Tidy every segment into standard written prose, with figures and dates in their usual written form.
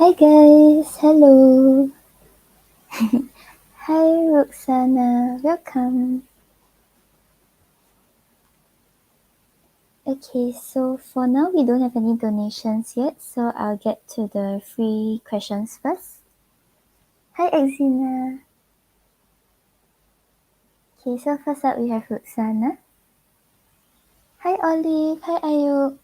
Hi guys, hello. Hi Roxana, welcome. Okay, so for now we don't have any donations yet, so I'll get to the free questions first. Hi Exina. Okay, so first up we have Roxana. Hi Olive, hi Ayub.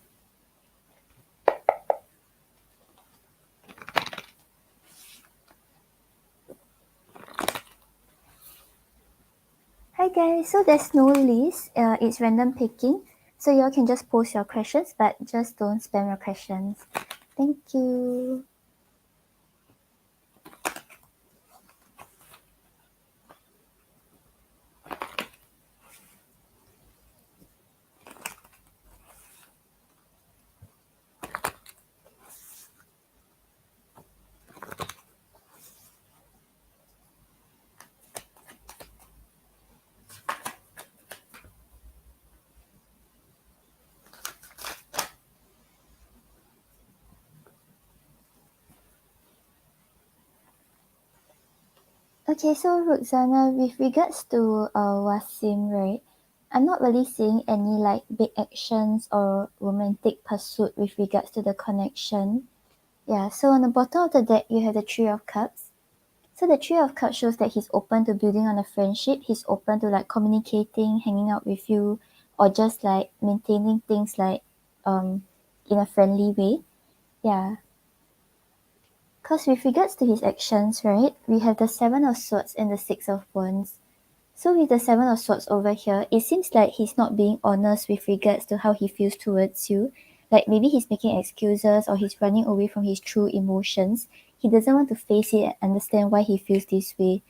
Hi guys, so there's no list, it's random picking. So you all can just post your questions, but just don't spam your questions. Thank you. Okay, so Roxana, with regards to Wasim, right? I'm not really seeing any like big actions or romantic pursuit with regards to the connection. Yeah, so on the bottom of the deck you have the Three of Cups. So the Three of Cups shows that he's open to building on a friendship, he's open to like communicating, hanging out with you, or just like maintaining things like in a friendly way. Yeah. Because with regards to his actions, right, we have the Seven of Swords and the Six of Wands. So with the Seven of Swords over here, it seems like he's not being honest with regards to how he feels towards you. Like maybe he's making excuses or he's running away from his true emotions. He doesn't want to face it and understand why he feels this way.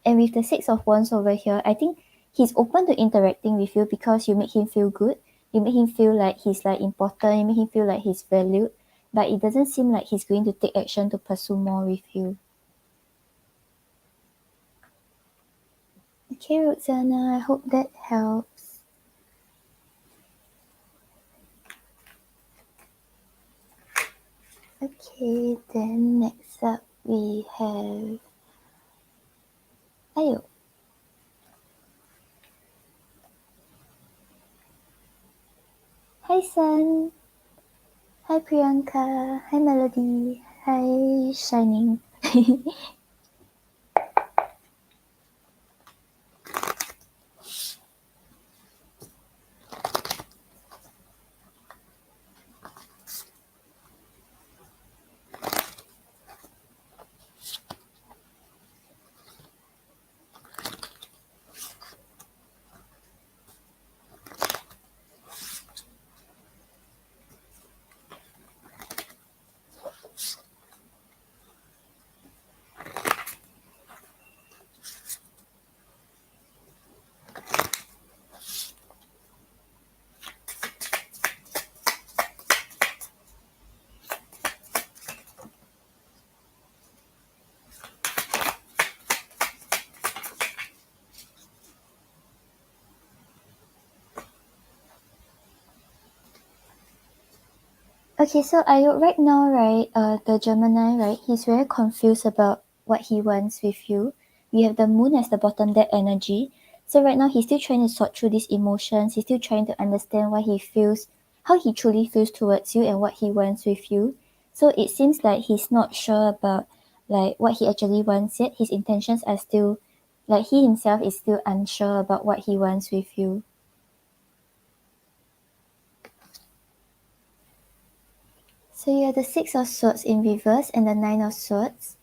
And with the Six of Wands over here, I think he's open to interacting with you because you make him feel good. You make him feel like he's like important. You make him feel like he's valued. But it doesn't seem like he's going to take action to pursue more with you. Okay, Roxana, I hope that helps. Okay, then next up we have Ayo. Hi Sun. Hi Priyanka. Hi Melody. Hi Shining. Okay, so Ayo, right now, right, the Gemini, right, he's very confused about what he wants with you. We have the moon as the bottom deck energy. So right now he's still trying to sort through these emotions. He's still trying to understand what he feels, how he truly feels towards you and what he wants with you. So it seems like he's not sure about like what he actually wants yet. His intentions are still like he himself is still unsure about what he wants with you. So you have the Six of Swords in reverse and the Nine of Swords.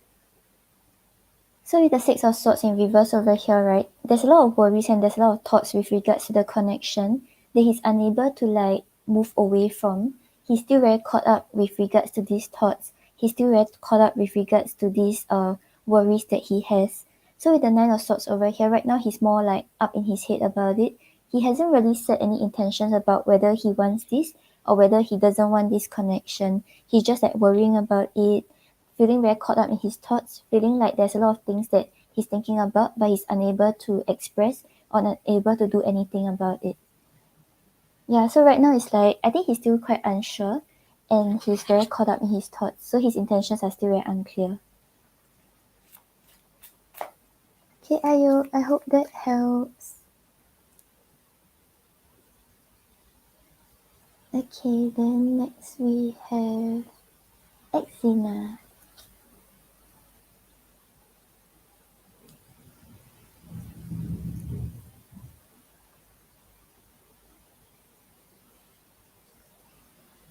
So with the Six of Swords in reverse over here, right, there's a lot of worries and there's a lot of thoughts with regards to the connection that he's unable to like move away from. He's still very caught up with regards to these thoughts. He's still very caught up with regards to these worries that he has. So with the Nine of Swords over here, right now he's more like up in his head about it. He hasn't really set any intentions about whether he wants this or whether he doesn't want this connection. He's just like worrying about it, feeling very caught up in his thoughts, feeling like there's a lot of things that he's thinking about, but he's unable to express or unable to do anything about it. Yeah, so right now it's like, I think he's still quite unsure. and he's very caught up in his thoughts, so his intentions are still very unclear. Okay, Ayo, I hope that helps. Okay, then next we have Exina.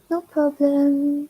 No problem.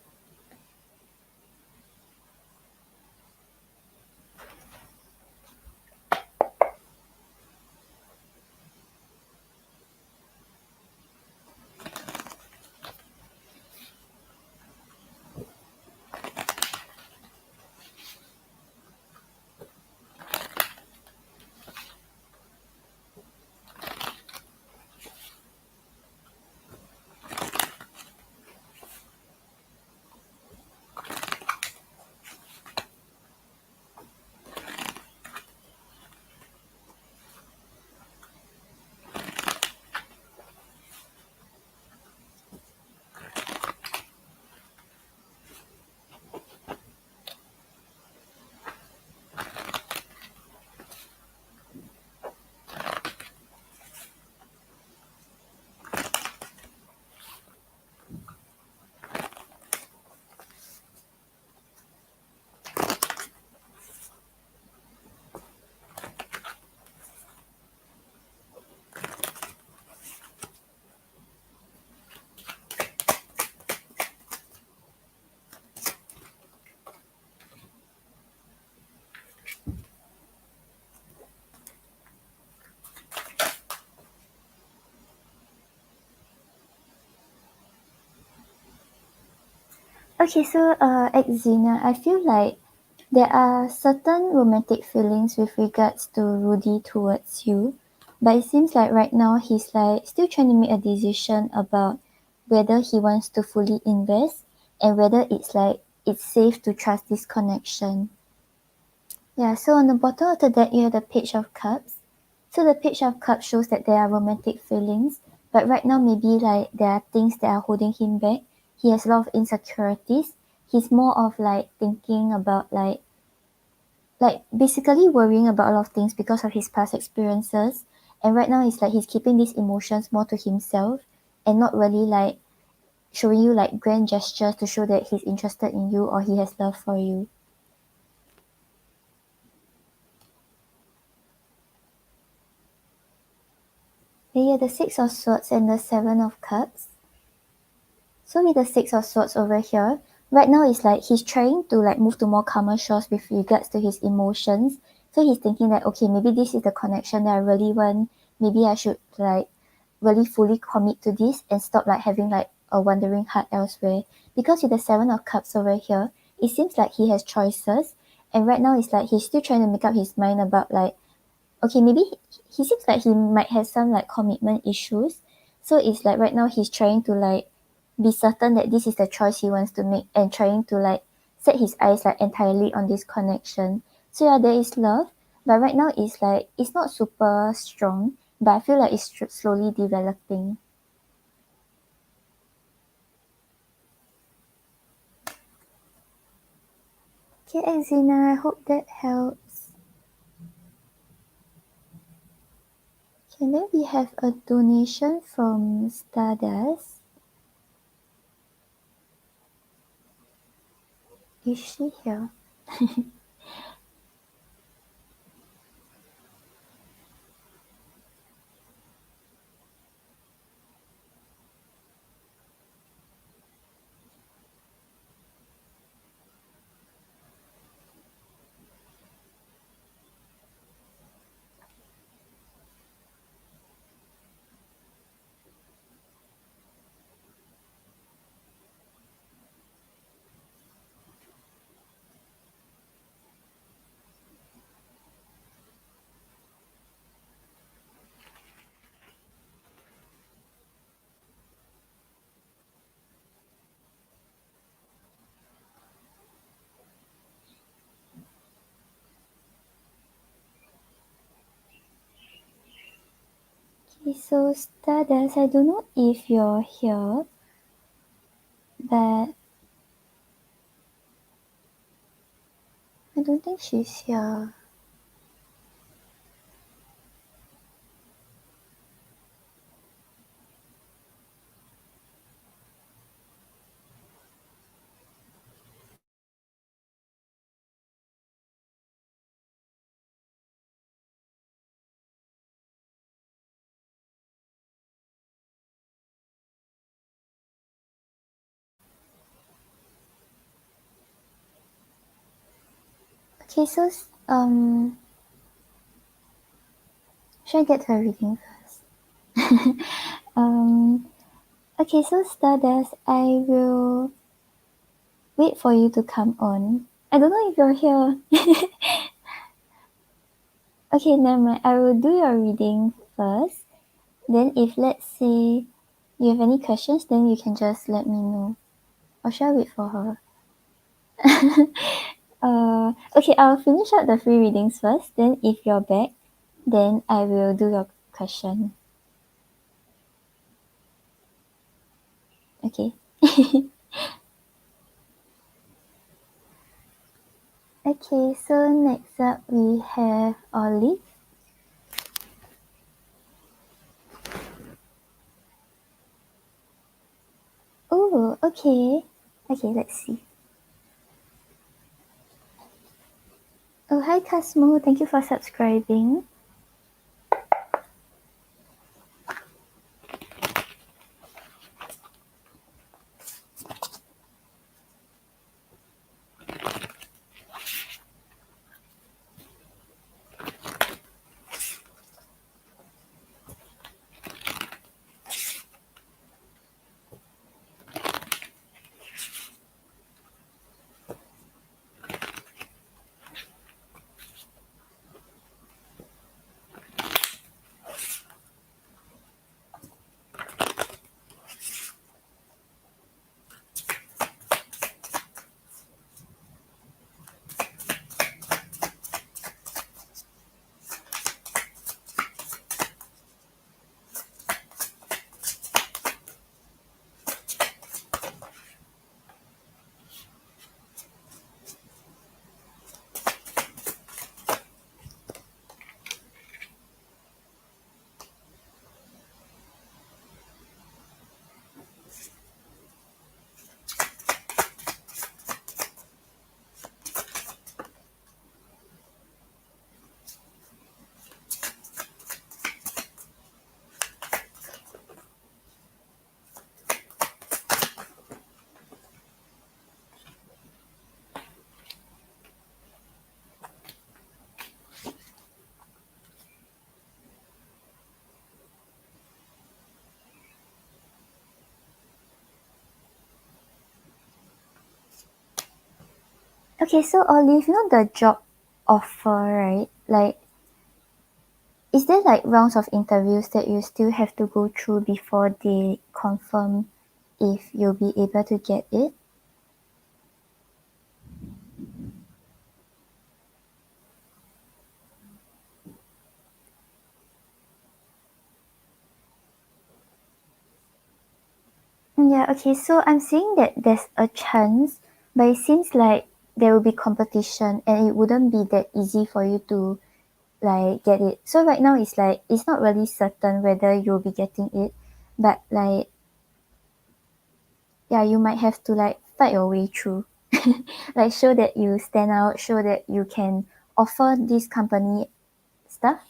Okay, so Exina, I feel like there are certain romantic feelings with regards to Rudy towards you, but it seems like right now he's like still trying to make a decision about whether he wants to fully invest and whether it's safe to trust this connection. Yeah, so on the bottom of the deck you have the Page of Cups. So the Page of Cups shows that there are romantic feelings, but right now maybe like there are things that are holding him back. He has a lot of insecurities. He's more of like thinking about like basically worrying about a lot of things because of his past experiences. And right now it's like he's keeping these emotions more to himself and not really like showing you like grand gestures to show that he's interested in you or he has love for you. Then you have the Six of Swords and the Seven of Cups. So with the Six of Swords over here, right now it's like he's trying to like move to more calmer shores with regards to his emotions. So he's thinking that okay, maybe this is the connection that I really want. Maybe I should like really fully commit to this and stop like having like a wandering heart elsewhere. Because with the Seven of Cups over here, it seems like he has choices. And right now it's like he's still trying to make up his mind about like okay, maybe he seems like he might have some like commitment issues. So it's like right now he's trying to like be certain that this is the choice he wants to make and trying to like set his eyes like entirely on this connection. So yeah, there is love, but right now it's like it's not super strong, but I feel like it's slowly developing. Okay, Exina, I hope that helps. Okay, then we have a donation from Stardust. Is she here? Okay, so Stardust, I don't know if you're here, but I don't think she's here. Okay, so should I get to a reading first? Okay, so Stardust, I will wait for you to come on. I don't know if you're here. Okay, never mind. I will do your reading first. Then if let's say you have any questions, then you can just let me know. Or should I wait for her? Okay, I'll finish out the free readings first. Then if you're back, then I will do your question. Okay. Okay, so next up we have Olive. Oh, okay. Okay, let's see. Oh, hi Cosmo. Thank you for subscribing. Okay, so Olive, you know the job offer, right? Like, is there like rounds of interviews that you still have to go through before they confirm if you'll be able to get it? Yeah, okay, so I'm seeing that there's a chance, but it seems like there will be competition and it wouldn't be that easy for you to like get it. So right now it's like it's not really certain whether you'll be getting it, but like yeah, you might have to like fight your way through. Like show that you stand out, show that you can offer this company stuff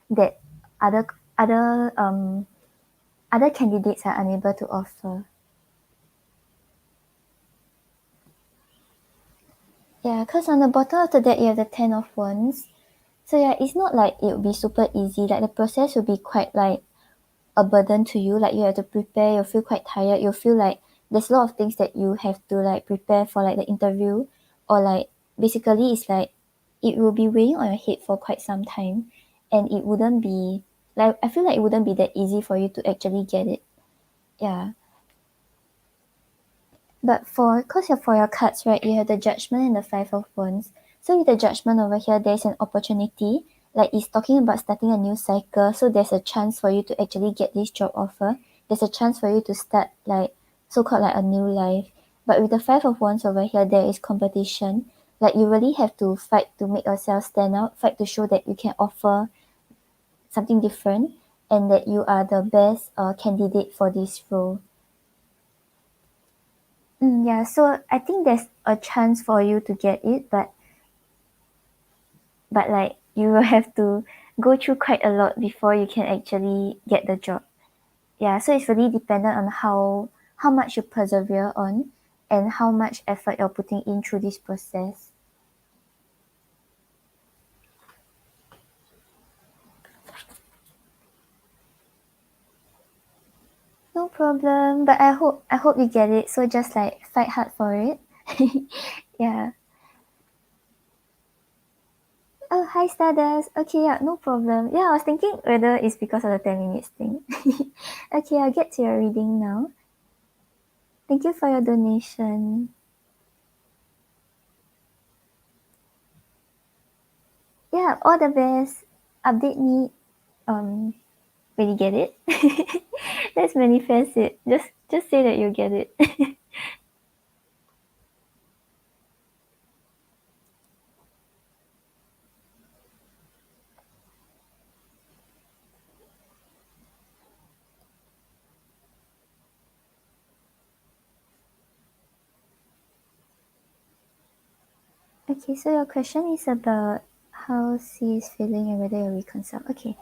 that other other other candidates are unable to offer. Yeah, because on the bottom of the deck you have the Ten of Wands. So yeah, it's not like it will be super easy. Like the process will be quite like a burden to you. Like you have to prepare, you'll feel quite tired, you'll feel like there's a lot of things that you have to like prepare for like the interview, or like basically it's like it will be weighing on your head for quite some time, and it wouldn't be like I feel like it wouldn't be that easy for you to actually get it. Yeah. But for your cards, right, you have the Judgement and the Five of Wands. So with the Judgement over here, there's an opportunity. Like it's talking about starting a new cycle. So there's a chance for you to actually get this job offer. There's a chance for you to start like so called like a new life. But with the Five of Wands over here, there is competition. Like you really have to fight to make yourself stand out, fight to show that you can offer something different and that you are the best candidate for this role. Yeah, so I think there's a chance for you to get it, but like you will have to go through quite a lot before you can actually get the job. Yeah, so it's really dependent on how much you persevere on and how much effort you're putting in through this process. No problem, but I hope you get it. So just like fight hard for it. Yeah. Oh, hi Stardust. Okay, yeah, no problem. Yeah, I was thinking whether it's because of the 10 minutes thing. Okay, I'll get to your reading now. Thank you for your donation. Yeah, all the best. Update me when you get it. Let's manifest it. Just say that you get it. Okay, so your question is about how C is feeling and whether you're reconciled. Okay.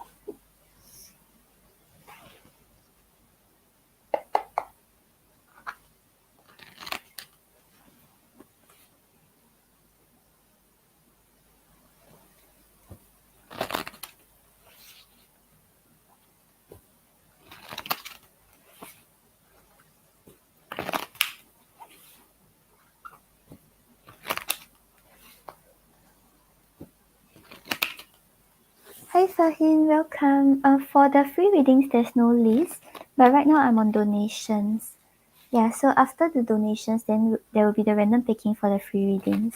Hi Fahim, welcome. For the free readings, there's no list, but right now I'm on donations. Yeah, so after the donations, then there will be the random picking for the free readings.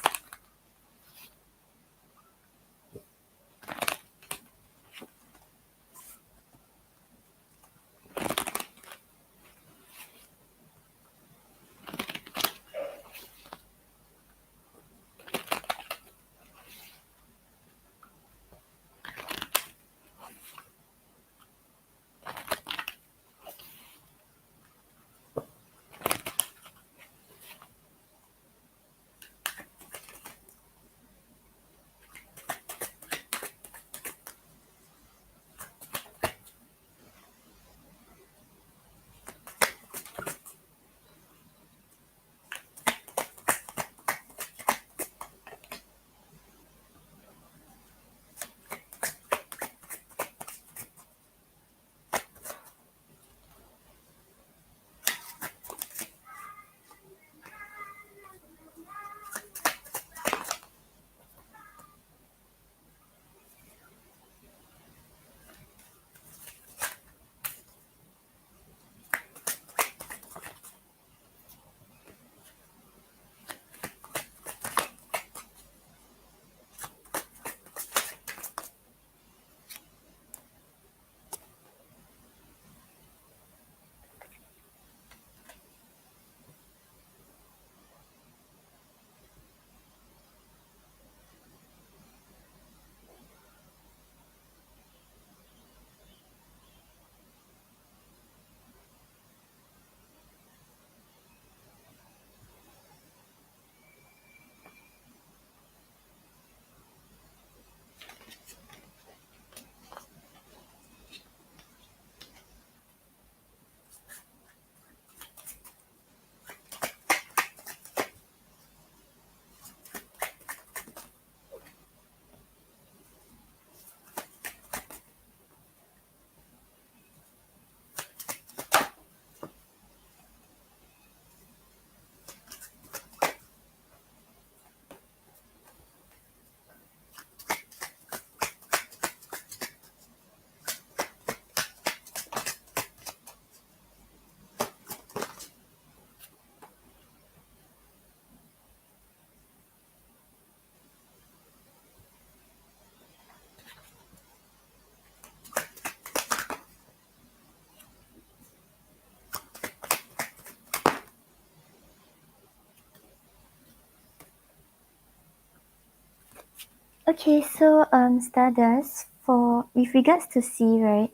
Okay, so Stardust, for with regards to C, right,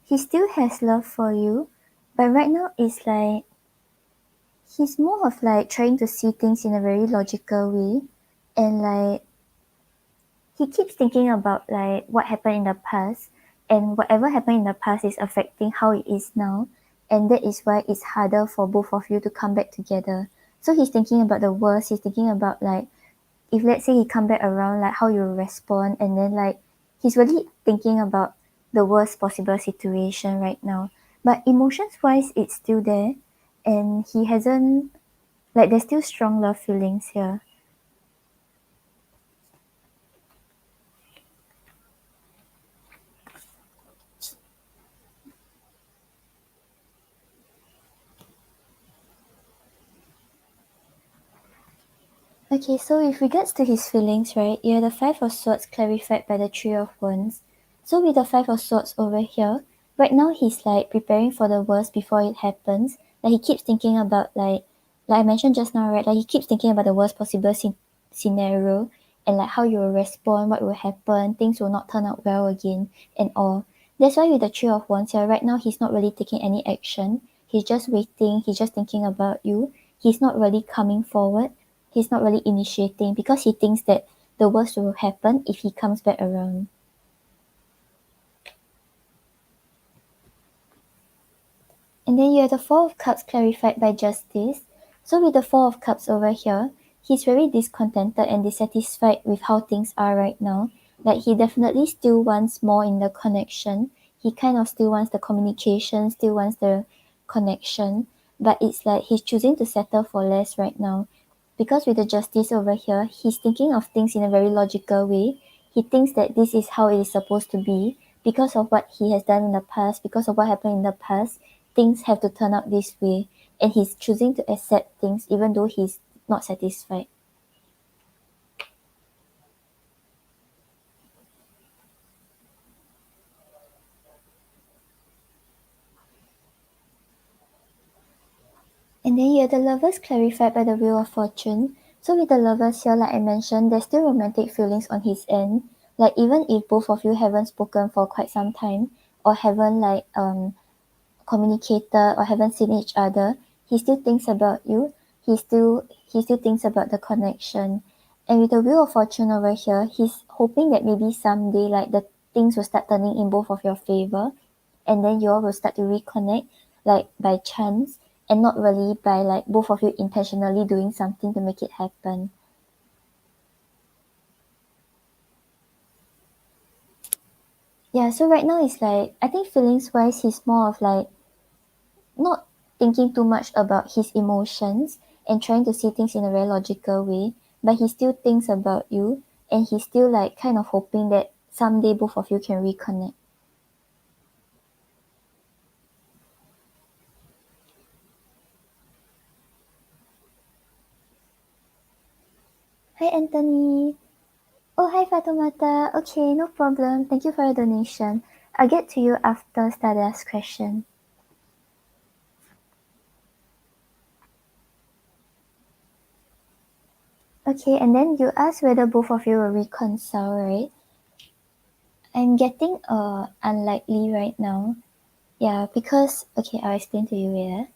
he still has love for you, but right now it's like he's more of like trying to see things in a very logical way, and like he keeps thinking about like what happened in the past, and whatever happened in the past is affecting how it is now, and that is why it's harder for both of you to come back together. So he's thinking about the worst. He's thinking about like if let's say he come back around, like how you respond, and then like he's really thinking about the worst possible situation right now. But emotions wise, it's still there, and he hasn't, like there's still strong love feelings here. Okay, so with regards to his feelings, right, you have the Five of Swords clarified by the Three of Wands. So with the Five of Swords over here, right now he's like preparing for the worst before it happens. Like he keeps thinking about like I mentioned just now, right? Like he keeps thinking about the worst possible scenario, and like how you will respond, what will happen, things will not turn out well again, and all. That's why with the Three of Wands here, right now he's not really taking any action. He's just waiting. He's just thinking about you. He's not really coming forward. He's not really initiating because he thinks that the worst will happen if he comes back around. And then you have the Four of Cups clarified by Justice. So with the Four of Cups over here, he's very discontented and dissatisfied with how things are right now. Like he definitely still wants more in the connection. He kind of still wants the communication, still wants the connection. But it's like he's choosing to settle for less right now. Because with the Justice over here, he's thinking of things in a very logical way. He thinks that this is how it is supposed to be because of what he has done in the past, because of what happened in the past. Things have to turn out this way, and he's choosing to accept things even though he's not satisfied. And then you have the lovers clarified by the Wheel of Fortune. So with the lovers here, like I mentioned, there's still romantic feelings on his end. Like even if both of you haven't spoken for quite some time, or haven't like communicated or haven't seen each other, he still thinks about you. He still thinks about the connection. And with the Wheel of Fortune over here, he's hoping that maybe someday like the things will start turning in both of your favor, and then you all will start to reconnect like by chance, and not really by like both of you intentionally doing something to make it happen. Yeah, so right now it's like I think feelings wise he's more of like not thinking too much about his emotions and trying to see things in a very logical way, but he still thinks about you, and he's still like kind of hoping that someday both of you can reconnect. Hi Anthony. Oh hi Fatomata. Okay, no problem. Thank you for your donation. I'll get to you after Stardust's question. Okay, and then you asked whether both of you will reconcile, right? I'm getting unlikely right now. Yeah, because okay, I'll explain to you later.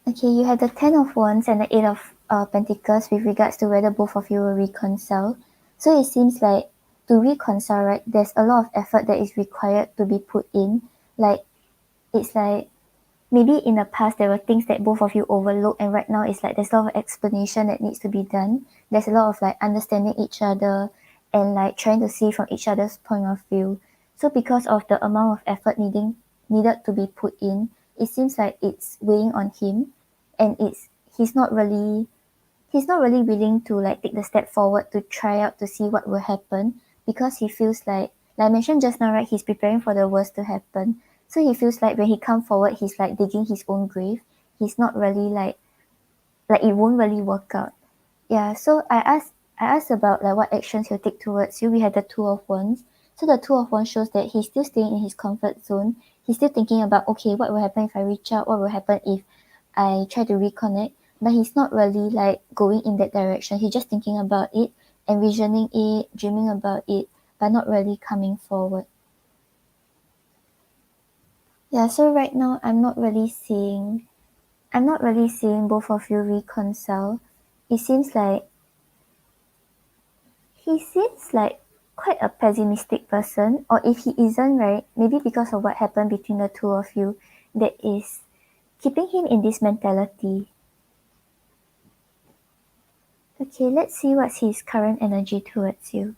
Okay, you have the Ten of Wands and the Eight of Pentacles with regards to whether both of you will reconcile. So it seems like to reconcile, right, there's a lot of effort that is required to be put in. Like, it's like maybe in the past there were things that both of you overlooked, and right now it's like there's a lot of explanation that needs to be done. There's a lot of like understanding each other and like trying to see from each other's point of view. So because of the amount of effort needed to be put in, it seems like it's weighing on him, and it's he's not really willing to like take the step forward to try out to see what will happen, because he feels like I mentioned just now, right, he's preparing for the worst to happen. So he feels like when he come forward he's like digging his own grave. He's not really like it won't really work out. Yeah, so I asked about like what actions he'll take towards you. We had the Two of Wands. So the Two of Wands shows that he's still staying in his comfort zone. He's still thinking about, okay, what will happen if I reach out? What will happen if I try to reconnect? but he's not really like going in that direction. He's just thinking about it, envisioning it, dreaming about it, but not really coming forward. Yeah, so right now I'm not really seeing both of you reconcile. It seems like he seems like quite a pessimistic person, or if he isn't, right, maybe because of what happened between the two of you that is keeping him in this mentality. Okay, let's see what's his current energy towards you.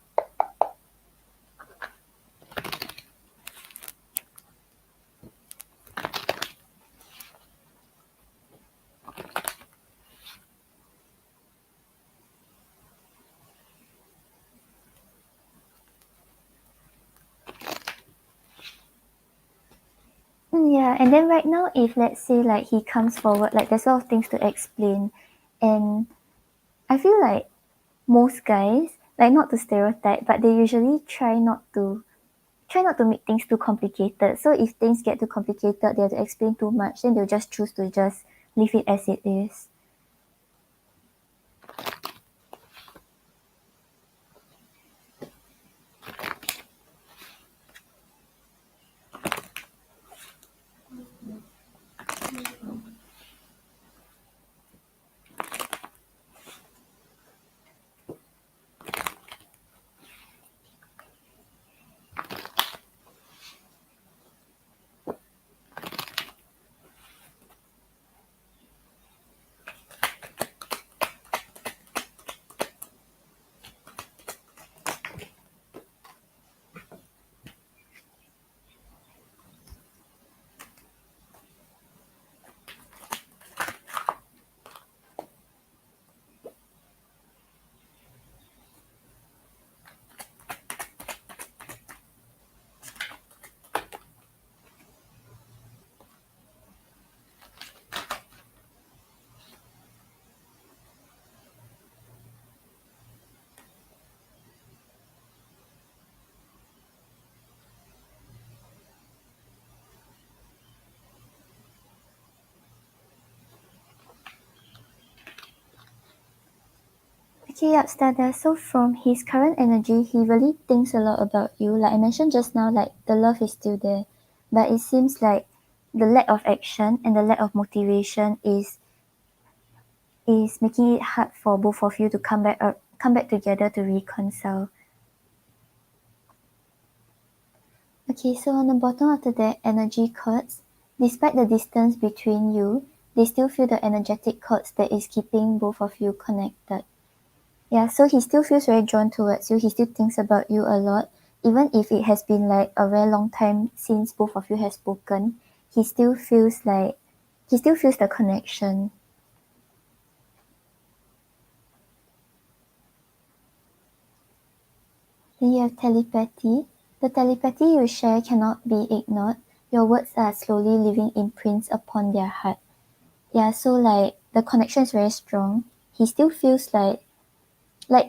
Yeah, and then right now, if let's say like he comes forward, like there's a lot of things to explain, and I feel like most guys, like not to stereotype, but they usually try not to make things too complicated. So if things get too complicated, they have to explain too much, then they'll just choose to just leave it as it is. Okay, yeah, Stada. So from his current energy, he really thinks a lot about you. Like I mentioned just now, like the love is still there, but it seems like the lack of action and the lack of motivation is making it hard for both of you to come back together to reconcile. Okay, so on the bottom of the deck, energy chords. Despite the distance between you, they still feel the energetic chords that is keeping both of you connected. Yeah, so he still feels very drawn towards you. He still thinks about you a lot. Even if it has been like a very long time since both of you have spoken, he still feels the connection. Then you have telepathy. The telepathy you share cannot be ignored. Your words are slowly leaving imprints upon their heart. Yeah, so like the connection is very strong. He still feels like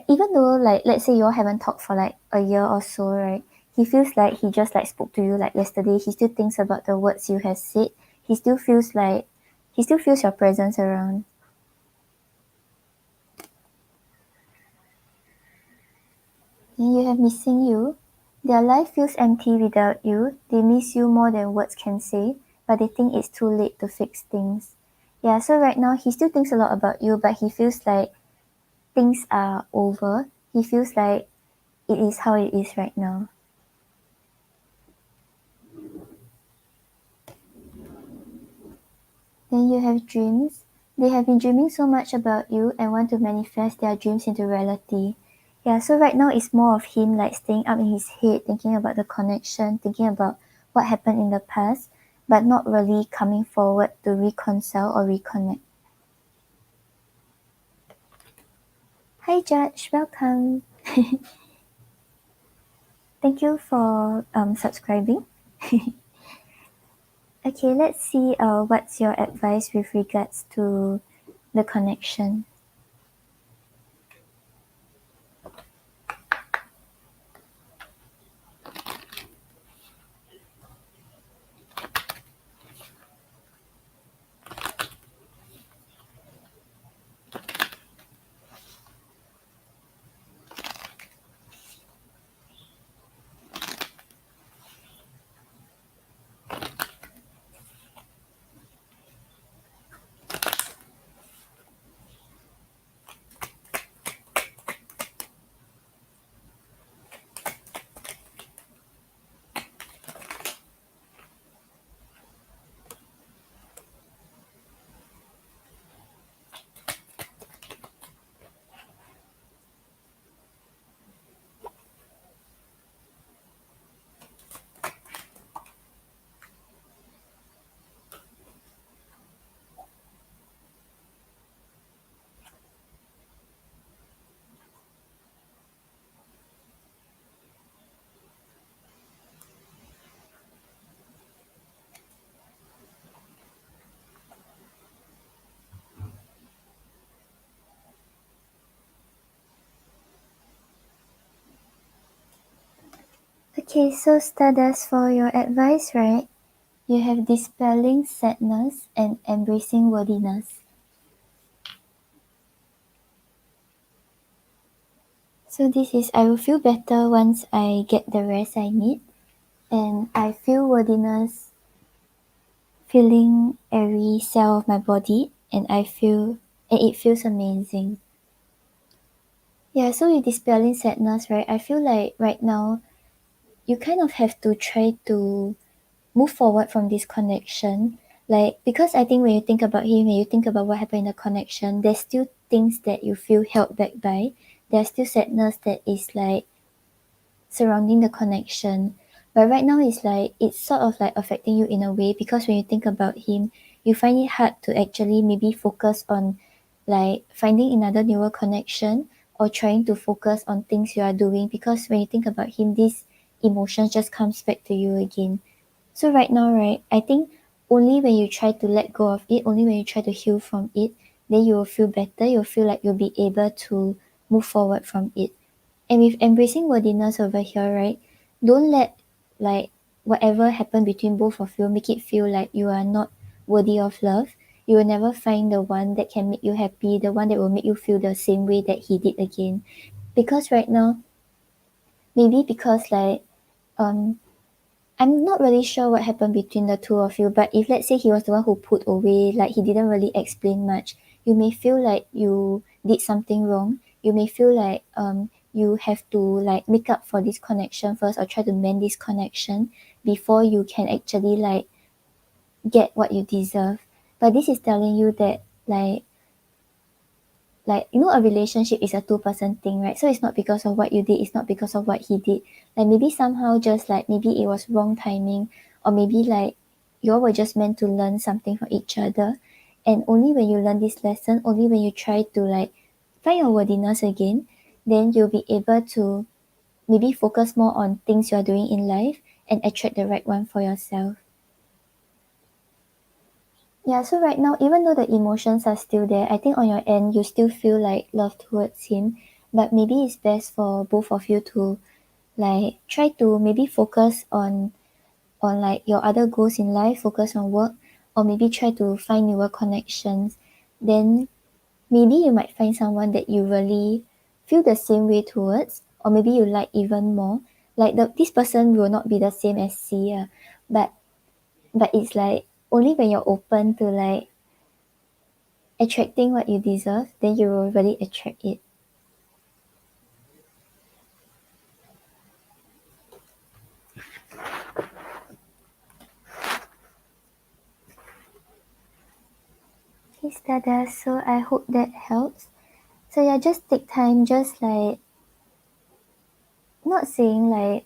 even though like let's say you all haven't talked for like a year or so, right? He feels like he just like spoke to you like yesterday. He still thinks about the words you have said. He still feels your presence around. Then you have missing you. Their life feels empty without you. They miss you more than words can say, but they think it's too late to fix things. Yeah, so right now he still thinks a lot about you, but he feels like things are over. He feels like it is how it is right now. Then you have dreams. They have been dreaming so much about you and want to manifest their dreams into reality. Yeah, so right now it's more of him like staying up in his head, thinking about the connection, thinking about what happened in the past, but not really coming forward to reconcile or reconnect. Hi, Judge. Welcome. Thank you for subscribing. Okay, let's see what's your advice with regards to the connection. Okay, so Stardust, for your advice, right? You have dispelling sadness and embracing worthiness. So this is, I will feel better once I get the rest I need, and I feel worthiness filling every cell of my body, and it feels amazing. Yeah, so with dispelling sadness, right? I feel like right now you kind of have to try to move forward from this connection. Like, because I think when you think about him, when you think about what happened in the connection, there's still things that you feel held back by. There's still sadness that is like surrounding the connection. But right now it's like it's sort of like affecting you in a way, because when you think about him, you find it hard to actually maybe focus on like finding another newer connection, or trying to focus on things you are doing, because when you think about him, this emotion just comes back to you again. So right now, right, I think only when you try to let go of it, only when you try to heal from it, then you will feel better. You'll feel like you'll be able to move forward from it. And with embracing worthiness over here, right, don't let like whatever happened between both of you make it feel like you are not worthy of love. You will never find the one that can make you happy, the one that will make you feel the same way that he did again. Because right now, maybe because like um I'm not really sure what happened between the two of you, but if let's say he was the one who put away, like he didn't really explain much, you may feel like you did something wrong. You may feel like you have to like make up for this connection first, or try to mend this connection before you can actually like get what you deserve. But this is telling you that like you know, a relationship is a two-person thing, right? So it's not because of what you did, it's not because of what he did. Like maybe somehow just like maybe it was wrong timing, or maybe like you all were just meant to learn something from each other. And only when you learn this lesson, only when you try to like find your worthiness again, then you'll be able to maybe focus more on things you're doing in life and attract the right one for yourself. Yeah, so right now, even though the emotions are still there, I think on your end, you still feel like love towards him. But maybe it's best for both of you to like try to maybe focus on like your other goals in life, focus on work, or maybe try to find newer connections. Then maybe you might find someone that you really feel the same way towards, or maybe you like even more. Like this person will not be the same as Sia, but it's like only when you're open to like attracting what you deserve, then you will really attract it. Okay, Stardust. So I hope that helps. So yeah, just take time, just like not saying like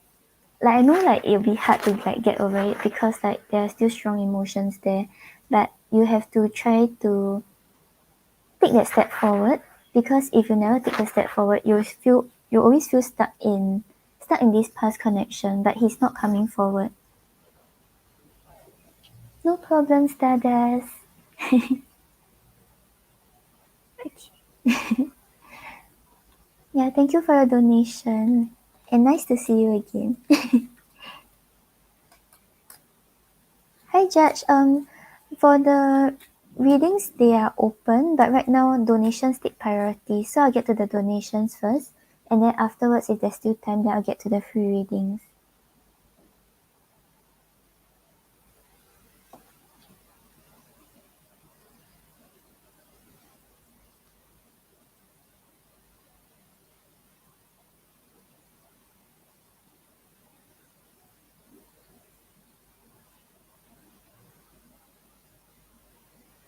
I know like it'll be hard to like get over it, because like there are still strong emotions there, but you have to try to take that step forward, because if you never take a step forward, you always feel stuck in this past connection, but he's not coming forward. No problem, Stardust. Yeah, thank you for your donation. And nice to see you again. Hi, Judge. For the readings, they are open, but right now donations take priority. So I'll get to the donations first, and then afterwards, if there's still time, then I'll get to the free readings.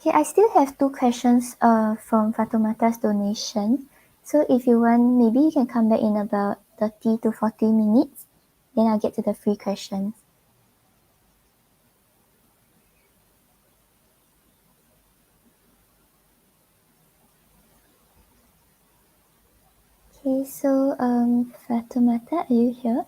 Okay, I still have two questions from Fatumata's donation. So if you want, maybe you can come back in about 30 to 40 minutes. Then I'll get to the free questions. Okay, so Fatumata, are you here?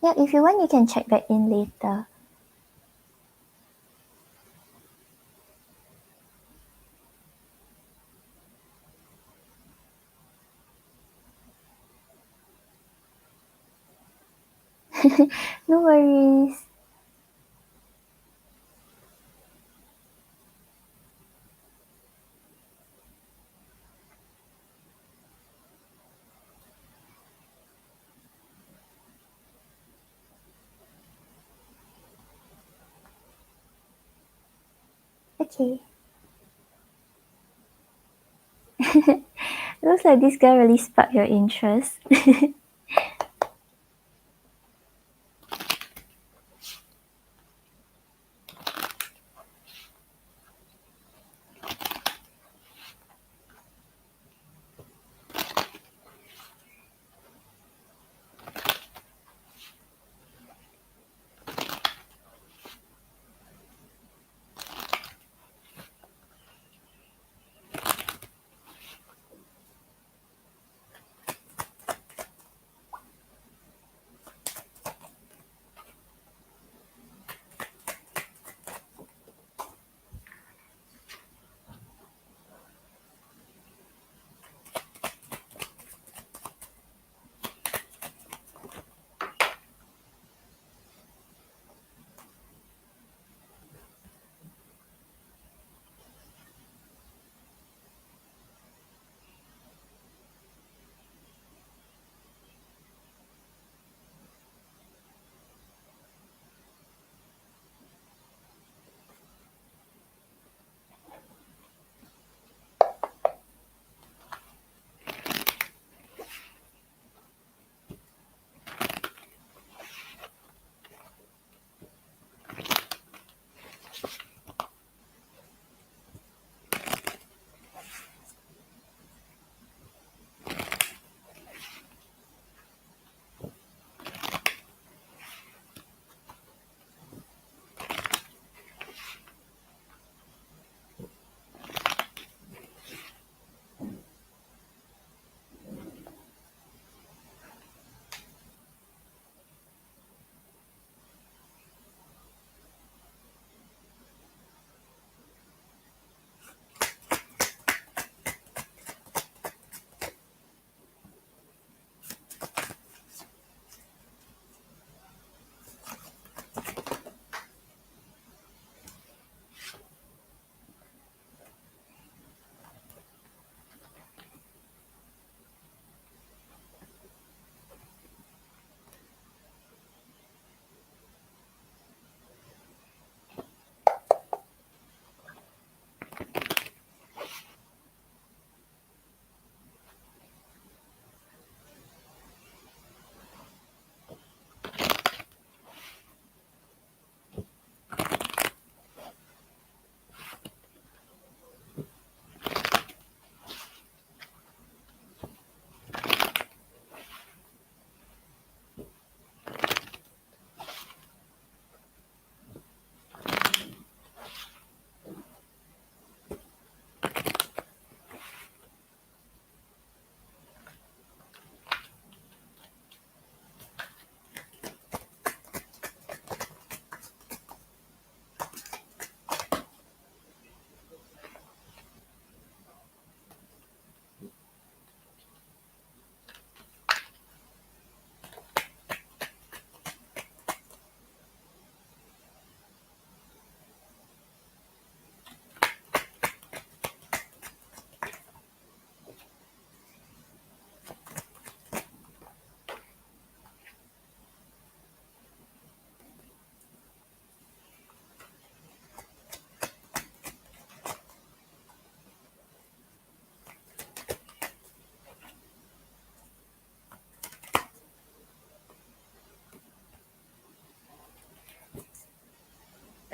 Yeah, if you want, you can check back in later. No worries. Okay. Looks like this guy really sparked your interest.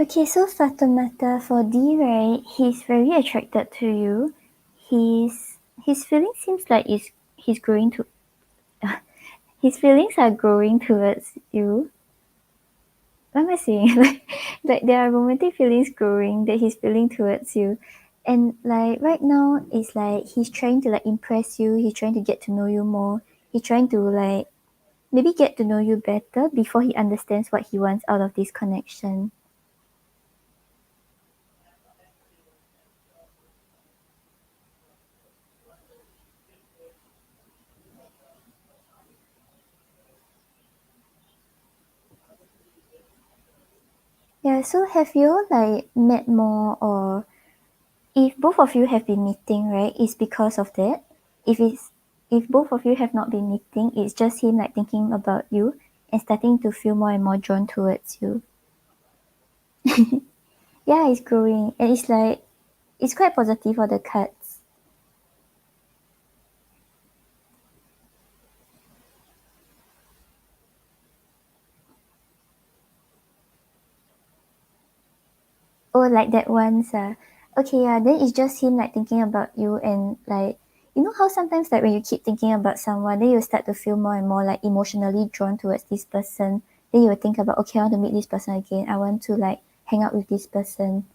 Okay, so Fatomata, for D, right, he's very attracted to you. His feeling seems like he's growing to his feelings are growing towards you. What am I saying? Like there are romantic feelings growing that he's feeling towards you. And like right now it's like he's trying to like impress you, he's trying to get to know you more. He's trying to like maybe get to know you better before he understands what he wants out of this connection. Yeah, so have you like met more, or if both of you have been meeting, right, it's because of that. If both of you have not been meeting, it's just him like thinking about you and starting to feel more and more drawn towards you. Yeah, it's growing and it's like it's quite positive for the cards. Oh, like that once. Okay, yeah, then it's just him like thinking about you and like you know how sometimes like when you keep thinking about someone, then you start to feel more and more like emotionally drawn towards this person. Then you will think about, okay, I want to meet this person again. I want to like hang out with this person.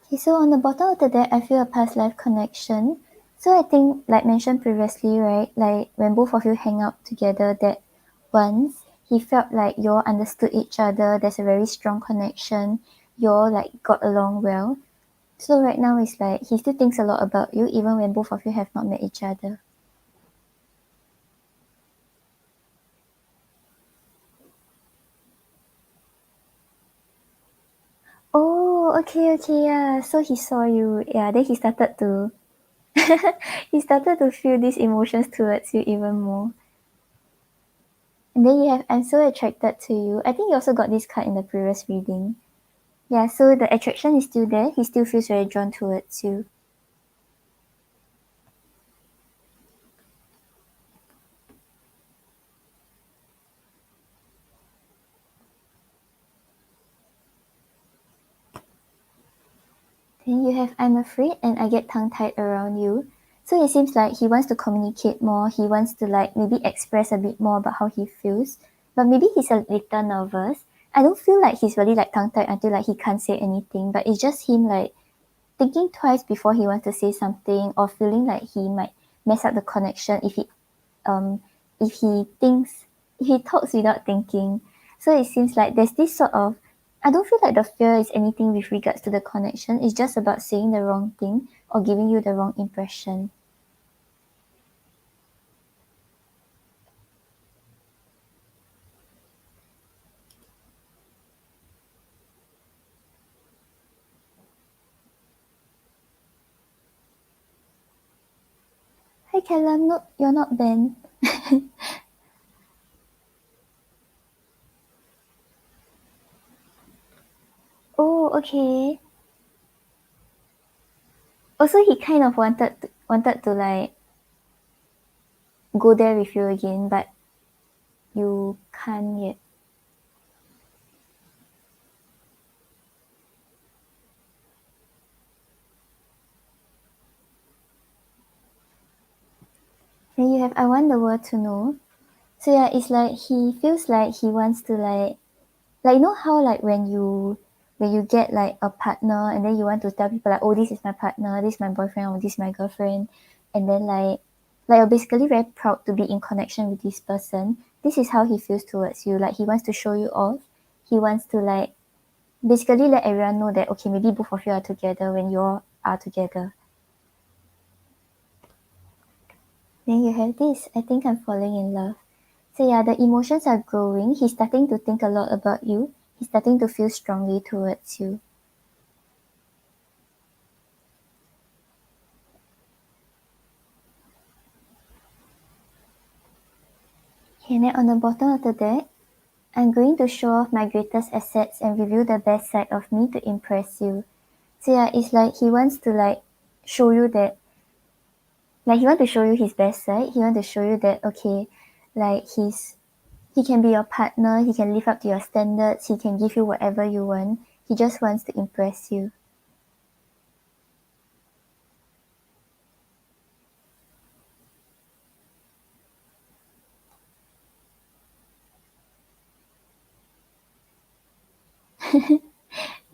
Okay, so on the bottom of the deck, I feel a past life connection. So I think, like mentioned previously, right, like when both of you hang out together, that once he felt like you all understood each other, there's a very strong connection, you all like got along well. So right now it's like he still thinks a lot about you, even when both of you have not met each other. Oh, okay, okay, yeah. So he saw you, yeah. Then he started to, he started to feel these emotions towards you even more. And then you have I'm so attracted to you. I think you also got this card in the previous reading. Yeah, so the attraction is still there. He still feels very drawn towards you. Then you have I'm afraid and I get tongue tied around you. So it seems like he wants to communicate more. He wants to like maybe express a bit more about how he feels. But maybe he's a little nervous. I don't feel like he's really like tongue tied until like he can't say anything. But it's just him like thinking twice before he wants to say something or feeling like he might mess up the connection um if he thinks if he talks without thinking. So it seems like there's this sort of I don't feel like the fear is anything with regards to the connection. It's just about saying the wrong thing or giving you the wrong impression. Hi Callum, no, you're not Ben. Oh, okay. Also, he kind of wanted to like go there with you again, but you can't yet. Then you have I want the world to know. So yeah, it's like he feels like he wants to like you know how like when you get like a partner and then you want to tell people like, oh, this is my partner, this is my boyfriend, or this is my girlfriend, and then like you're basically very proud to be in connection with this person. This is how he feels towards you. Like he wants to show you off. He wants to like basically let everyone know that okay, maybe both of you are together when you all are together. Then you have this. I think I'm falling in love. So yeah, the emotions are growing. He's starting to think a lot about you. He's starting to feel strongly towards you. Okay, then on the bottom of the deck, I'm going to show off my greatest assets and reveal the best side of me to impress you. So yeah, it's like he wants to like show you that, like he wants to show you his best side. He wants to show you that okay, like he can be your partner. He can live up to your standards. He can give you whatever you want. He just wants to impress you.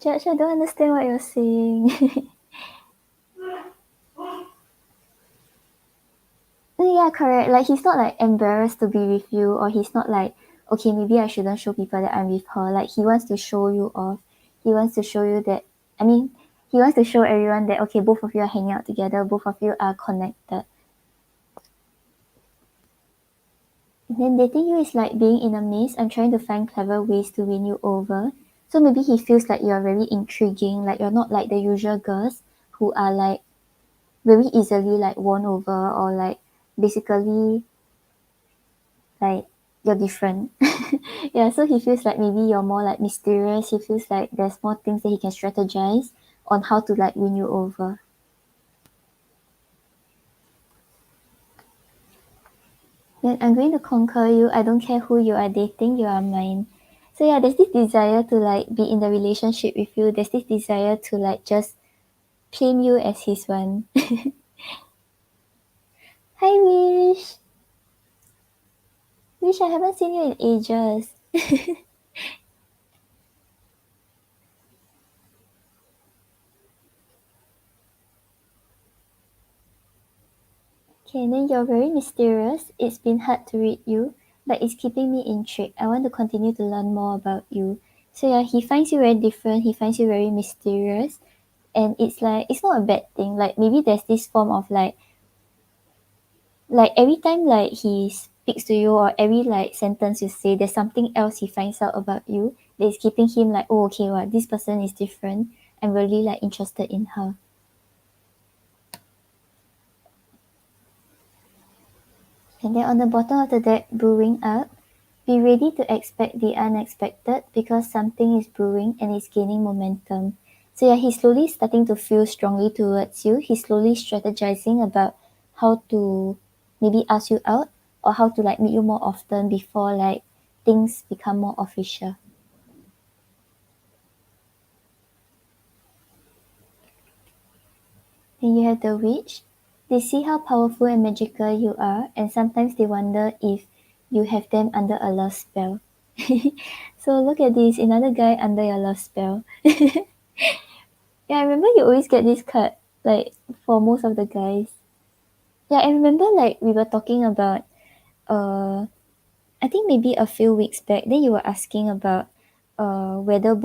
Judge, I don't understand what you're saying. Yeah, correct. Like he's not like embarrassed to be with you, or he's not like, okay, maybe I shouldn't show people that I'm with her. Like he wants to show you off. He wants to show you that. I mean, he wants to show everyone that okay, both of you are hanging out together. Both of you are connected. And then dating you is like being in a maze. I'm trying to find clever ways to win you over. So maybe he feels like you're very intriguing. Like you're not like the usual girls who are like very easily like won over, or like basically like you're different. Yeah, so he feels like maybe you're more like mysterious. He feels like there's more things that he can strategize on how to like win you over. Then I'm going to conquer you. I don't care who you are dating, you are mine. So yeah, there's this desire to like be in the relationship with you. There's this desire to like just claim you as his one. Hi Wish. Wish, I haven't seen you in ages. Okay, then you're very mysterious. It's been hard to read you, but it's keeping me intrigued. I want to continue to learn more about you. So yeah, he finds you very different. He finds you very mysterious, and it's like it's not a bad thing. Like maybe there's this form of like every time like he speaks to you, or every like sentence you say, there's something else he finds out about you that is keeping him like, oh okay, well this person is different. I'm really like interested in her. And then on the bottom of the deck, brewing up. Be ready to expect the unexpected because something is brewing and is gaining momentum. So yeah, he's slowly starting to feel strongly towards you. He's slowly strategizing about how to maybe ask you out, or how to like meet you more often before like things become more official. Then you have the witch. They see how powerful and magical you are, and sometimes they wonder if you have them under a love spell. So look at this, another guy under your love spell. Yeah, I remember you always get this card, like for most of the guys. Yeah, I remember like we were talking about uh I think maybe a few weeks back, then you were asking about whether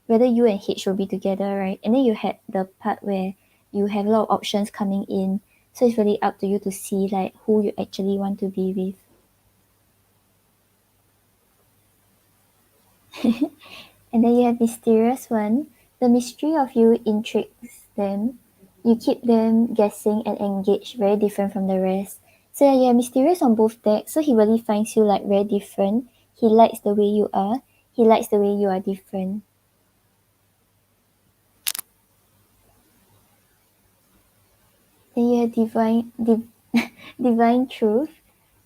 you and H will be together, right? And then you had the part where you have a lot of options coming in. So it's really up to you to see like who you actually want to be with. And then you have mysterious one. The mystery of you intrigues them. You keep them guessing and engaged, very different from the rest. So yeah, you're mysterious on both decks. So he really finds you like very different. He likes the way you are. He likes the way you are different. Then you have divine truth.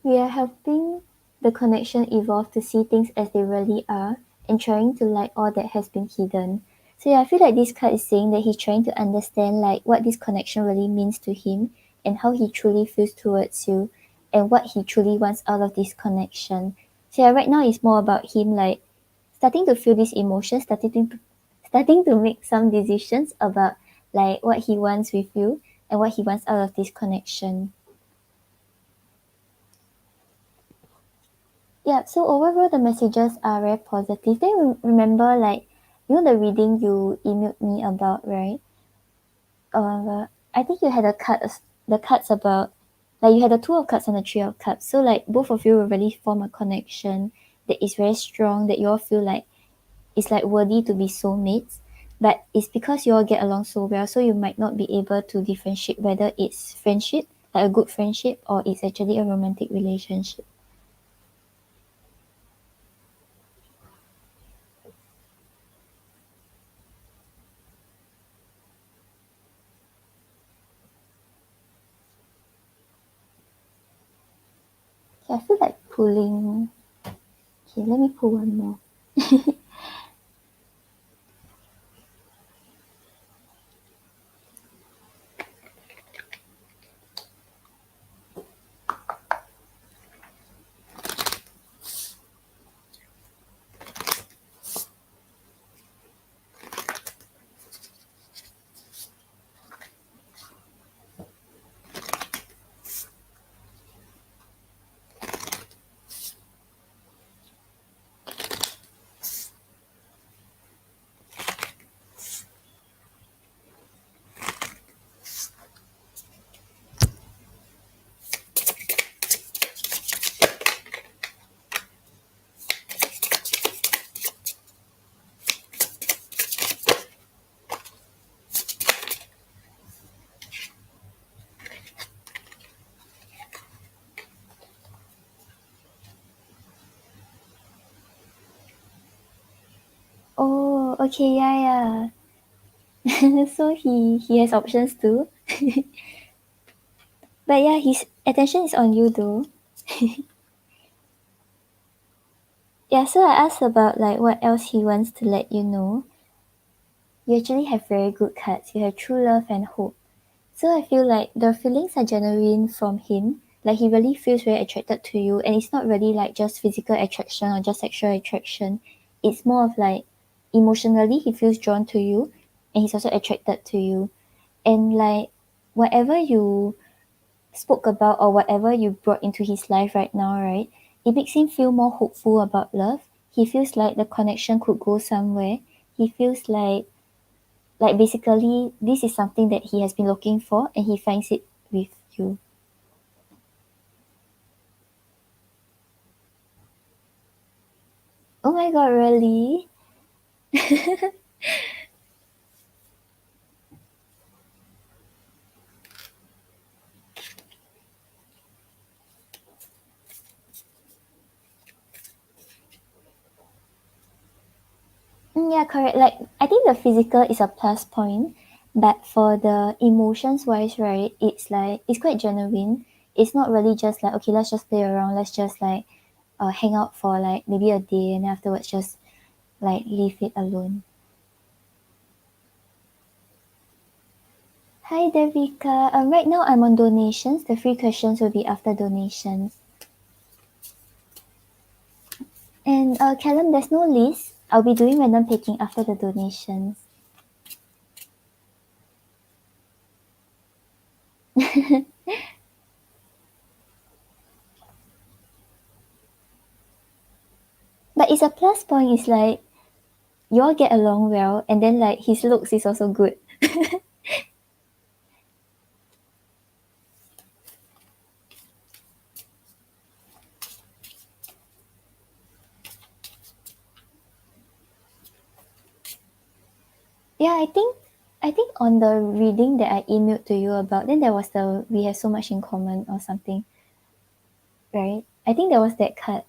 We are helping the connection evolve to see things as they really are, and trying to like all that has been hidden. So yeah, I feel like this card is saying that he's trying to understand like what this connection really means to him, and how he truly feels towards you, and what he truly wants out of this connection. So yeah, right now it's more about him like starting to feel these emotions, starting to make some decisions about like what he wants with you and what he wants out of this connection. Yeah, so overall the messages are very positive. Then remember like you know the reading you emailed me about, right? I think you had the cards about like you had the two of cups and the three of cups. So like both of you will really form a connection that is very strong, that you all feel like it's like worthy to be soulmates. But it's because you all get along so well, so you might not be able to differentiate whether it's friendship, like a good friendship, or it's actually a romantic relationship. Okay, I feel like pulling. Okay, let me pull one more. okay, yeah. So he has options too. But yeah, his attention is on you though. Yeah, so I asked about like what else he wants to let you know. You actually have very good cards. You have true love and hope. So I feel like the feelings are genuine from him. Like he really feels very attracted to you, and it's not really like just physical attraction or just sexual attraction. It's more of like emotionally he feels drawn to you, and he's also attracted to you. And like whatever you spoke about or whatever you brought into his life right now, right? It makes him feel more hopeful about love. He feels like the connection could go somewhere. He feels like basically this is something that he has been looking for and he finds it with you. Oh my god, really? Yeah, correct. Like I think the physical is a plus point, but for the emotions wise, right, it's like it's quite genuine. It's not really just like okay, let's just play around, let's just like hang out for like maybe a day and afterwards just like leave it alone. Hi Devika. Right now I'm on donations. The free questions will be after donations. And Callum, there's no list. I'll be doing random picking after the donations. But it's a plus point. It's like you all get along well, and then like his looks is also good. Yeah, I think on the reading that I emailed to you about, then there was the we have so much in common or something, right? I think there was that card.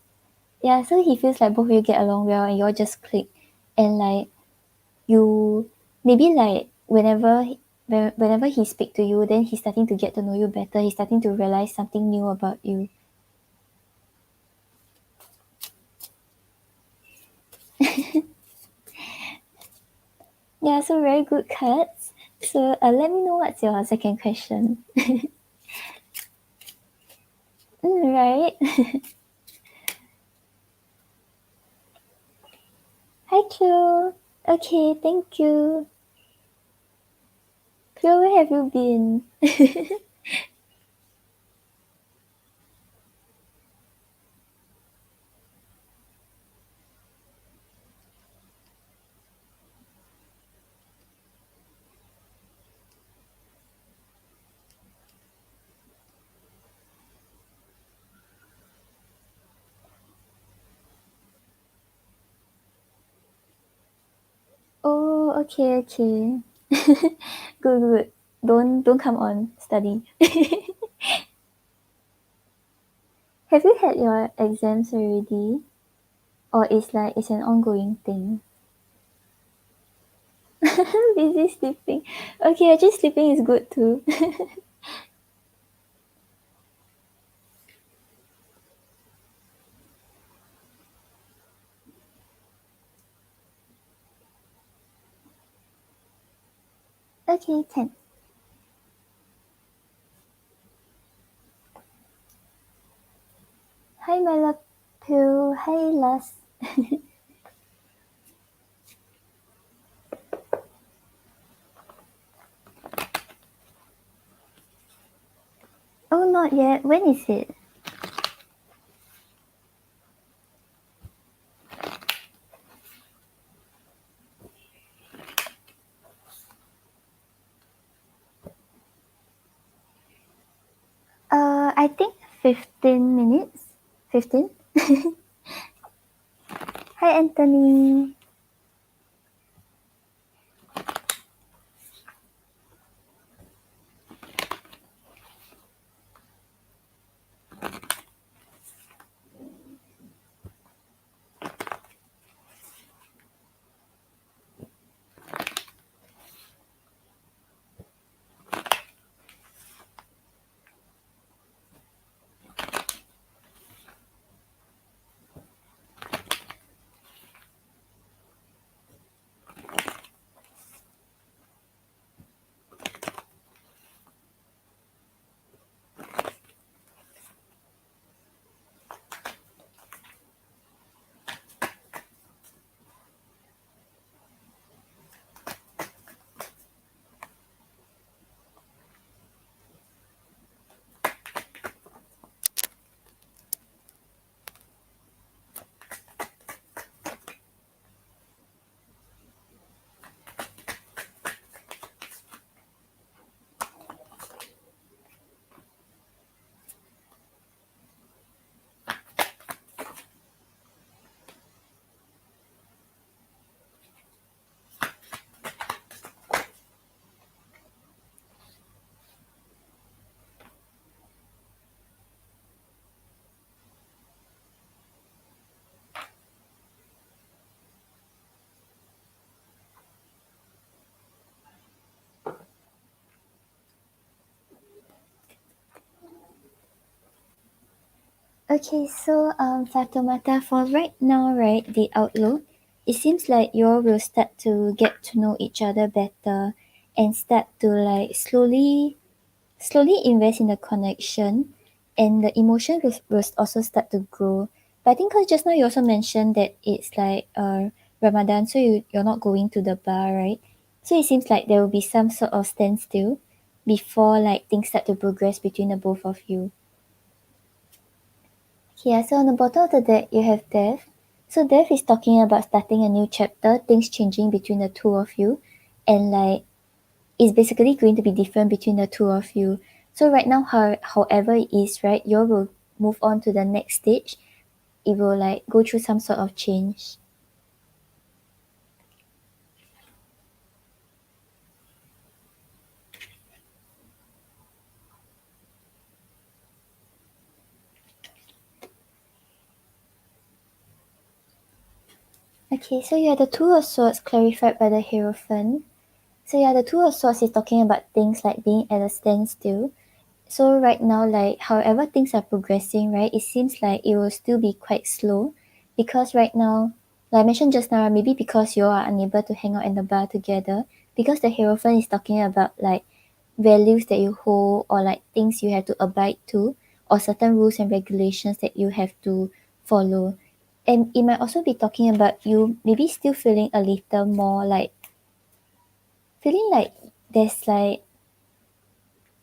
Yeah, so he feels like both of you get along well and you all just click, and like you maybe like whenever he speak to you, then he's starting to get to know you better. He's starting to realize something new about you. Yeah, so very good cards. So let me know what's your second question. Right? Hi, Q. Okay, thank you. Q, where have you been? Oh, okay. Good. Don't come on. Study. Have you had your exams already? Or it's like it's an ongoing thing? Busy sleeping. Okay, actually sleeping is good too. Okay, can. Hi, my love pill. Hi, Las. Oh, not yet. When is it? I think 15 minutes. 15? Hi, Anthony. Okay, so Fatoumata, for right now, right, the outlook, it seems like you all will start to get to know each other better and start to like slowly invest in the connection, and the emotion will also start to grow. But I think cause just now you also mentioned that it's like Ramadan, so you're not going to the bar, right? So it seems like there will be some sort of standstill before like things start to progress between the both of you. Yeah, so on the bottom of the deck you have death. So death is talking about starting a new chapter, things changing between the two of you, and like it's basically going to be different between the two of you. So right now, however it is, right, you will move on to the next stage. It will like go through some sort of change. Okay, so yeah, the Two of Swords clarified by the Hierophant. So yeah, the Two of Swords is talking about things like being at a standstill. So right now, like however things are progressing, right, it seems like it will still be quite slow because right now, like I mentioned just now, maybe because you are unable to hang out in the bar together, because the Hierophant is talking about like values that you hold or like things you have to abide to or certain rules and regulations that you have to follow. And it might also be talking about you maybe still feeling a little more like feeling like there's like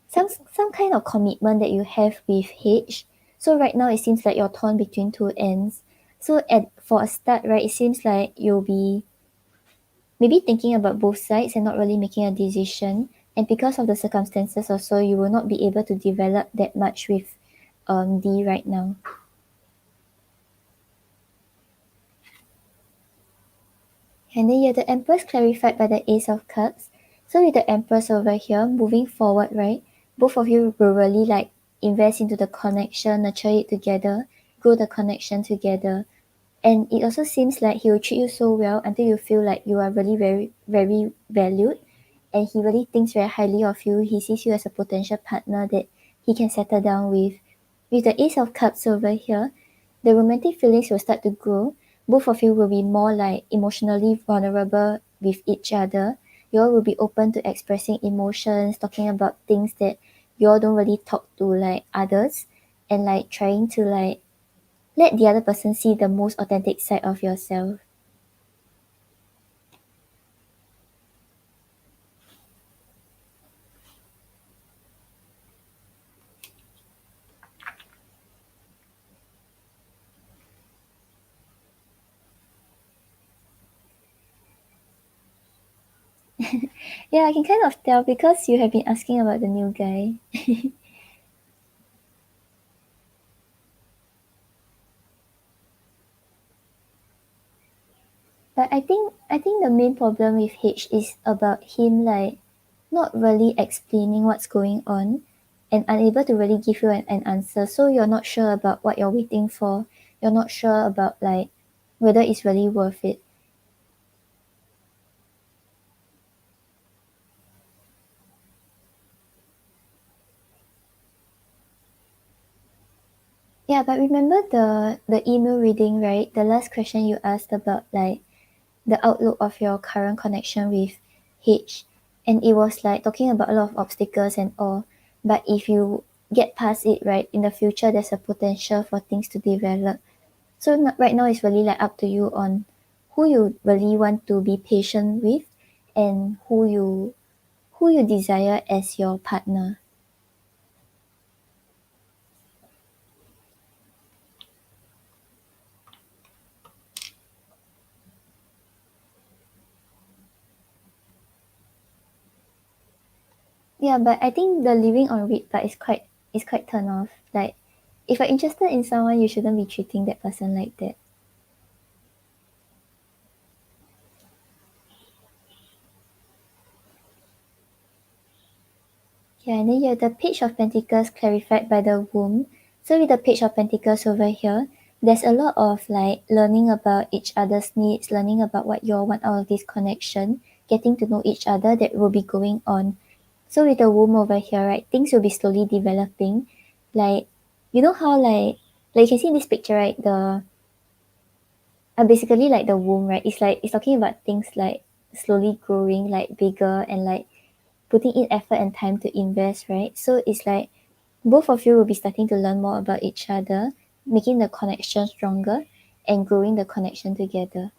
some kind of commitment that you have with H. So right now it seems like you're torn between two ends. So at for a start, right, it seems like you'll be maybe thinking about both sides and not really making a decision. And because of the circumstances also, you will not be able to develop that much with D right now. And then you have the Empress clarified by the Ace of Cups. So with the Empress over here, moving forward, right, both of you will really like invest into the connection, nurture it together, grow the connection together. And it also seems like he will treat you so well until you feel like you are really very, very valued. And he really thinks very highly of you. He sees you as a potential partner that he can settle down with. With the Ace of Cups over here, the romantic feelings will start to grow. Both of you will be more like emotionally vulnerable with each other. You all will be open to expressing emotions, talking about things that you all don't really talk to like others, and like trying to like let the other person see the most authentic side of yourself. Yeah, I can kind of tell because you have been asking about the new guy. But I think the main problem with H is about him like not really explaining what's going on and unable to really give you an answer. So you're not sure about what you're waiting for. You're not sure about like whether it's really worth it. Yeah, but remember the email reading, right? The last question you asked about like the outlook of your current connection with H, and it was like talking about a lot of obstacles and all. But if you get past it, right, in the future there's a potential for things to develop. So right now it's really like up to you on who you really want to be patient with and who you desire as your partner. Yeah, but I think the living on read part is quite turn off. Like if you're interested in someone, you shouldn't be treating that person like that. Yeah, and then you have the Page of Pentacles clarified by the womb. So with the Page of Pentacles over here, there's a lot of like learning about each other's needs, learning about what you all want out of this connection, getting to know each other that will be going on. So with the womb over here, right, things will be slowly developing. Like you know how like like you can see in this picture, right? The basically like the womb, right? It's like it's talking about things like slowly growing, like bigger, and like putting in effort and time to invest, right? So it's like both of you will be starting to learn more about each other, making the connection stronger and growing the connection together.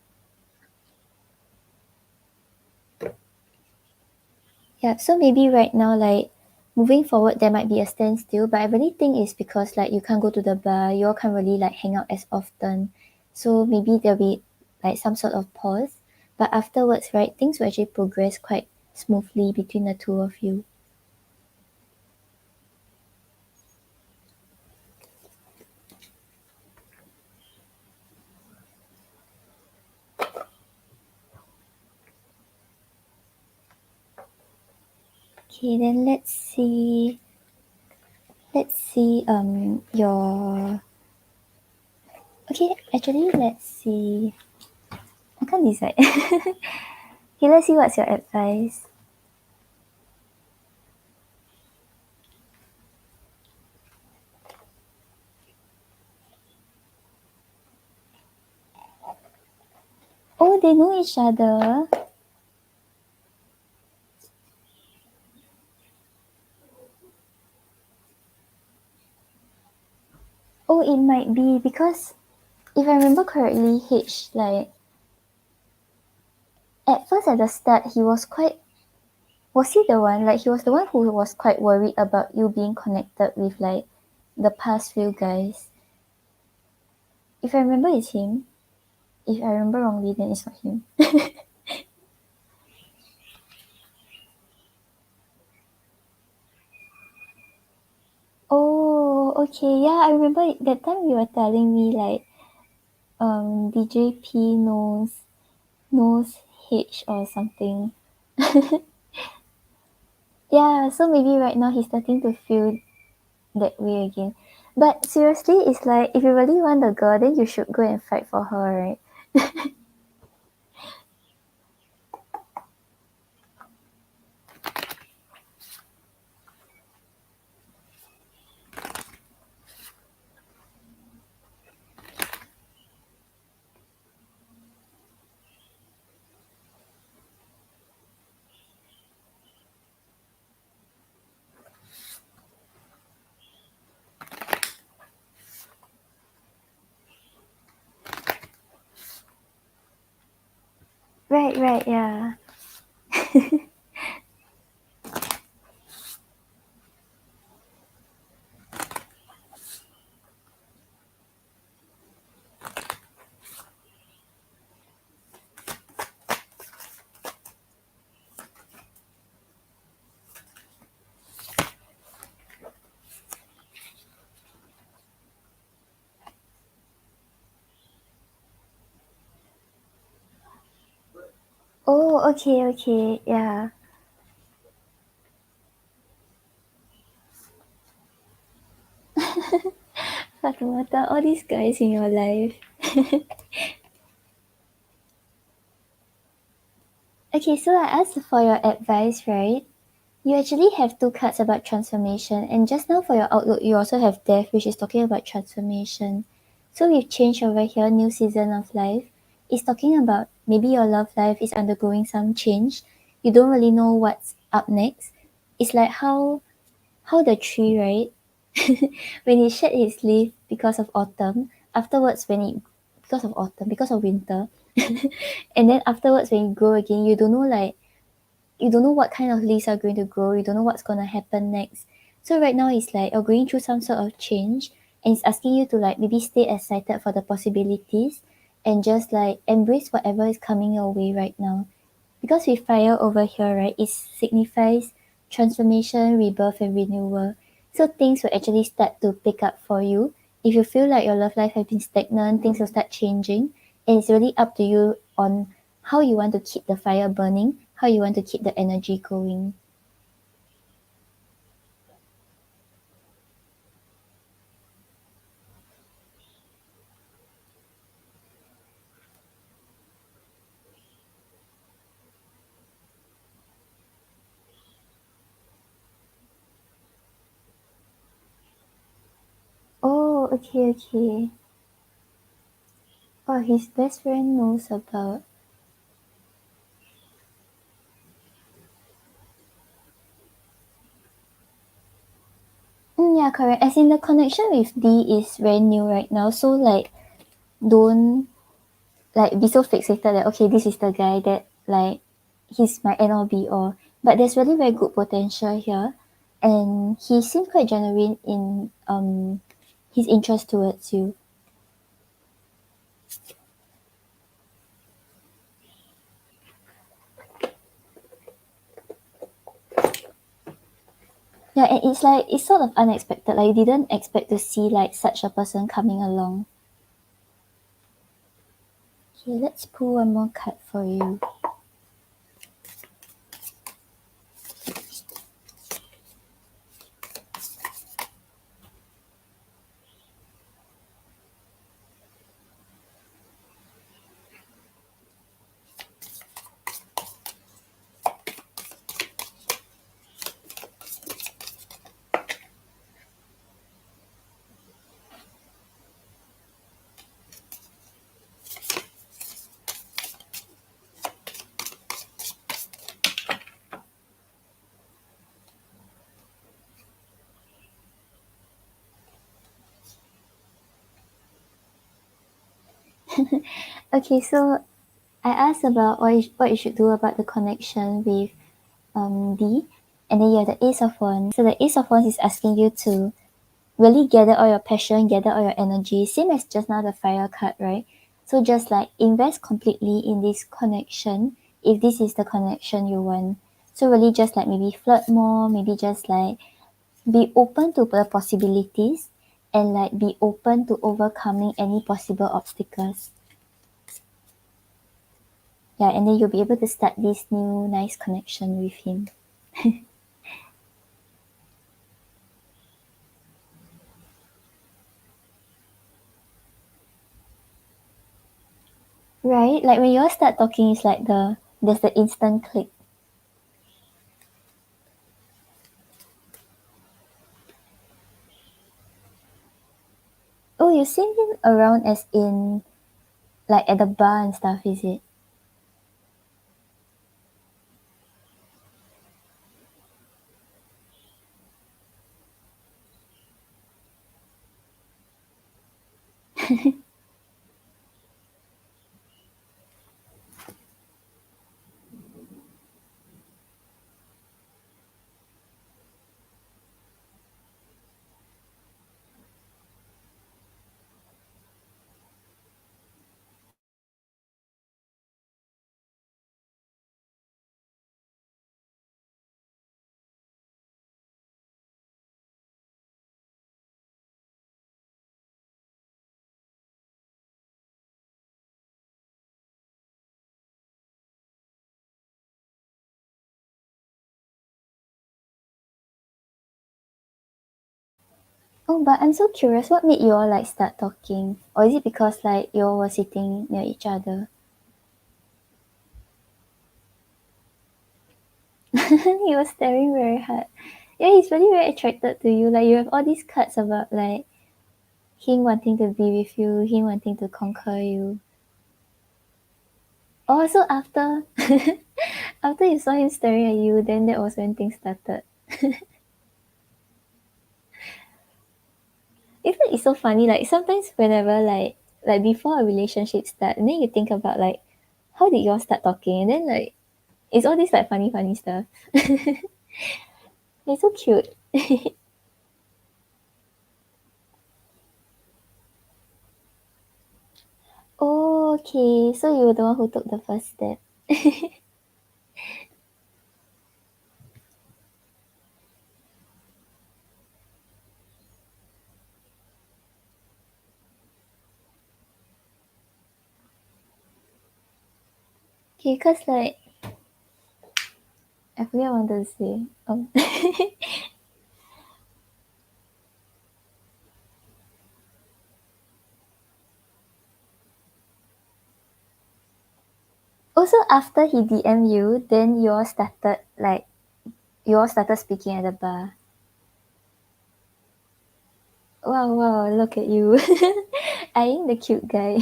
Yeah, so maybe right now, like moving forward, there might be a standstill, but I really think it's because like you can't go to the bar, you all can't really like hang out as often. So maybe there'll be like some sort of pause, but afterwards, right, things will actually progress quite smoothly between the two of you. Okay, then let's see your okay, actually let's see. I can't decide. Okay, let's see what's your advice. Oh, they know each other. Oh, it might be because if I remember correctly, H like at first at the start he was quite was he the one like he was the one who was quite worried about you being connected with like the past few guys. If I remember it's him. If I remember wrongly then it's not him. Oh, okay, yeah, I remember that time you were telling me like DJP knows H or something. Yeah, so maybe right now he's starting to feel that way again. But seriously, it's like if you really want the girl, then you should go and fight for her, right? Right, right, yeah. Oh, okay, okay, yeah. Fatumata, all these guys in your life. Okay, so I asked for your advice, right? You actually have two cards about transformation, and just now for your outlook, you also have death, which is talking about transformation. So we've changed over here, new season of life. It's talking about maybe your love life is undergoing some change. You don't really know what's up next. It's like how the tree, right? When it shed its leaf because of autumn, afterwards when it because of autumn, because of winter, and then afterwards when you grow again, you don't know what kind of leaves are going to grow, you don't know what's gonna happen next. So right now it's like you're going through some sort of change and it's asking you to like maybe stay excited for the possibilities and just like embrace whatever is coming your way right now. Because with fire over here, right, it signifies transformation, rebirth, and renewal. So things will actually start to pick up for you. If you feel like your love life has been stagnant, things will start changing. And it's really up to you on how you want to keep the fire burning, how you want to keep the energy going. Oh, okay. Oh, his best friend knows about. Yeah, correct. As in the connection with D is very new right now, so like don't like be so fixated that okay, this is the guy that like he's my end all be all. But there's really very good potential here, and he seems quite genuine in his interest towards you. Yeah, and it's like it's sort of unexpected. Like you didn't expect to see like such a person coming along. Okay, let's pull one more card for you. Okay, so I asked about what you should do about the connection with D, and then you have the Ace of Wands. So the Ace of Wands is asking you to really gather all your passion, gather all your energy, same as just now the fire card, right? So just like invest completely in this connection if this is the connection you want. So really just like maybe flirt more, maybe just like be open to the possibilities and like be open to overcoming any possible obstacles. Yeah, and then you'll be able to start this new nice connection with him. Right? Like when you all start talking, it's like there's the instant click. Oh, you've seen him around as in like at the bar and stuff, is it? Oh, but I'm so curious, what made you all like start talking? Or is it because like you all were sitting near each other? He was staring very hard. Yeah, he's really very attracted to you. Like you have all these cards about like him wanting to be with you, him wanting to conquer you. Oh, so after after you saw him staring at you, then that was when things started. It's like it's so funny. Like sometimes whenever like before a relationship start, and then you think about like how did y'all start talking, and then like it's all this like funny stuff. It's so cute. Oh, okay. So you were the one who took the first step. Okay, cause like I forget what I wanted to say. Also after he DM you, then you all started speaking at the bar. Wow, wow, look at you. Eyeing the cute guy.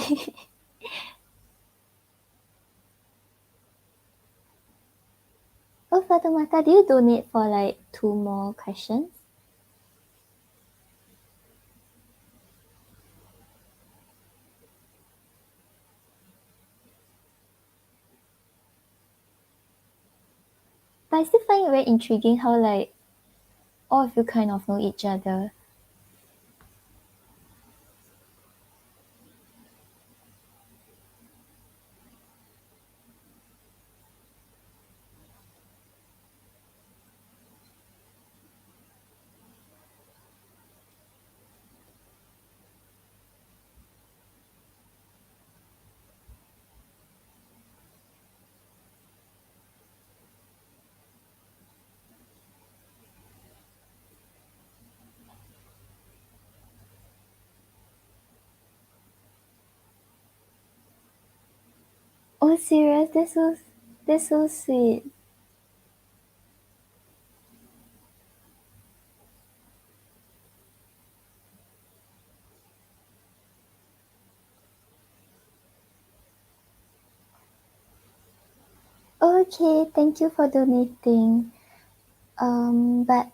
Oh, Fatimata, do you donate for like 2 more questions? But I still find it very intriguing how like all of you kind of know each other. Oh, serious? That's so sweet. Okay, thank you for donating. But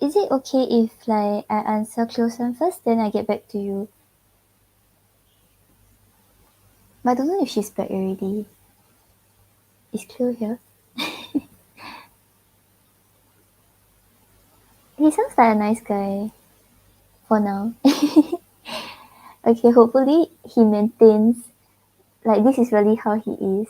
is it okay if like I answer close one first, then I get back to you? But I don't know if she's back already. Is Cleo here? He sounds like a nice guy for now. Okay, hopefully he maintains like this is really how he is.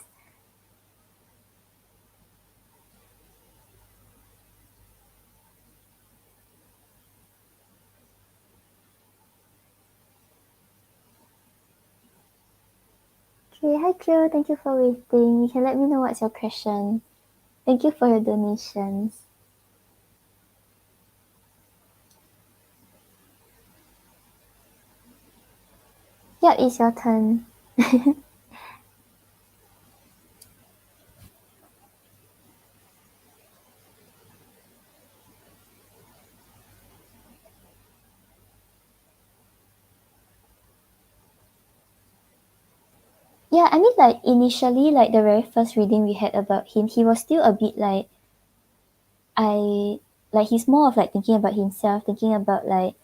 Okay, hi Cleo, thank you for waiting. You can let me know what's your question. Thank you for your donations. Yeah, it's your turn. Yeah, I mean like initially like the very first reading we had about him, he was still a bit like I like he's more of like thinking about himself, thinking about like,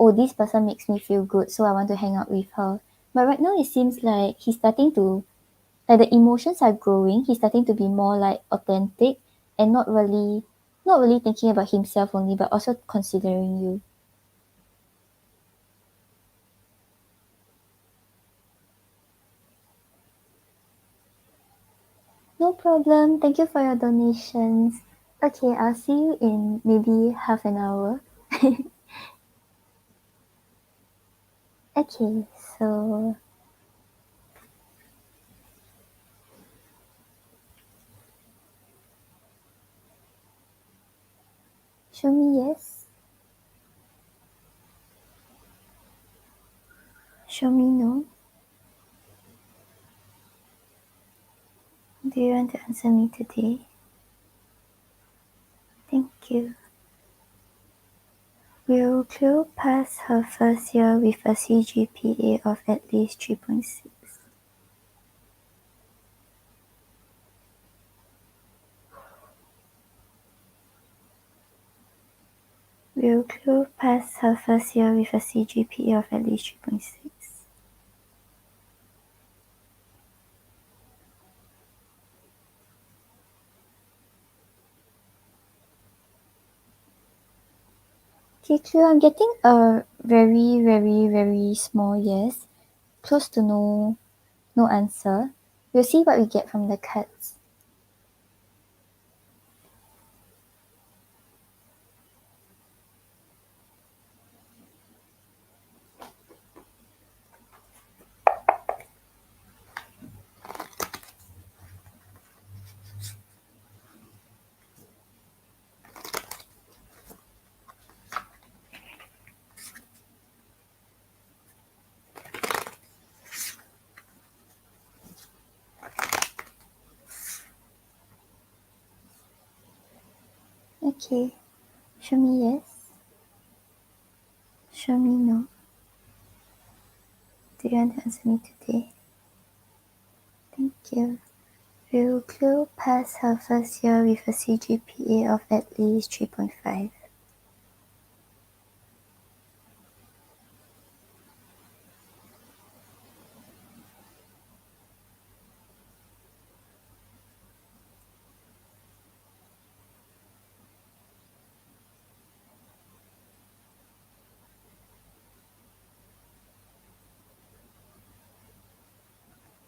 oh, this person makes me feel good, so I want to hang out with her. But right now it seems like he's starting to like the emotions are growing. He's starting to be more like authentic and not really thinking about himself only, but also considering you. No problem. Thank you for your donations. Okay, I'll see you in maybe half an hour. Okay, so show me yes, show me no. Do you want to answer me today? Thank you. Will Cleo pass her first year with a CGPA of at least 3.6? Will Cleo pass her first year with a CGPA of at least 3.6? Okay, Cleo, I'm getting a very, very, very small yes. Close to no answer. We'll see what we get from the cards. Okay, show me yes. Show me no. Do you want to answer me today? Thank you. Will Chloe pass her first year with a CGPA of at least 3.5?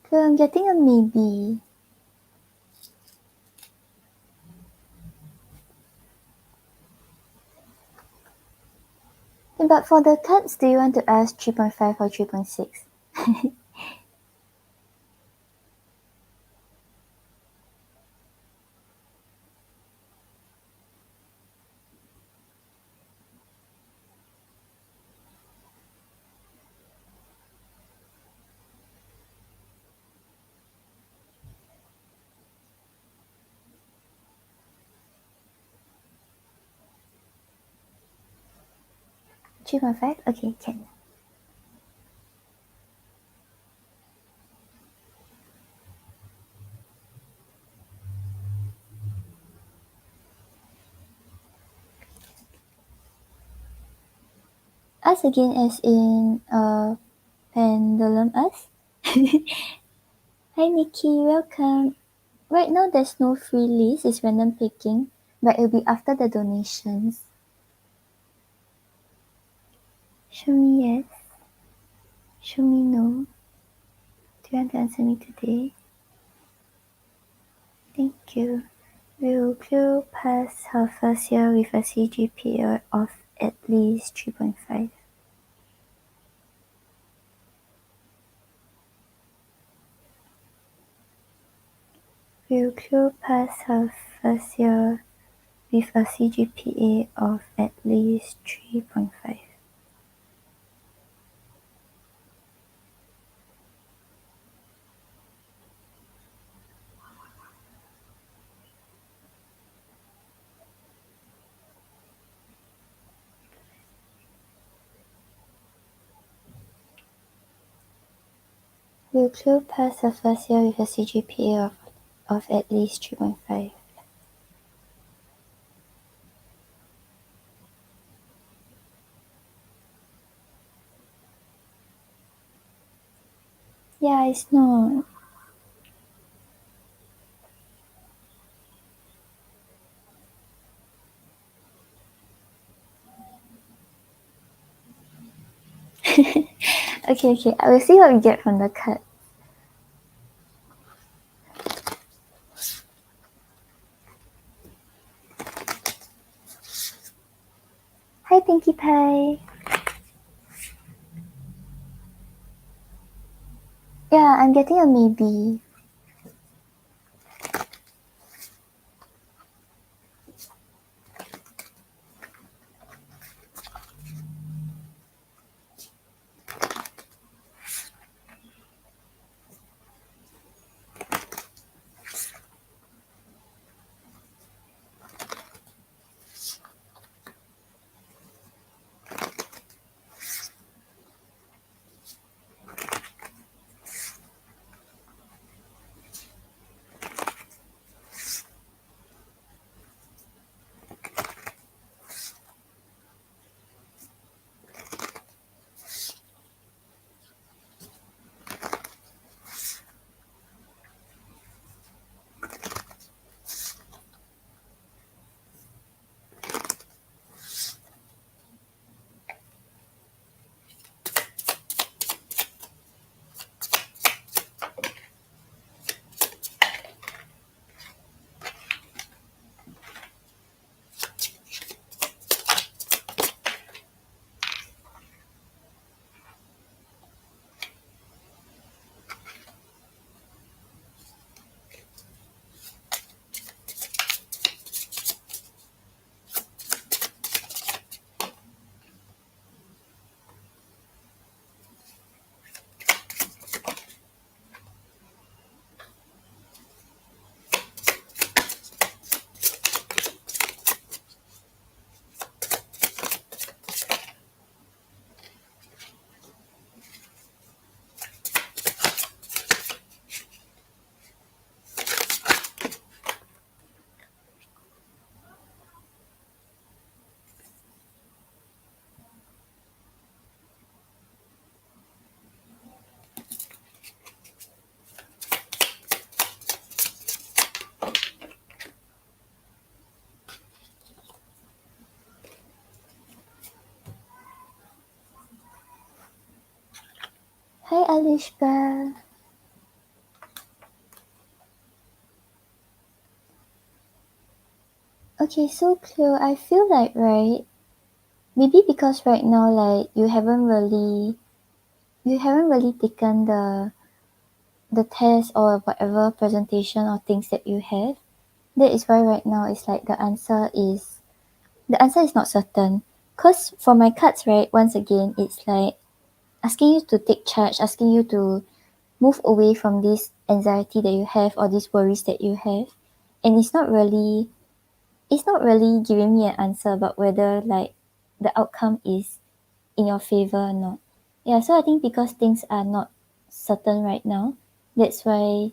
Chloe, I'm getting a maybe. But for the cards, do you want to ask 3.5 or 3.6? 3.5? Okay, can. Us again as in Pendulum Us? Hi Nikki, welcome. Right now there's no free list, it's random picking, but it'll be after the donations. Show me yes. Show me no. Do you want to answer me today? Thank you. Will Chloe pass her first year with a CGPA of at least 3.5? Will Chloe pass her first year with a CGPA of at least 3.5? Will Chloe pass her first year with a CGPA of at least 3.5? Yeah, it's not. Okay, I will see what we get from the card. Hi, Pinkie Pie. Yeah, I'm getting a maybe. Alishba. Okay, so Cleo, I feel like, right, maybe because right now, like, you haven't really taken the test or whatever presentation or things that you have. That is why right now it's like the answer is not certain. Cause for my cards, right, once again, it's like asking you to take charge, asking you to move away from this anxiety that you have or these worries that you have. And it's not really giving me an answer about whether like the outcome is in your favor or not. Yeah, so I think because things are not certain right now, that's why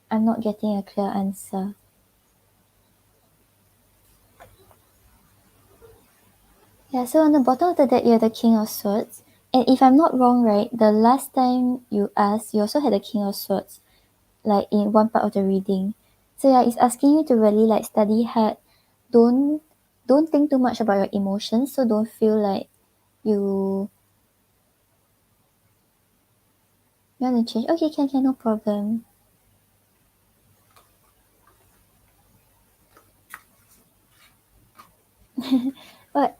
I'm not getting a clear answer. Yeah, so on the bottom of the deck, you have the King of Swords. And if I'm not wrong, right, the last time you asked, you also had the King of Swords, like in one part of the reading. So yeah, it's asking you to really like study hard. Don't think too much about your emotions. So don't feel like you want to change. Okay, can, no problem.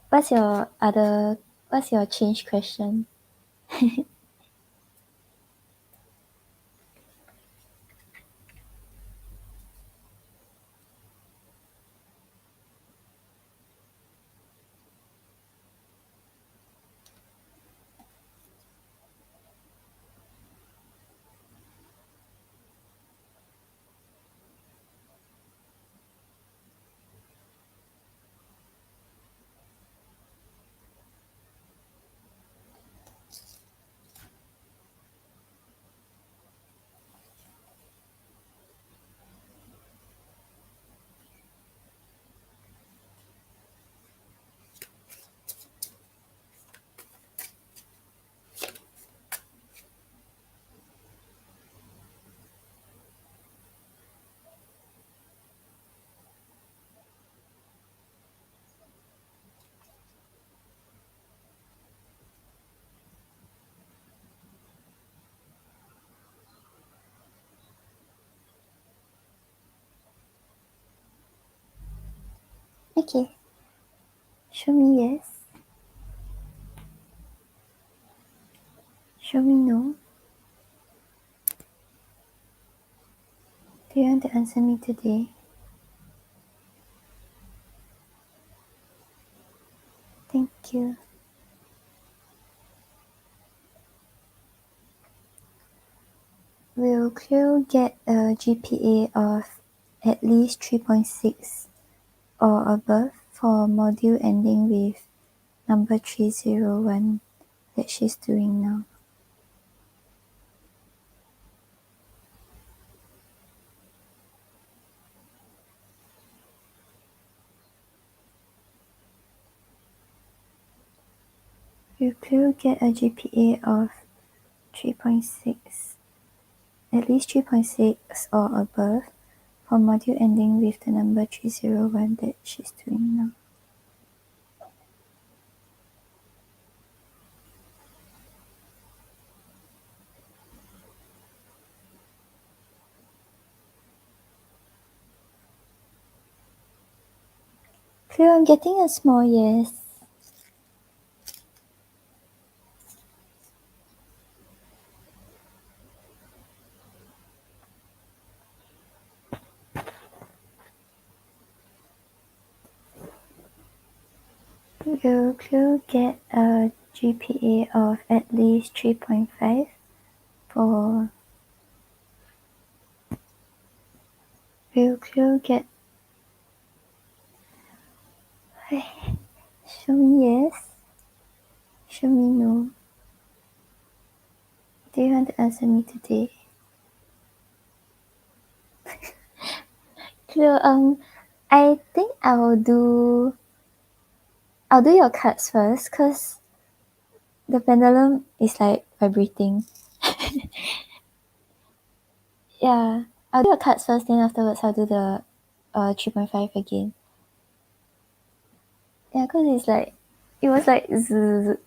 What's your change question? Okay, show me yes. Show me no. Do you want to answer me today? Thank you. Will Cleo get a GPA of at least 3.6 or above for module ending with number 301 that she's doing now? Will Cleo get a GPA of 3.6, at least 3.6 or above for module ending with the number 301 that she's doing now? Cleo, I'm getting a small yes. Will Cleo get a GPA of at least 3.5 for... Will Cleo get... Show me yes. Show me no. Do you want to answer me today? Cleo, I think I'll do your cards first, cause the pendulum is like vibrating. Yeah, I'll do your cards first, then afterwards I'll do the 3.5 again. Yeah, cause it's like, it was like zzz.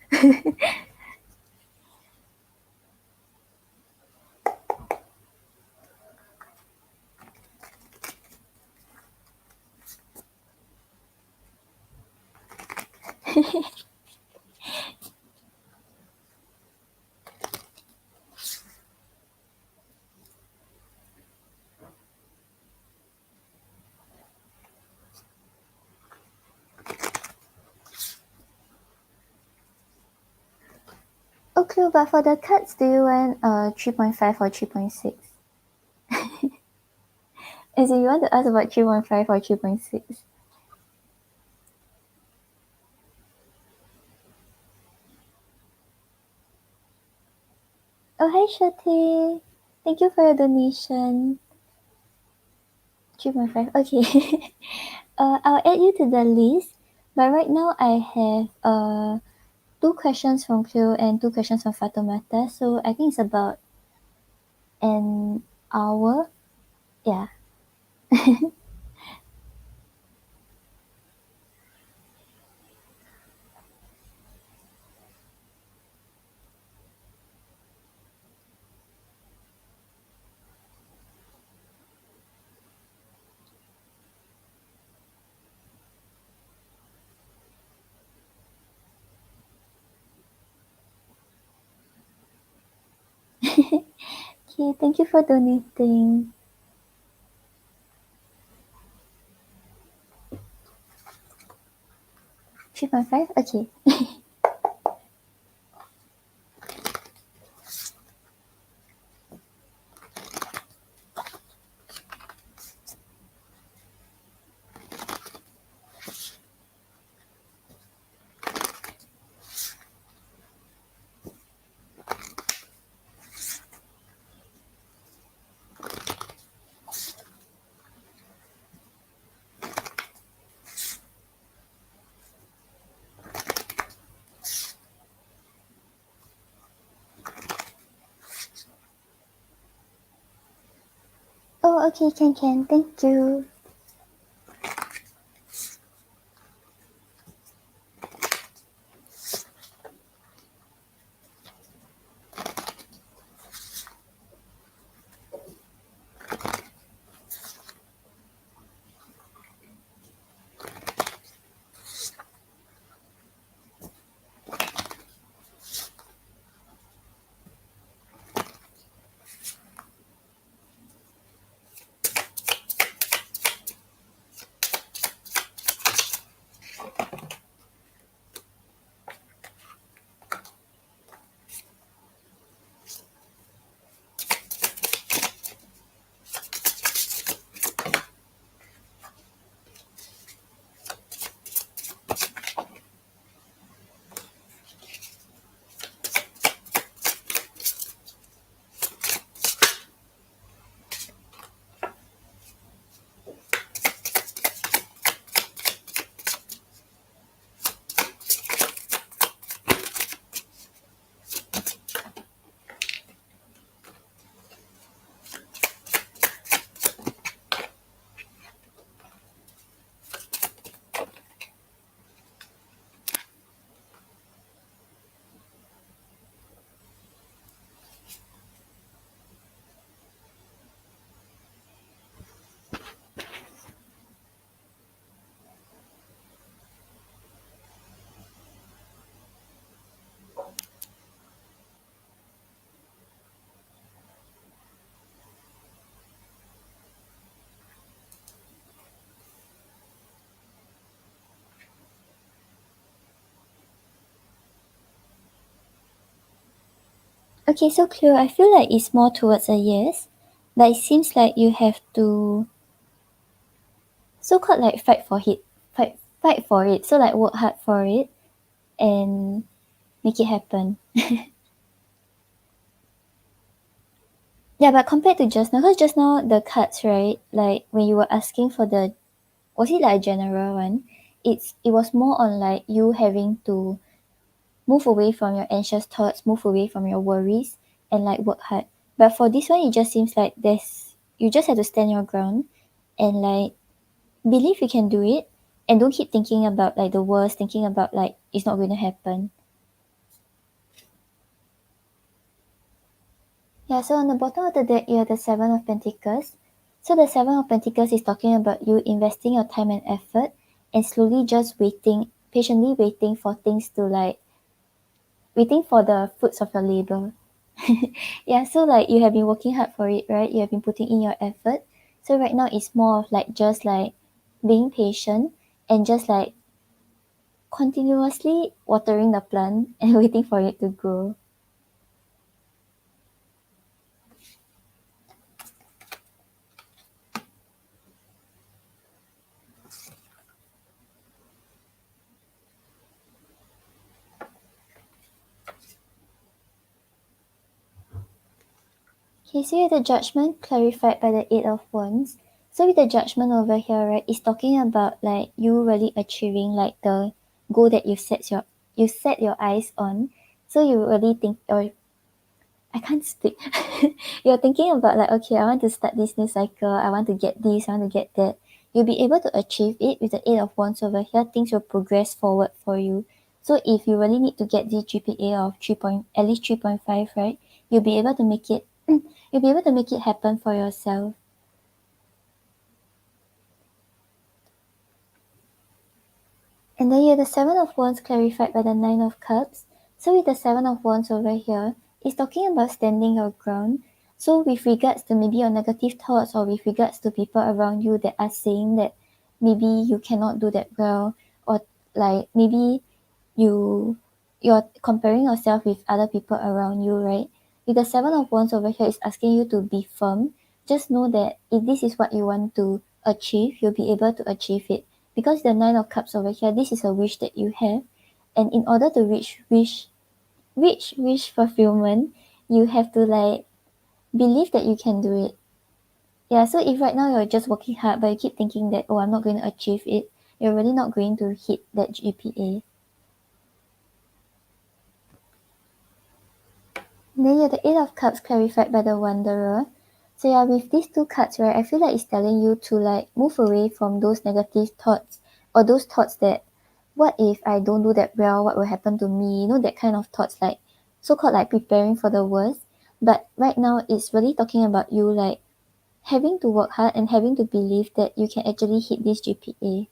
Okay, but for the cards, do you want 3.5 or 3.6? As in, you want to ask about 3.5 or 3.6? Oh, hi, Shate. Thank you for your donation. 3.5. Okay. I'll add you to the list. But right now, I have two questions from Cleo and two questions from Fatoumata. So I think it's about an hour. Yeah. Okay, thank you for donating. 3.5? Okay. Oh, okay, can. Thank you. Okay, so Cleo, I feel like it's more towards a yes, but it seems like you have to so-called like fight for it. So like work hard for it and make it happen. Yeah, but compared to just now, because just now the cards, right? Like when you were asking for the, was it like a general one? It was more on like you having to move away from your anxious thoughts, move away from your worries, and like work hard. But for this one, it just seems like there's you just have to stand your ground and like believe you can do it, and don't keep thinking about like the worst, thinking about like it's not going to happen. Yeah, so on the bottom of the deck, you have the Seven of Pentacles. So the Seven of Pentacles is talking about you investing your time and effort and slowly just waiting patiently waiting for things to like waiting for the fruits of your labor. Yeah, so like you have been working hard for it, right? You have been putting in your effort. So right now it's more of like just like being patient and just like continuously watering the plant and waiting for it to grow. Okay, so with the judgment clarified by the Eight of Wands. So with the judgment over here, right, it's talking about like you really achieving like the goal that you set your eyes on. So you really think, or I can't speak. You're thinking about like, okay, I want to start this new cycle. I want to get this. I want to get that. You'll be able to achieve it with the Eight of Wands over here. Things will progress forward for you. So if you really need to get the GPA of at least 3.5, right? You'll be able to make it. You'll be able to make it happen for yourself. And then you have the Seven of Wands clarified by the Nine of Cups. So with the Seven of Wands over here, it's talking about standing your ground. So with regards to maybe your negative thoughts or with regards to people around you that are saying that maybe you cannot do that well, or like maybe you're comparing yourself with other people around you, right? With the Seven of Wands over here, it's asking you to be firm. Just know that if this is what you want to achieve, you'll be able to achieve it. Because the Nine of Cups over here, this is a wish that you have. And in order to reach wish fulfillment, you have to like believe that you can do it. Yeah, so if right now you're just working hard but you keep thinking that, oh, I'm not going to achieve it, you're really not going to hit that GPA. Then you have the Eight of Cups clarified by the Wanderer. So yeah, with these two cards, right, I feel like it's telling you to like move away from those negative thoughts or those thoughts that what if I don't do that well, what will happen to me? You know, that kind of thoughts like so-called like preparing for the worst. But right now it's really talking about you like having to work hard and having to believe that you can actually hit this GPA.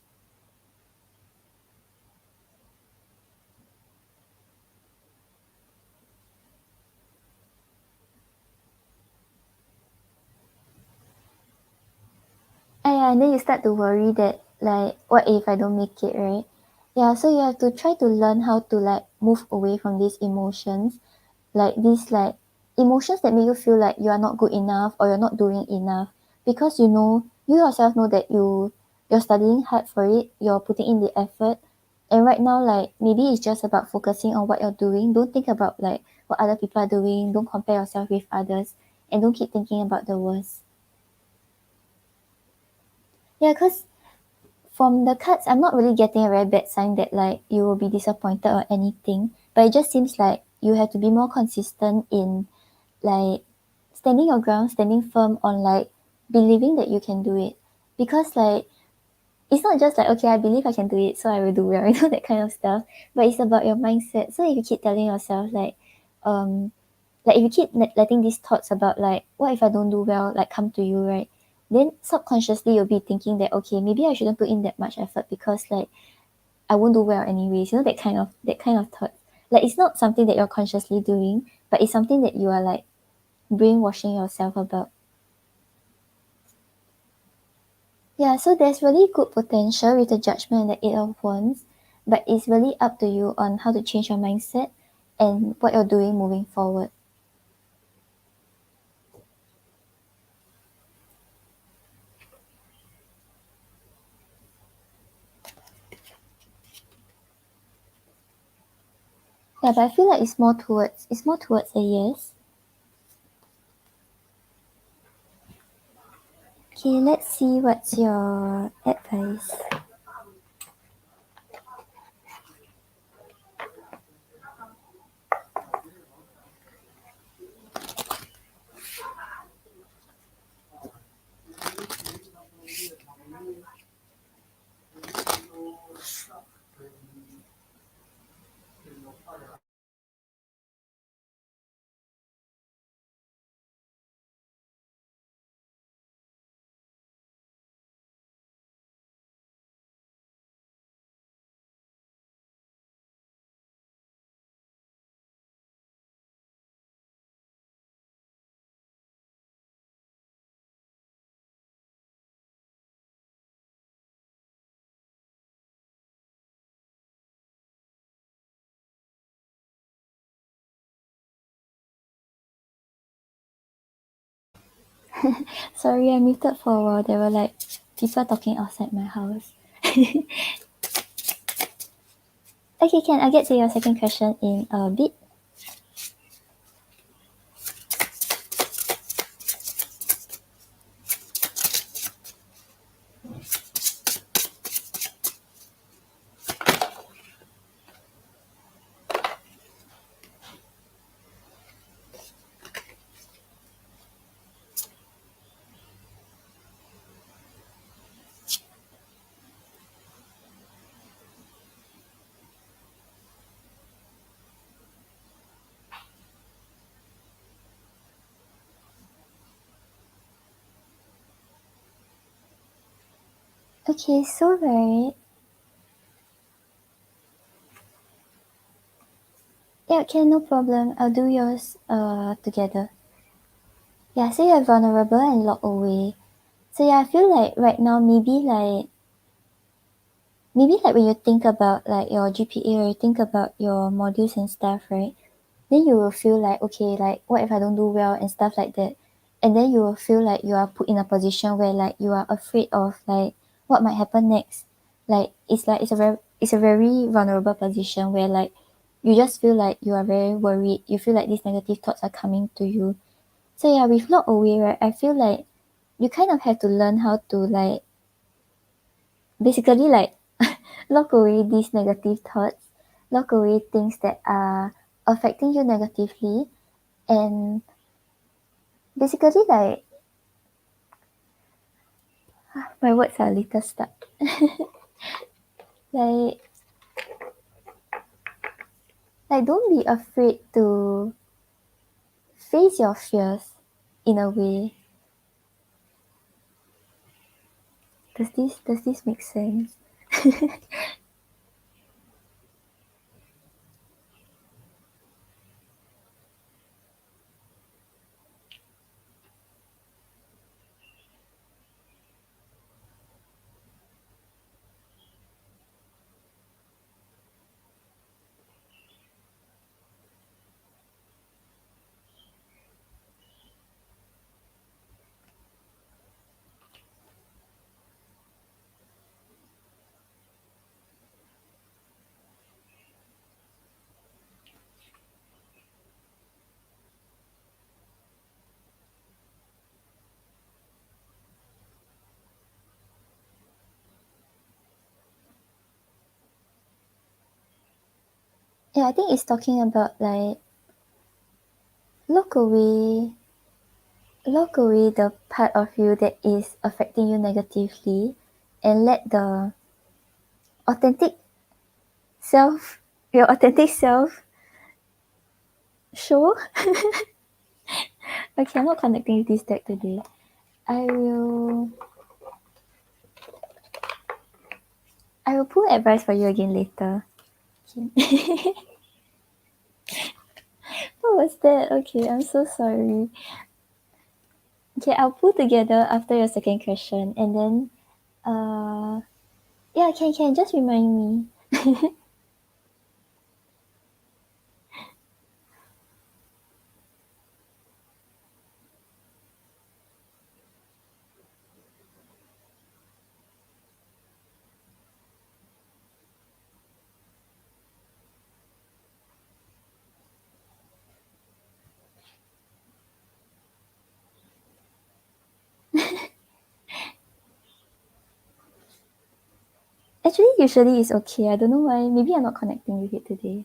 Yeah, and then you start to worry that like what if I don't make it, right? Yeah, so you have to try to learn how to like move away from these emotions, like these like emotions that make you feel like you are not good enough or you're not doing enough, because you know you yourself know that you're studying hard for it, you're putting in the effort, and right now like maybe it's just about focusing on what you're doing. Don't think about like what other people are doing, don't compare yourself with others, and don't keep thinking about the worst. Yeah, because from the cards, I'm not really getting a very bad sign that like you will be disappointed or anything, but it just seems like you have to be more consistent in like standing your ground, standing firm on like believing that you can do it. Because like it's not just like, okay, I believe I can do it, so I will do well, you know, that kind of stuff. But it's about your mindset. So if you keep telling yourself um like if you keep letting these thoughts about like what if I don't do well like come to you, right, then subconsciously you'll be thinking that, okay, maybe I shouldn't put in that much effort because like I won't do well anyways, you know, that kind of thought. Like it's not something that you're consciously doing, but it's something that you are like brainwashing yourself about. Yeah, so there's really good potential with the Judgment and the Eight of Wands, but it's really up to you on how to change your mindset and what you're doing moving forward. Yeah, but I feel like it's more towards a yes. Okay, let's see what's your advice. Sorry, I muted for a while. There were like people talking outside my house. Okay, can I get to your second question in a bit? Okay, so right. Yeah, okay, no problem. I'll do yours together. Yeah, so you're vulnerable and locked away. So yeah, I feel like right now maybe like when you think about like your GPA or you think about your modules and stuff, right? Then you will feel like, okay, like what if I don't do well and stuff like that. And then you will feel like you are put in a position where like you are afraid of like what might happen next. Like it's a very vulnerable position where like you just feel like you are very worried. You feel like these negative thoughts are coming to you. So yeah, with lock away, right, I feel like you kind of have to learn how to like basically like lock away these negative thoughts, lock away things that are affecting you negatively, and basically like my words are a little stuck. like like don't be afraid to face your fears in a way. Does this make sense? Yeah, I think it's talking about like lock away lock away the part of you that is affecting you negatively and let the authentic self your authentic self show. Okay, I'm not connecting with this deck today. I will I will pull advice for you again later. Okay. What was that? Okay, I'm so sorry. Okay, I'll pull together after your second question and then yeah, can just remind me. Actually, usually it's okay. I don't know why. Maybe I'm not connecting with it today.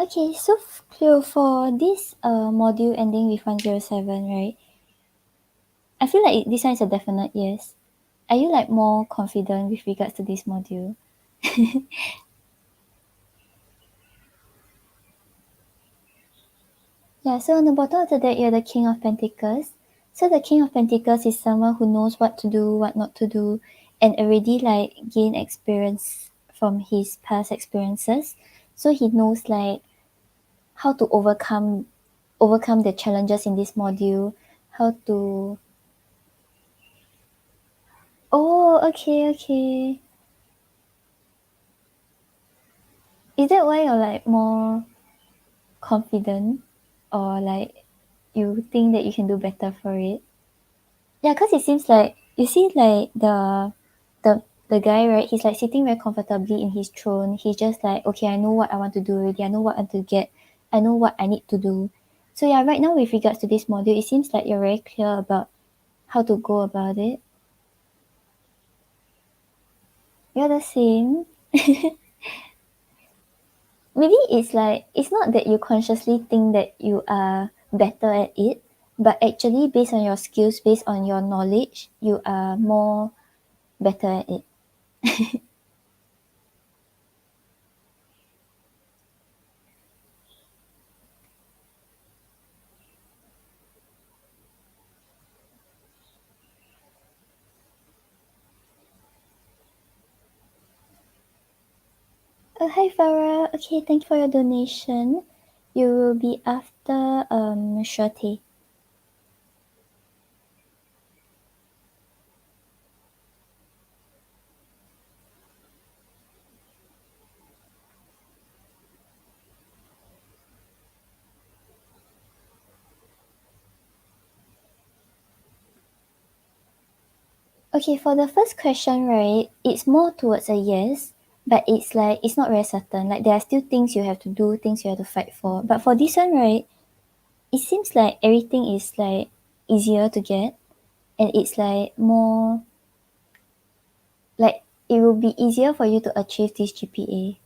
Okay, so Cleo, for this module ending with 107, right? I feel like this one is a definite yes. Are you like more confident with regards to this module? Yeah, so on the bottom of the deck, you're the King of Pentacles. So the King of Pentacles is someone who knows what to do, what not to do, and already like gain experience from his past experiences. So he knows like how to overcome the challenges in this module, how to. Oh, okay, okay. Is that why you're like more confident, or like you think that you can do better for it? Yeah, because it seems like you see like the guy, right? He's like sitting very comfortably in his throne. He's just like, okay, I know what I want to do already. I know what I want to get. I know what I need to do. So yeah, right now with regards to this module, it seems like you're very clear about how to go about it. You're the same. Maybe it's like it's not that you consciously think that you are better at it, but actually based on your skills, based on your knowledge, you are more better at it. Oh, hi Farah. Okay, thank you for your donation. You will be after Shirley. Okay, for the first question, right, it's more towards a yes, but it's like it's not very certain. Like there are still things you have to do, things you have to fight for. But for this one, right, it seems like everything is like easier to get, and it's like more like it will be easier for you to achieve this GPA.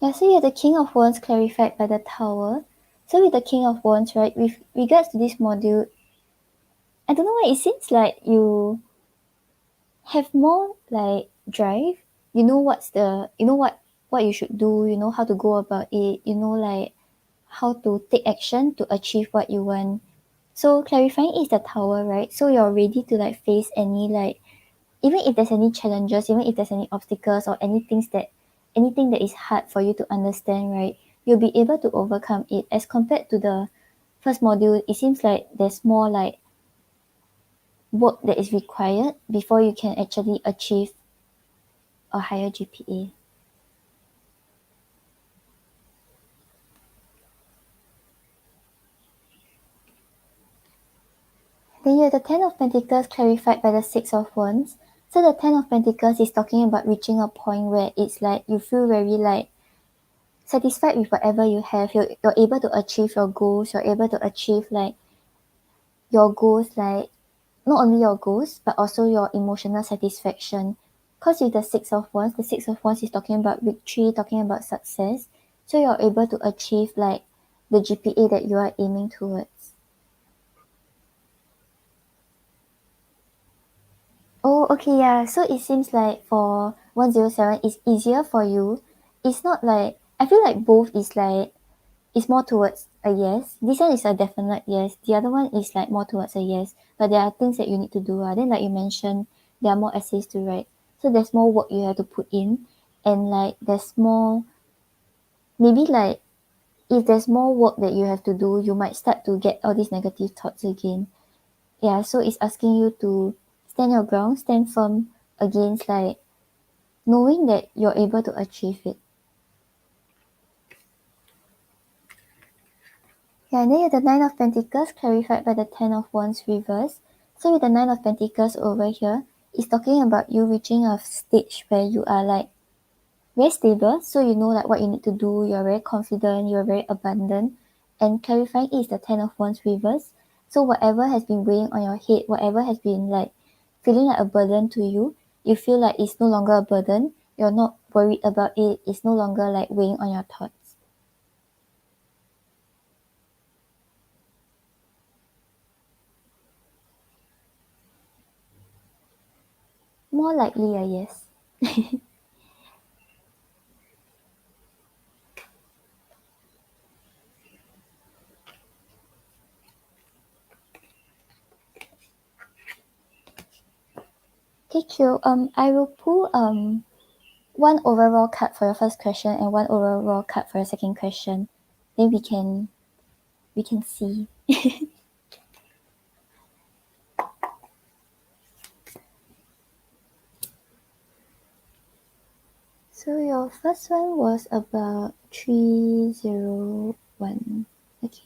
Yeah, so you're the King of Wands clarified by the Tower. So with the King of Wands, right, with regards to this module, I don't know why it seems like you have more like drive. You know what you should do, you know how to go about it, you know like how to take action to achieve what you want. So clarifying is the Tower, right? So you're ready to like face any like even if there's any challenges, even if there's any obstacles or anything that is hard for you to understand, right? You'll be able to overcome it as compared to the first module. It seems like there's more like work that is required before you can actually achieve a higher GPA. Then you have the Ten of Pentacles clarified by the Six of Wands. So the Ten of Pentacles is talking about reaching a point where it's like you feel very like satisfied with whatever you have. You're able to achieve your goals. You're able to achieve like your goals, like not only your goals but also your emotional satisfaction. Because with the Six of Wands is talking about victory, talking about success. So you're able to achieve like the GPA that you are aiming towards. Oh, okay, yeah. So it seems like for 107, it's easier for you. It's not like, I feel like both is like, it's more towards a yes. This one is a definite yes. The other one is like more towards a yes. But there are things that you need to do. Then, like you mentioned, there are more essays to write. So there's more work you have to put in. And like, there's more, maybe like, if there's more work that you have to do, you might start to get all these negative thoughts again. Yeah, so it's asking you to stand your ground, stand firm against like knowing that you're able to achieve it. Yeah, and then you have the Nine of Pentacles clarified by the Ten of Wands reverse. So with the Nine of Pentacles over here, it's talking about you reaching a stage where you are like very stable, so you know like what you need to do, you're very confident, you're very abundant. And clarifying is the Ten of Wands reverse. So whatever has been weighing on your head, whatever has been like feeling like a burden to you, you feel like it's no longer a burden, you're not worried about it, it's no longer like weighing on your thoughts. More likely a yes. Okay, chill. I will pull one overall card for your first question and one overall card for your second question. Then we can see. So your first one was about 301. Okay.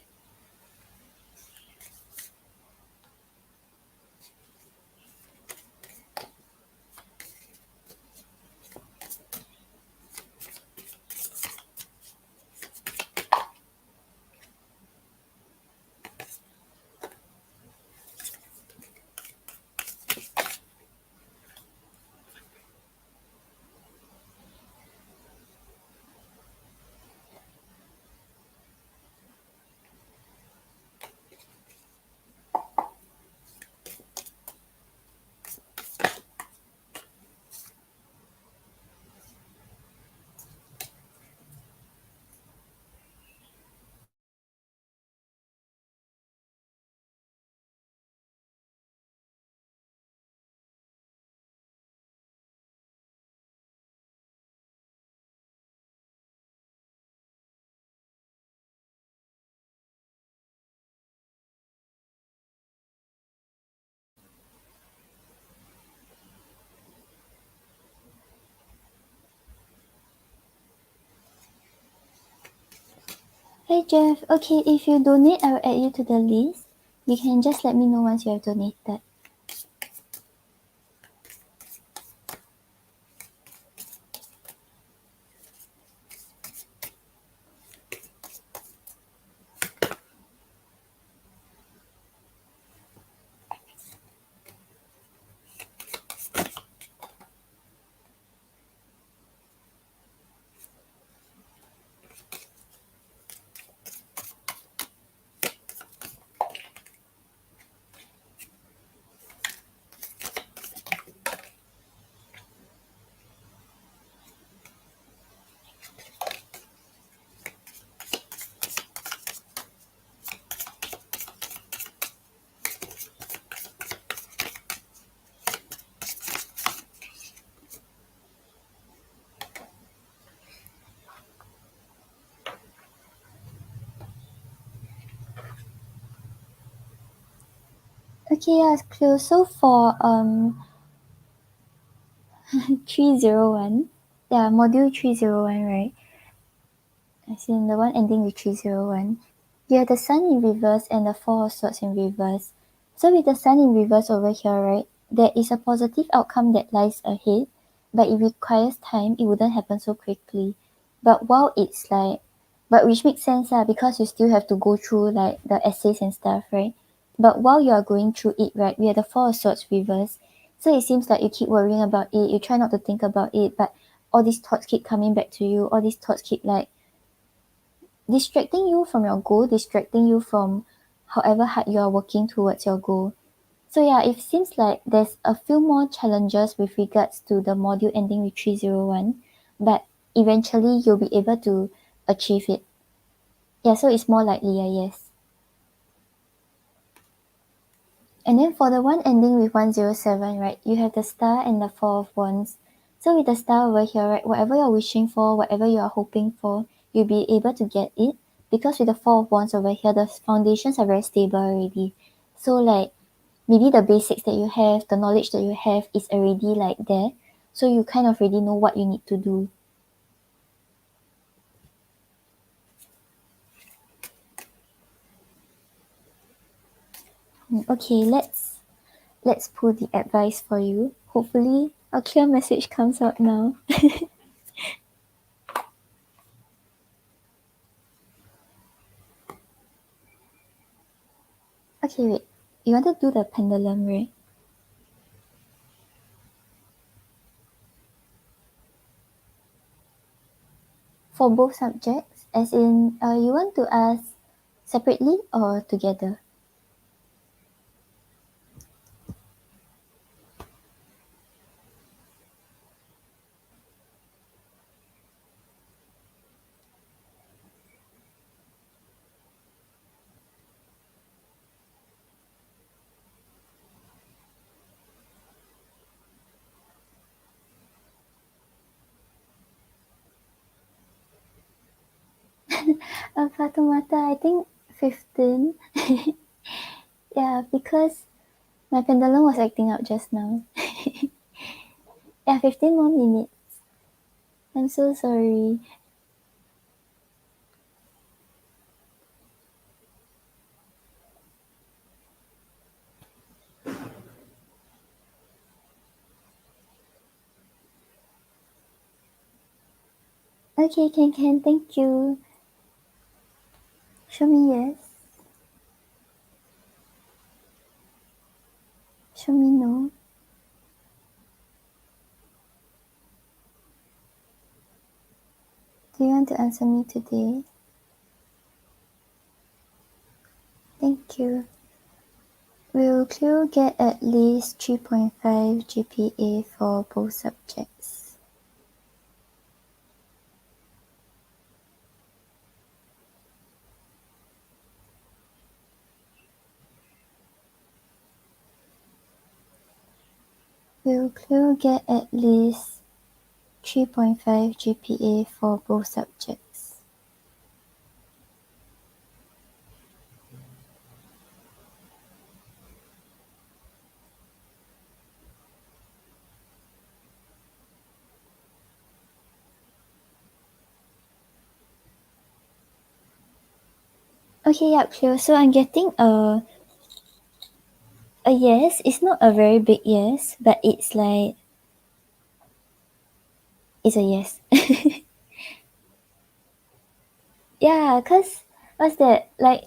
Hey Jeff, okay, if you donate, I will add you to the list. You can just let me know once you have donated. Okay, yeah, cool. So for 301, yeah, module 301, right? As in the one ending with 301. You have the Sun in reverse and the Four of Swords in reverse. So with the Sun in reverse over here, right, there is a positive outcome that lies ahead, but it requires time. It wouldn't happen so quickly. But while it's like, but which makes sense because you still have to go through like the essays and stuff, right? But while you are going through it, right, we have the Four of Swords reverse. So it seems like you keep worrying about it. You try not to think about it, but all these thoughts keep coming back to you. All these thoughts keep like distracting you from your goal, distracting you from however hard you are working towards your goal. So yeah, it seems like there's a few more challenges with regards to the module ending with 301, but eventually you'll be able to achieve it. Yeah, so it's more likely a yes. And then for the one ending with 107, right, you have the Star and the Four of Wands. So with the Star over here, right, whatever you're wishing for, whatever you are hoping for, you'll be able to get it. Because with the Four of Wands over here, the foundations are very stable already. So like, maybe the basics that you have, the knowledge that you have is already like there. So you kind of already know what you need to do. Okay, let's pull the advice for you. Hopefully a clear message comes out now. Okay, wait. You want to do the pendulum, right? For both subjects, as in, you want to ask separately or together? Fatoumata, I think 15. Yeah, because my pendulum was acting out just now. Yeah, 15 more minutes. I'm so sorry. Okay, can. Thank you. Show me yes. Show me no. Do you want to answer me today? Thank you. Will Cleo get at least 3.5 GPA for both subjects? Will Cleo get at least 3.5 GPA for both subjects? Okay, yeah, Cleo. So I'm getting a yes. It's not a very big yes, but it's like it's a yes. Yeah, cause what's that? Like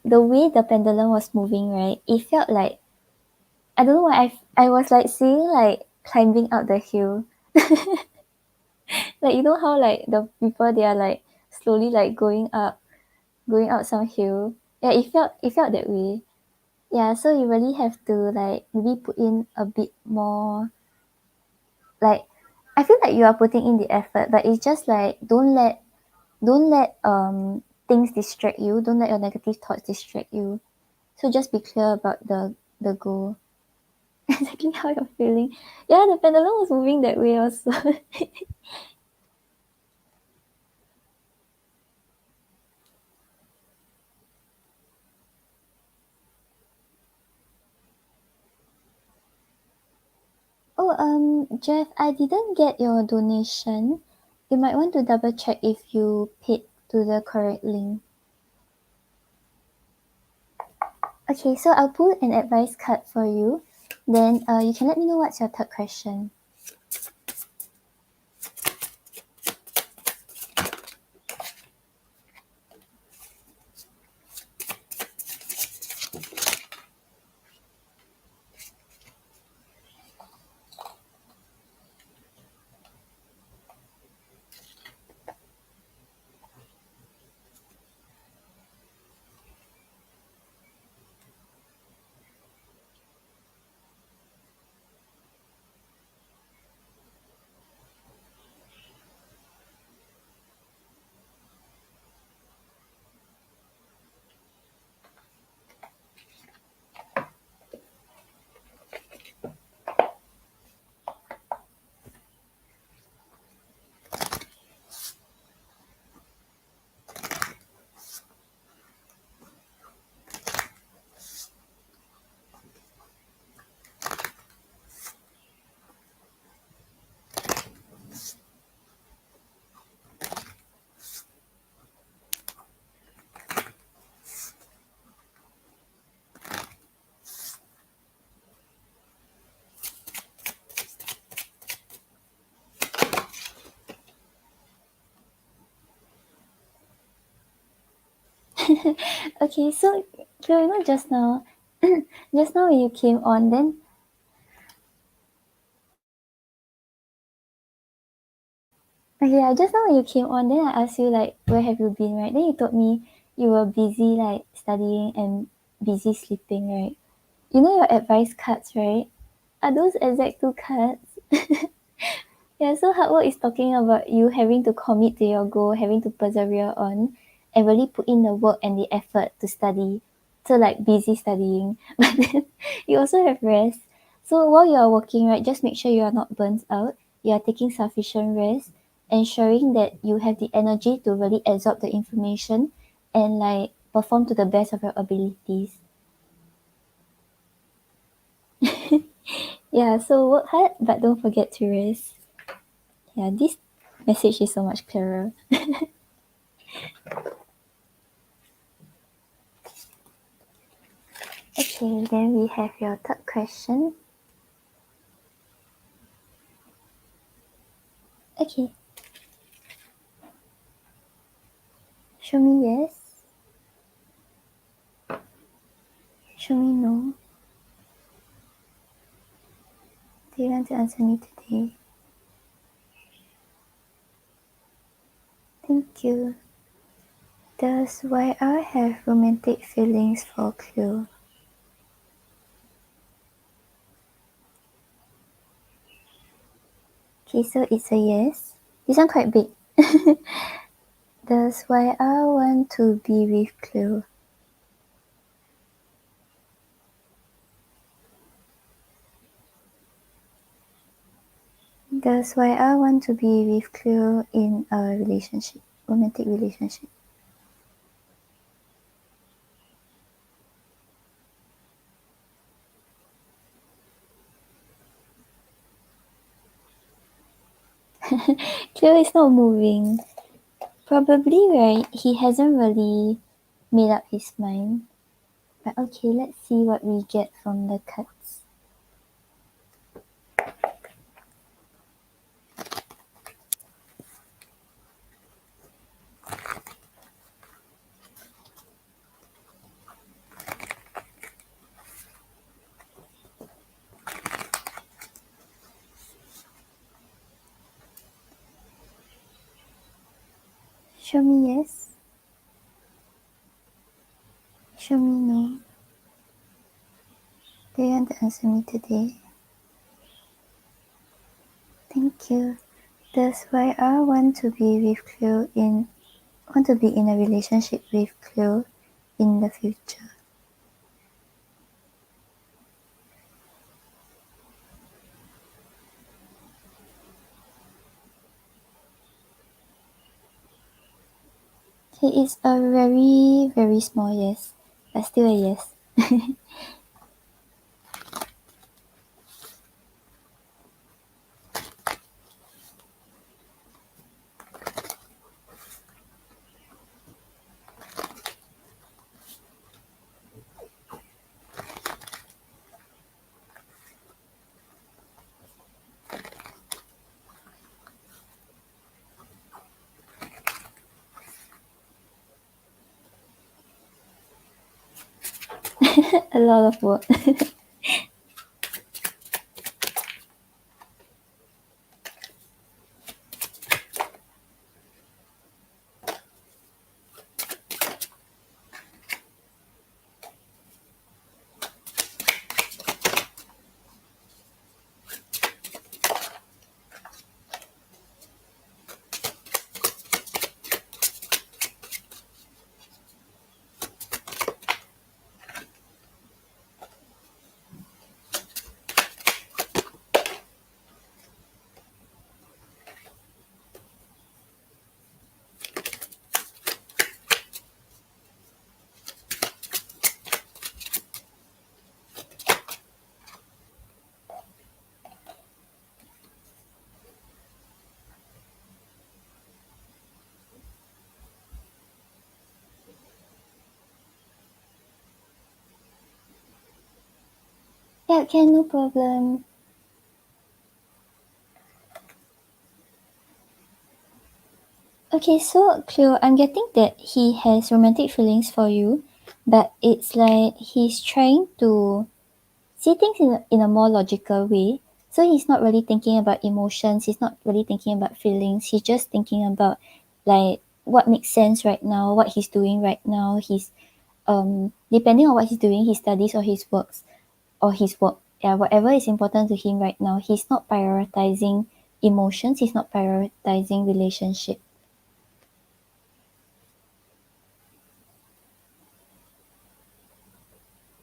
the way the pendulum was moving, right? It felt like I don't know why I was like seeing like climbing up the hill. Like how like the people they are like slowly like going up some hill. Yeah, it felt that way. Yeah, so you really have to like maybe put in a bit more. Like I feel like you are putting in the effort, but it's just like don't let things distract you. Don't let your negative thoughts distract you. So just be clear about the goal. Exactly how you're feeling. Yeah, the pendulum was moving that way also. Oh, Jeff, I didn't get your donation. You might want to double check if you paid to the correct link. Okay, so I'll pull an advice card for you. Then you can let me know what's your third question. Okay, so just now Just now when you came on, then okay, just now when you came on, then I asked you like where have you been, right? Then you told me you were busy like studying and busy sleeping, right? You know your advice cards, right? Are those exact two cards? Yeah, so hard work is talking about you having to commit to your goal, having to persevere on, and really put in the work and the effort to study. So like busy studying, but then you also have rest. So while you are working, right, just make sure you are not burnt out. You are taking sufficient rest, ensuring that you have the energy to really absorb the information and like perform to the best of your abilities. Yeah, so work hard, but don't forget to rest. Yeah, this message is so much clearer. Okay, then we have your third question. Okay, show me yes, show me no. Do you want to answer me today? Thank you. Does YR have romantic feelings for Cleo? Okay, so it's a yes. This one quite big. Does YR want to be with Cleo? Does YR want to be with Cleo in a relationship, romantic relationship? Cleo is not moving. Probably, right, he hasn't really made up his mind. But okay, let's see what we get from the cards. Show me yes. Show me no. Do you want to answer me today? Thank you. Does YR want to be with Cleo want to be in a relationship with Cleo in the future? Okay, it's a very, very small yes, but still a yes. A lot of work. Yeah, can, no problem. Okay, so Cleo, I'm getting that he has romantic feelings for you, but it's like he's trying to see things in a more logical way. So he's not really thinking about emotions, he's not really thinking about feelings, he's just thinking about like what makes sense right now, what he's doing right now. He's depending on what he's doing, his studies or his works or his work, yeah, whatever is important to him right now, he's not prioritizing emotions, he's not prioritizing relationship.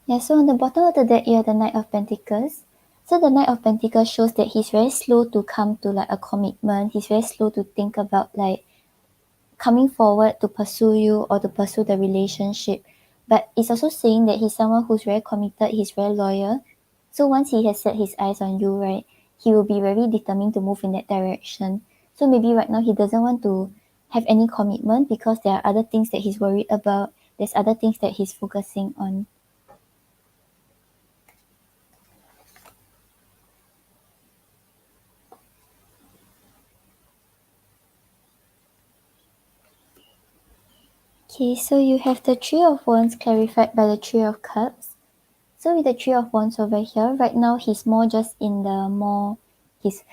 Yeah, so on the bottom of the deck, you have the Knight of Pentacles. So the Knight of Pentacles shows that he's very slow to come to like a commitment. He's very slow to think about like coming forward to pursue you or to pursue the relationship. But it's also saying that he's someone who's very committed, he's very loyal. So once he has set his eyes on you, right, he will be very determined to move in that direction. So maybe right now he doesn't want to have any commitment because there are other things that he's worried about. There's other things that he's focusing on. Okay, so you have the Three of Wands clarified by the Three of Cups. So with the Three of Wands over here, right now he's more just in the more he's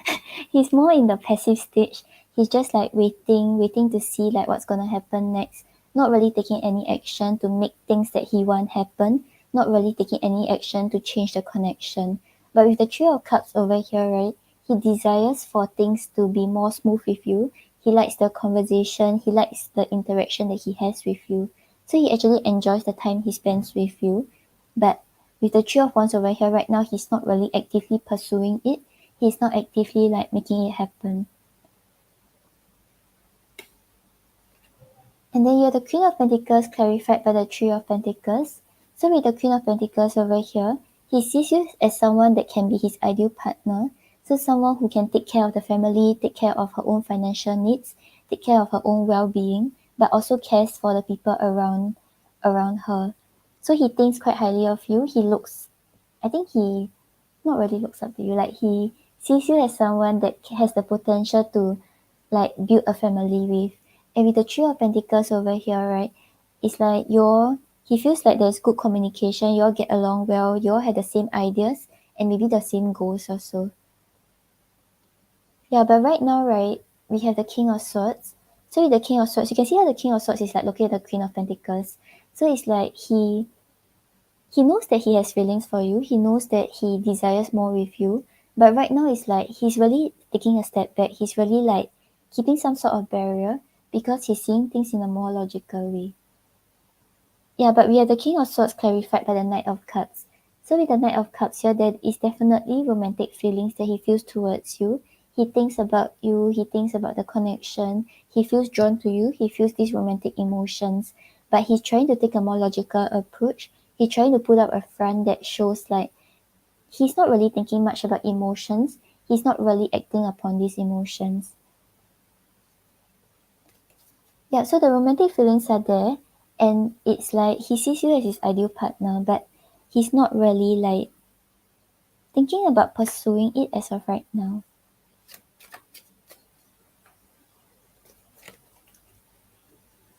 he's more in the passive stage. He's just like waiting to see like what's gonna happen next. Not really taking any action to make things that he want happen. Not really taking any action to change the connection. But with the Three of Cups over here, right, he desires for things to be more smooth with you. He likes the conversation, he likes the interaction that he has with you. So he actually enjoys the time he spends with you. But with the Three of Wands over here right now, he's not really actively pursuing it. He's not actively like making it happen. And then you have the Queen of Pentacles clarified by the Three of Pentacles. So with the Queen of Pentacles over here, he sees you as someone that can be his ideal partner. So someone who can take care of the family, take care of her own financial needs, take care of her own well-being, but also cares for the people around her. So he thinks quite highly of you. I think he not really looks up to you. Like he sees you as someone that has the potential to like build a family with. And with the Three of Pentacles over here, right, it's like he feels like there's good communication, you all get along well, you all have the same ideas and maybe the same goals also. Yeah, but right now, right, we have the King of Swords. So with the King of Swords, you can see how the King of Swords is like looking at the Queen of Pentacles. So it's like he knows that he has feelings for you. He knows that he desires more with you. But right now, it's like he's really taking a step back. He's really like keeping some sort of barrier because he's seeing things in a more logical way. Yeah, but we have the King of Swords clarified by the Knight of Cups. So with the Knight of Cups here, there is definitely romantic feelings that he feels towards you. He thinks about you. He thinks about the connection. He feels drawn to you. He feels these romantic emotions. But he's trying to take a more logical approach. He's trying to put up a front that shows like he's not really thinking much about emotions. He's not really acting upon these emotions. Yeah, so the romantic feelings are there, and it's like he sees you as his ideal partner, but he's not really like thinking about pursuing it as of right now.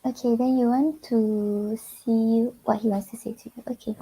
Okay, then you want to see what he wants to say to you. Okay.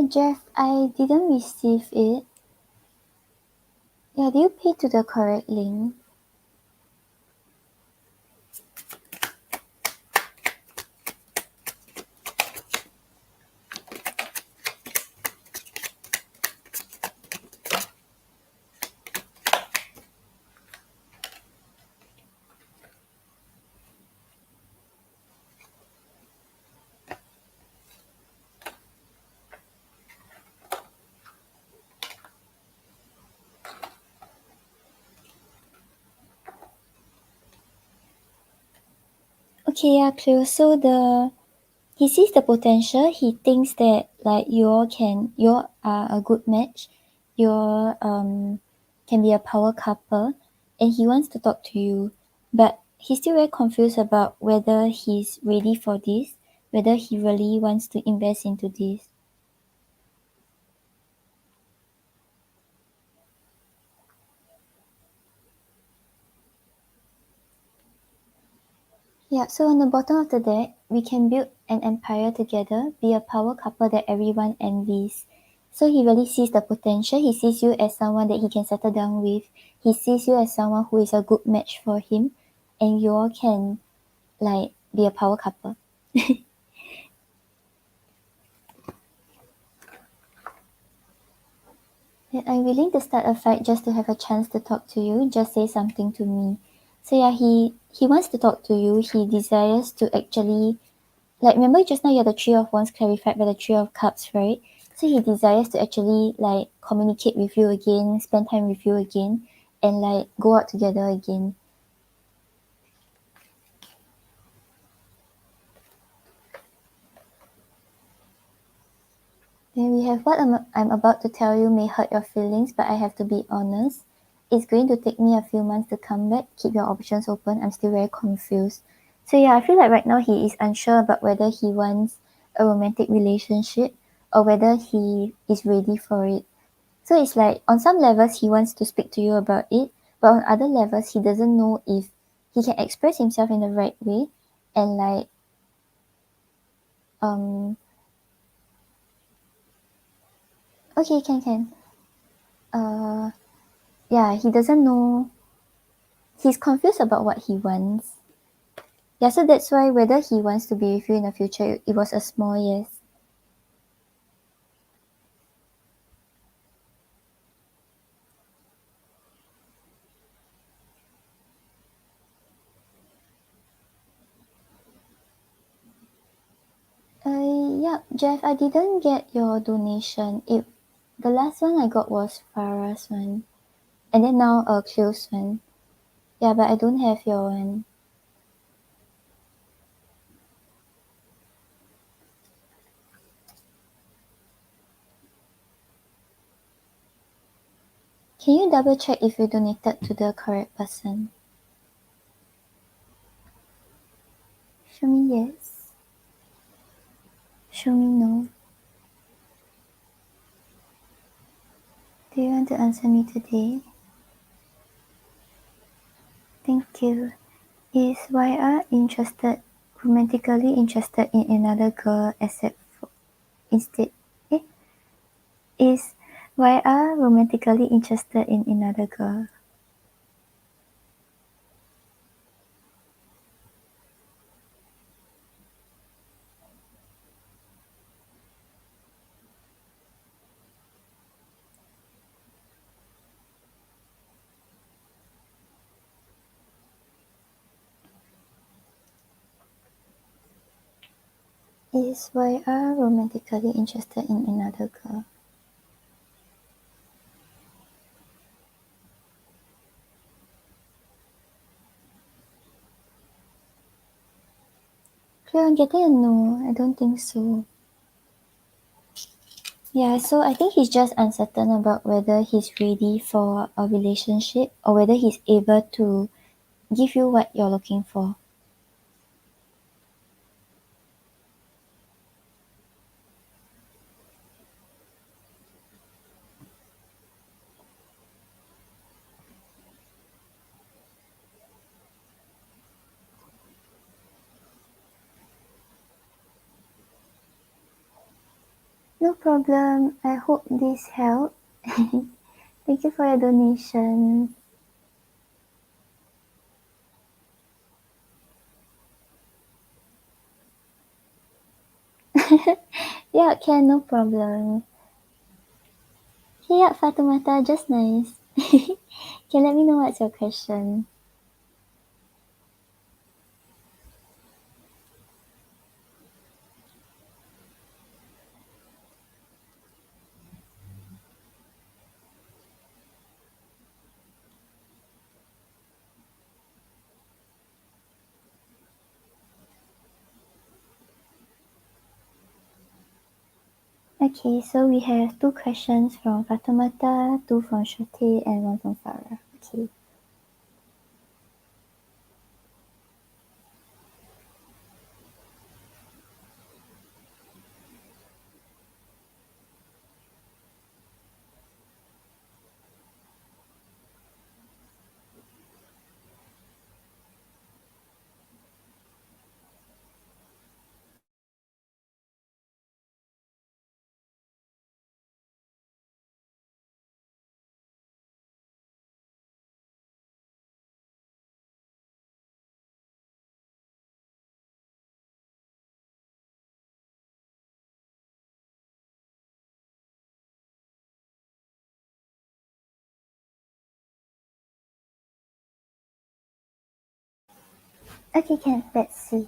Jeff, I didn't receive it. Yeah, do you pay to the correct link? Okay, yeah, Cleo. So he sees the potential. He thinks that like you are a good match. You can be a power couple, and he wants to talk to you, but he's still very confused about whether he's ready for this, whether he really wants to invest into this. Yeah, so on the bottom of the deck, we can build an empire together, be a power couple that everyone envies. So he really sees the potential. He sees you as someone that he can settle down with. He sees you as someone who is a good match for him, and you all can like be a power couple. Yeah, I'm willing to start a fight just to have a chance to talk to you. Just say something to me. So yeah, he wants to talk to you. He desires to actually like remember just now you had the Three of Wands clarified by the Three of Cups, right? So he desires to actually like communicate with you again, spend time with you again, and like go out together again. Then we have what I'm about to tell you may hurt your feelings, but I have to be honest. It's going to take me a few months to come back. Keep your options open. I'm still very confused. So yeah, I feel like right now he is unsure about whether he wants a romantic relationship or whether he is ready for it. So it's like on some levels he wants to speak to you about it, but on other levels he doesn't know if he can express himself in the right way and like um okay can. Yeah, he doesn't know, he's confused about what he wants. Yeah, so that's why whether he wants to be with you in the future, it was a small yes. Yeah, Jeff, I didn't get your donation. The last one I got was Farah's one, and then now a close one. Yeah, but I don't have your one. Can you double check if you donated to the correct person? Show me yes. Show me no. Do you want to answer me today? Thank you. Is YR romantically interested in another girl except for instead? Eh? Is YR romantically interested in another girl? Is YR romantically interested in another girl? Clear, I'm getting a no. I don't think so. Yeah, so I think he's just uncertain about whether he's ready for a relationship or whether he's able to give you what you're looking for. No problem. I hope this helped. Thank you for your donation. Yeah, can, no problem. Yeah, Fatumata, just nice. Can let me know what's your question. Okay, so we have 2 questions from Fatumata, 2 from Shruti, and 1 from Farah. Okay. Okay, can. Let's see.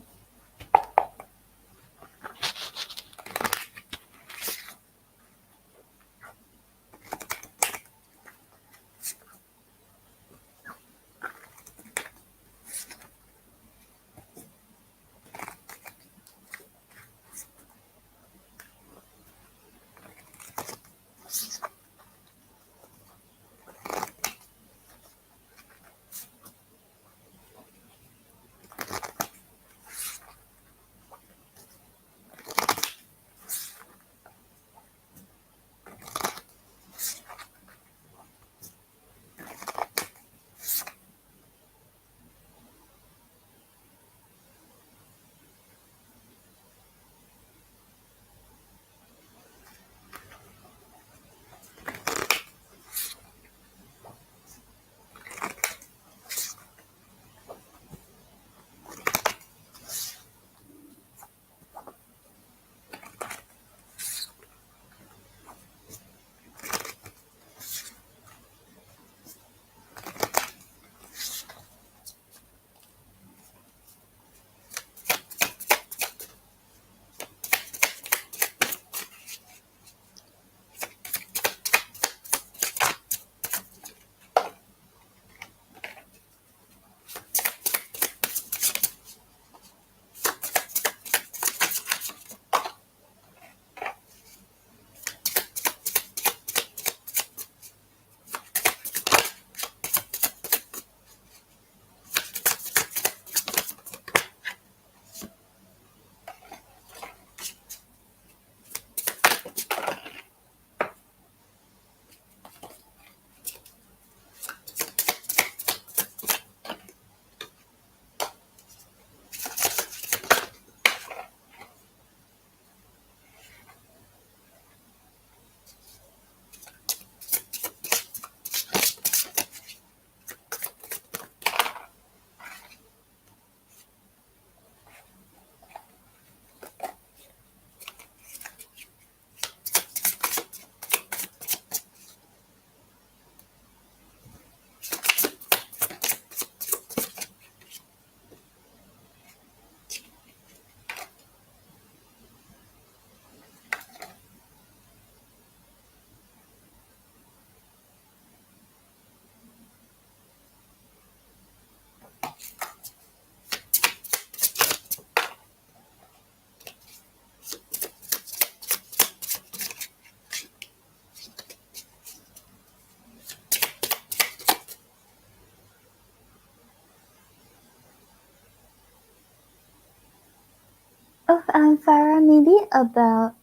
Oh, Farah, maybe about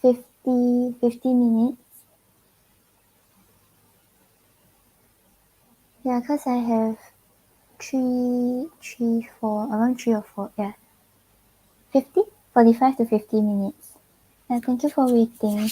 50 minutes. Yeah, because I have 4, around 3 or 4. Yeah, 50, 45 to 50 minutes. Thank you for waiting.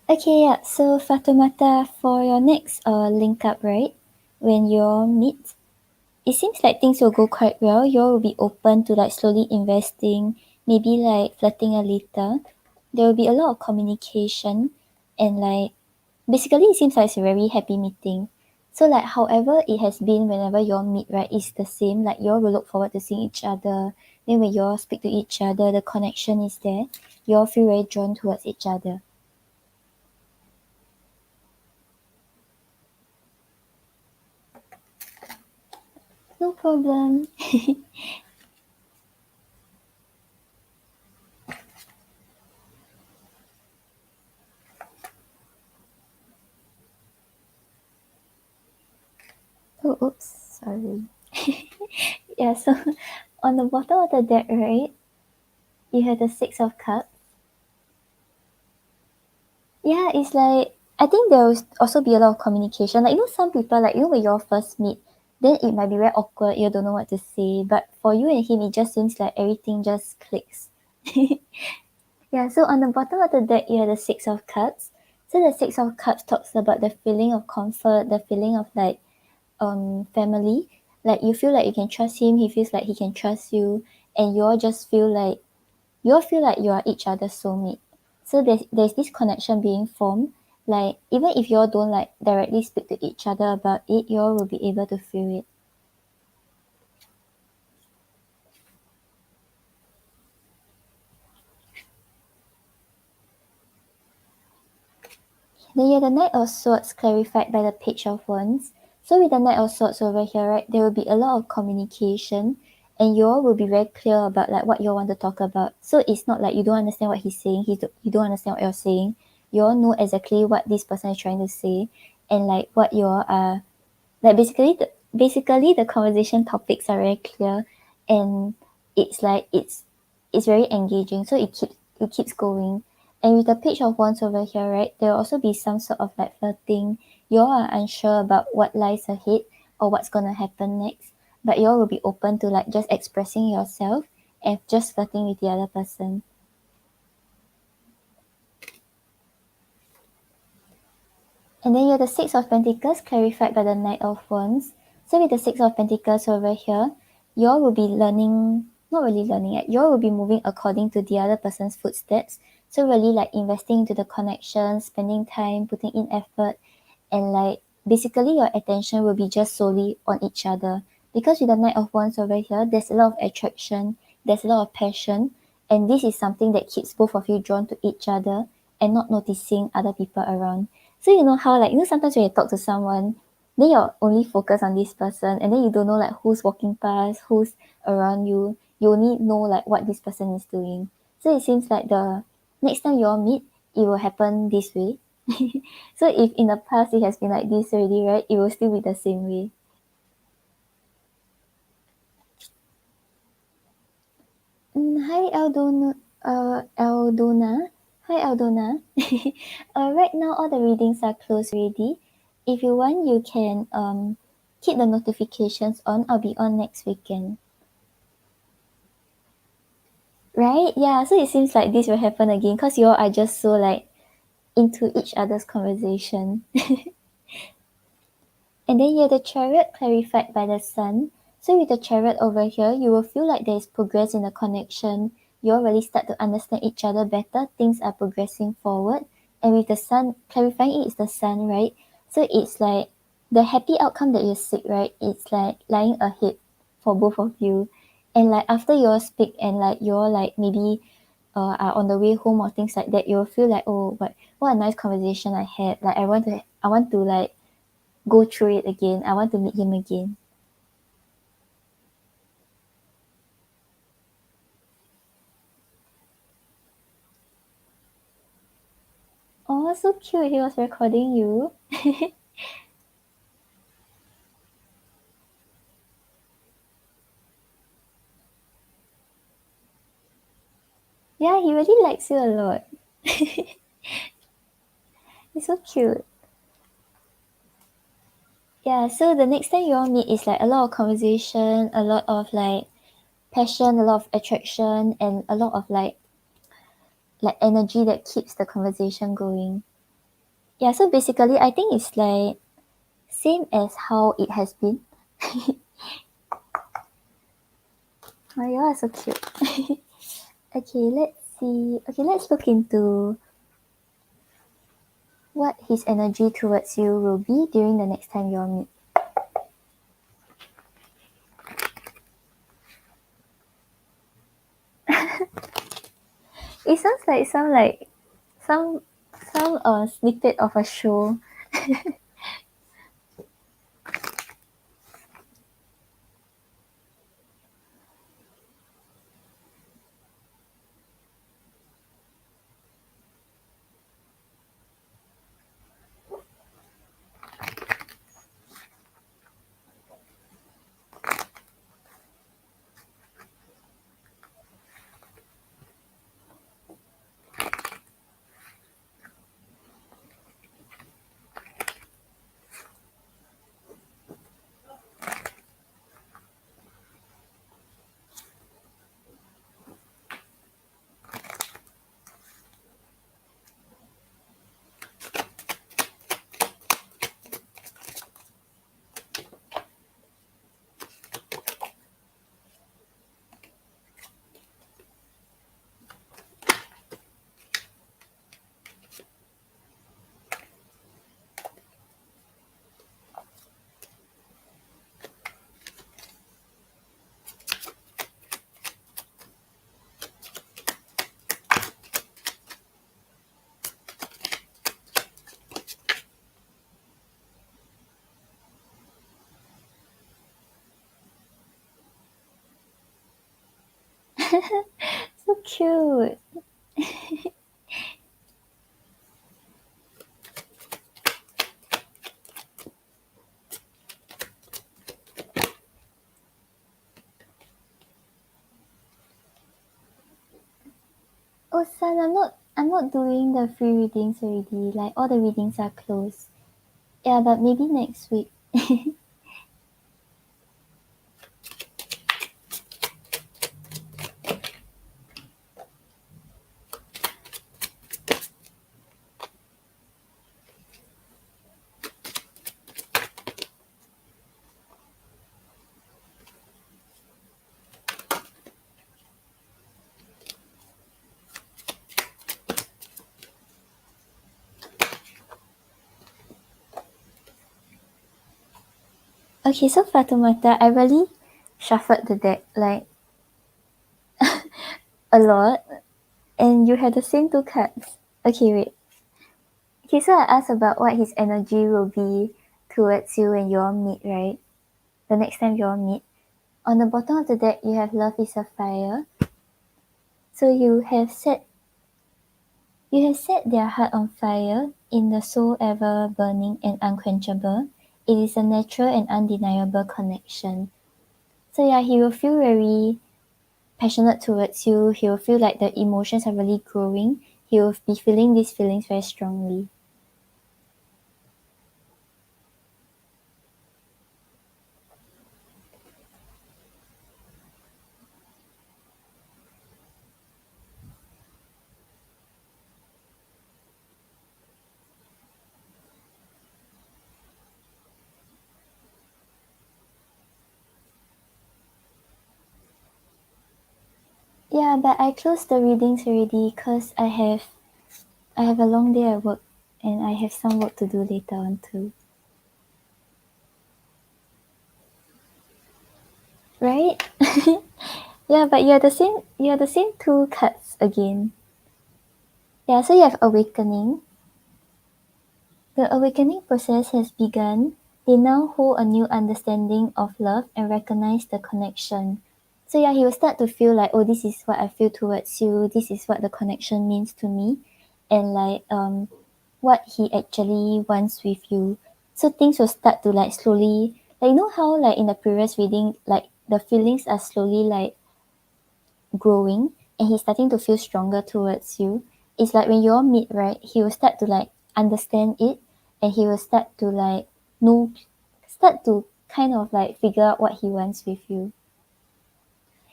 Okay, yeah. So Fatoumata, for your next link up, right? When you all meet, it seems like things will go quite well. You all will be open to like slowly investing, maybe like flirting a little. There will be a lot of communication, and like basically it seems like it's a very happy meeting. So like however it has been whenever you all meet, right, it's the same. Like you all will look forward to seeing each other. Then when you all speak to each other, the connection is there. You all feel very drawn towards each other. No problem. Oh, oops, sorry. Yeah, so on the bottom of the deck, right, you have the Six of Cups. Yeah, it's like I think there will also be a lot of communication. Like some people like when you all first meet, then it might be very awkward. You don't know what to say. But for you and him, it just seems like everything just clicks. Yeah. So on the bottom of the deck, you have the Six of Cups. So the Six of Cups talks about the feeling of comfort, the feeling of like family. Like you feel like you can trust him. He feels like he can trust you, and you all just feel like you are each other's soulmate. So there's this connection being formed. Like even if you all don't like directly speak to each other about it, you all will be able to feel it. Then you have the Knight of Swords clarified by the Page of Wands. So with the Knight of Swords over here, right, there will be a lot of communication, and you all will be very clear about like what you all want to talk about. So it's not like you don't understand what he's saying, you don't understand what you're saying. You all know exactly what this person is trying to say, and like what you all are like basically the conversation topics are very clear, and it's like it's very engaging, so it keeps going. And with the Page of Wands over here, right, there will also be some sort of like flirting. You all are unsure about what lies ahead or what's gonna happen next, but you all will be open to like just expressing yourself and just flirting with the other person. And then you have the Six of Pentacles clarified by the Knight of Wands. So with the Six of Pentacles over here, you all will be learning, not really learning it, you all will be moving according to the other person's footsteps. So really like investing into the connection, spending time, putting in effort, and like basically your attention will be just solely on each other. Because with the Knight of Wands over here, there's a lot of attraction, there's a lot of passion, and this is something that keeps both of you drawn to each other and not noticing other people around. So you know how like sometimes when you talk to someone, then you're only focused on this person, and then you don't know like who's walking past, who's around you. You only know like what this person is doing. So it seems like the next time you all meet, it will happen this way. So if in the past it has been like this already, right, it will still be the same way. Hi Aldona, Aldona. Hi Aldona. Right now all the readings are closed already. If you want, you can keep the notifications on. I'll be on next weekend. Right? Yeah. So it seems like this will happen again because you all are just so like into each other's conversation. And then you have the Chariot clarified by the Sun. So with the Chariot over here, you will feel like there is progress in the connection. You all really start to understand each other better. Things are progressing forward. And with the Sun, clarifying it is the Sun, right? So it's like the happy outcome that you seek, right? It's like lying ahead for both of you. And like after you all speak and like you all like maybe are on the way home or things like that, you'll feel like, oh, but what a nice conversation I had. Like I want to like go through it again. I want to meet him again. Oh, so cute. He was recording you. Yeah, he really likes you a lot. It's so cute. Yeah, so the next time you all meet is like a lot of conversation, a lot of like passion, a lot of attraction, and a lot of like energy that keeps the conversation going. Yeah, so basically I think it's like same as how it has been. Oh, you are so cute. Okay, let's see. Okay, let's look into what his energy towards you will be during the next time you all meet. It sounds like some snippet of a show. So cute. Oh son, I'm not doing the free readings already. Like all the readings are closed. Yeah, but maybe next week. Okay, so Fatoumata, I really shuffled the deck like a lot, and you had the same two cards. Okay, wait. Okay, so I asked about what his energy will be towards you when you all meet, right? The next time you all meet. On the bottom of the deck, you have love is a fire. So you have set their heart on fire, in the soul ever burning and unquenchable. It is a natural and undeniable connection. So yeah, he will feel very passionate towards you. He will feel like the emotions are really growing. He will be feeling these feelings very strongly. Yeah, but I closed the readings already because I have a long day at work and I have some work to do later on too. Right? Yeah, but you're the same two cards again. Yeah, so you have awakening. The awakening process has begun. They now hold a new understanding of love and recognize the connection. So yeah, he will start to feel like, oh, this is what I feel towards you. This is what the connection means to me, and like what he actually wants with you. So things will start to like slowly, like you know how like in the previous reading, like the feelings are slowly like growing, and he's starting to feel stronger towards you. It's like when you all meet, right? He will start to like understand it, and he will start to like know, start to kind of like figure out what he wants with you.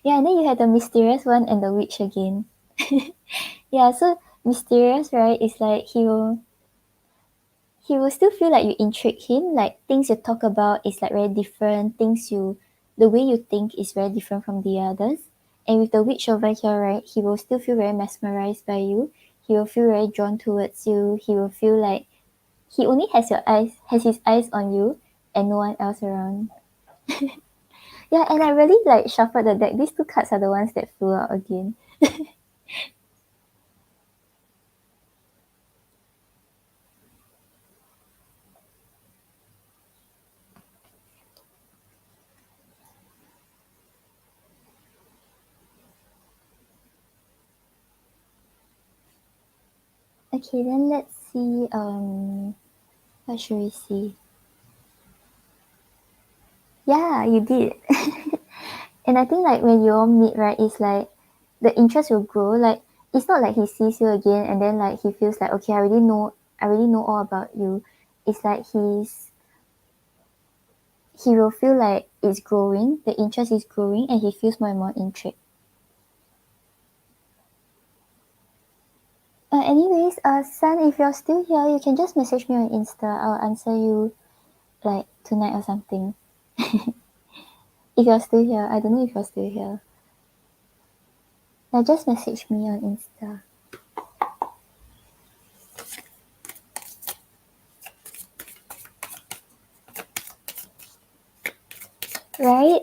Yeah, and then you had the mysterious one and the witch again. Yeah, so mysterious, right, is like he will still feel like you intrigue him, like things you talk about is like very different, things you the way you think is very different from the others. And with the witch over here, right, he will still feel very mesmerized by you. He will feel very drawn towards you. He will feel like he only has his eyes on you and no one else around. Yeah, and I really like shuffled the deck. These two cards are the ones that flew out again. Okay, then let's see. What should we see? Yeah, you did. And I think like when you all meet, right, it's like the interest will grow. Like it's not like he sees you again and then like he feels like, okay, I already know all about you. It's like he will feel like it's growing, the interest is growing, and he feels more and more intrigued. Anyways, Sun, if you're still here, you can just message me on Insta. I'll answer you like tonight or something. If you're still here, I don't know if you're still here. Yeah, just message me on Insta. Right?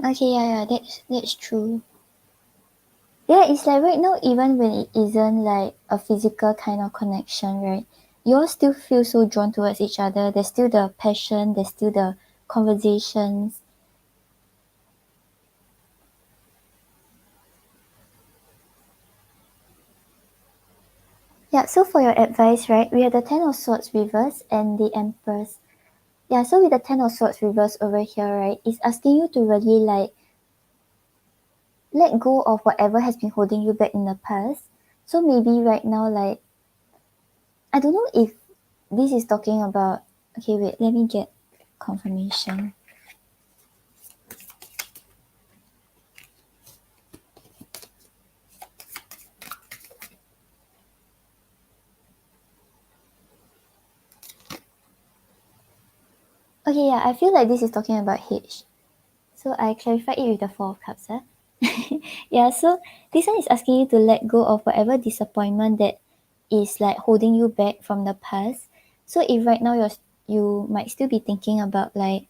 Okay, yeah, that's true. Yeah, it's like right now, even when it isn't like a physical kind of connection, right? You all still feel so drawn towards each other. There's still the passion, there's still the conversations. Yeah, so for your advice, right, we have the Ten of Swords reverse and the Empress. Yeah, so with the Ten of Swords reverse over here, right, it's asking you to really like let go of whatever has been holding you back in the past. So maybe right now, like, I don't know if this is talking about. Okay, wait, let me get confirmation. Okay, yeah, I feel like this is talking about H. So I clarified it with the Four of Cups. Huh? Yeah, so this one is asking you to let go of whatever disappointment that is like holding you back from the past. So if right now you might still be thinking about like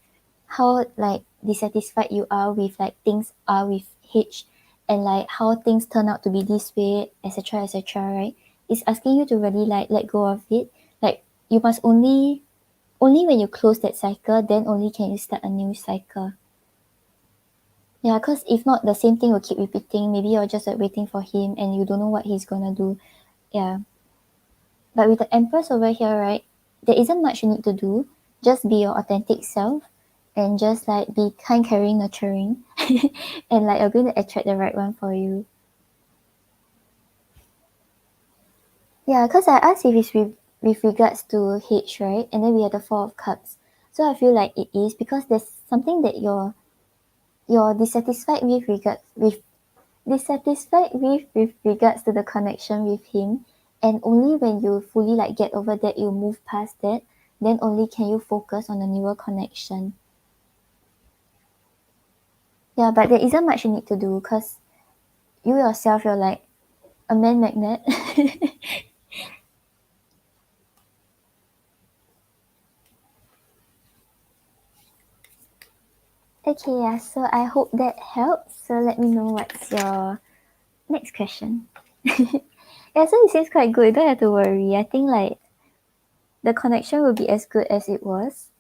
how like dissatisfied you are with like things are with H and like how things turn out to be this way, etc., right? It's asking you to really like let go of it. Like you must only when you close that cycle, then only can you start a new cycle. Yeah, because if not, the same thing will keep repeating. Maybe you're just like waiting for him and you don't know what he's gonna do. Yeah. But with the Empress over here, right, there isn't much you need to do. Just be your authentic self. and just like be kind, caring, nurturing, and like you're going to attract the right one for you. Yeah, because I asked if it's with regards to H, right? And then we have the Four of Cups. So I feel like it is because there's something that you're dissatisfied with regards to the connection with him, and only when you fully like get over that, you move past that, then only can you focus on a newer connection. Yeah, but there isn't much you need to do because you yourself, you're like a man magnet. Okay, yeah, so I hope that helps. So let me know what's your next question. Yeah, so it seems quite good. You don't have to worry. I think like the connection will be as good as it was.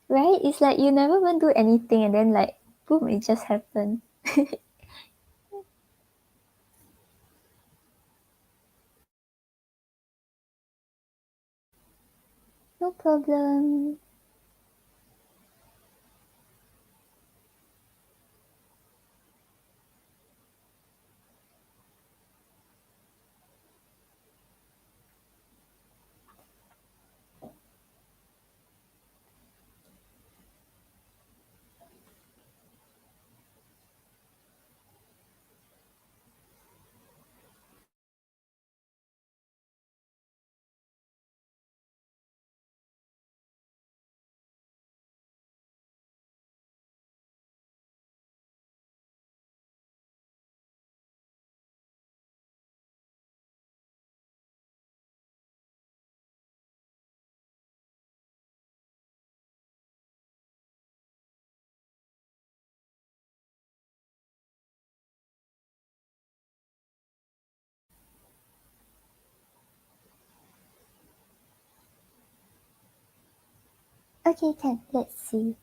Right? It's like you never even do anything and then like boom, it just happened. No problem. Okay, can let's see.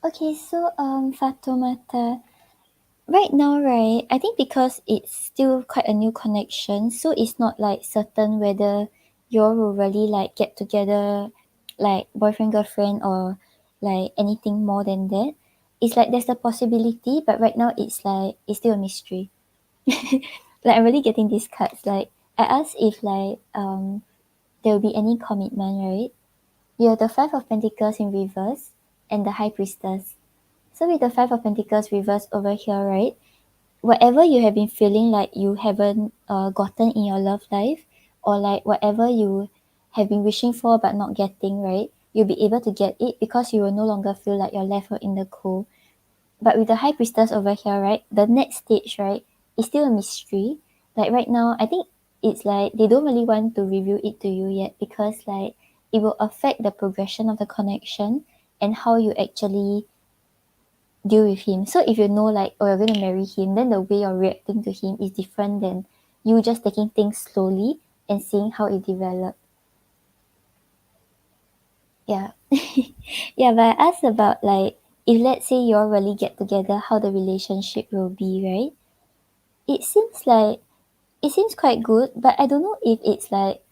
Okay, so Fatoumata, right now, right, I think because it's still quite a new connection, so it's not like certain whether you all will really like get together like boyfriend, girlfriend, or like anything more than that. It's like there's a possibility, but right now it's still a mystery. Like I'm really getting these cards. Like I asked if like there will be any commitment, right? You have the Five of Pentacles in reverse and the High Priestess. So with the Five of Pentacles reversed over here, right? Whatever you have been feeling like you haven't gotten in your love life, or like whatever you have been wishing for but not getting, right? You'll be able to get it because you will no longer feel like you're left out in the cold. But with the High Priestess over here, right? The next stage, right, is still a mystery. Like right now, I think it's like they don't really want to reveal it to you yet because like it will affect the progression of the connection and how you actually deal with him. So if you know like, oh, you're going to marry him, then the way you're reacting to him is different than you just taking things slowly and seeing how it develops. Yeah. Yeah, but I asked about like, if let's say you all really get together, how the relationship will be, right? It seems like, it seems quite good, but I don't know if it's like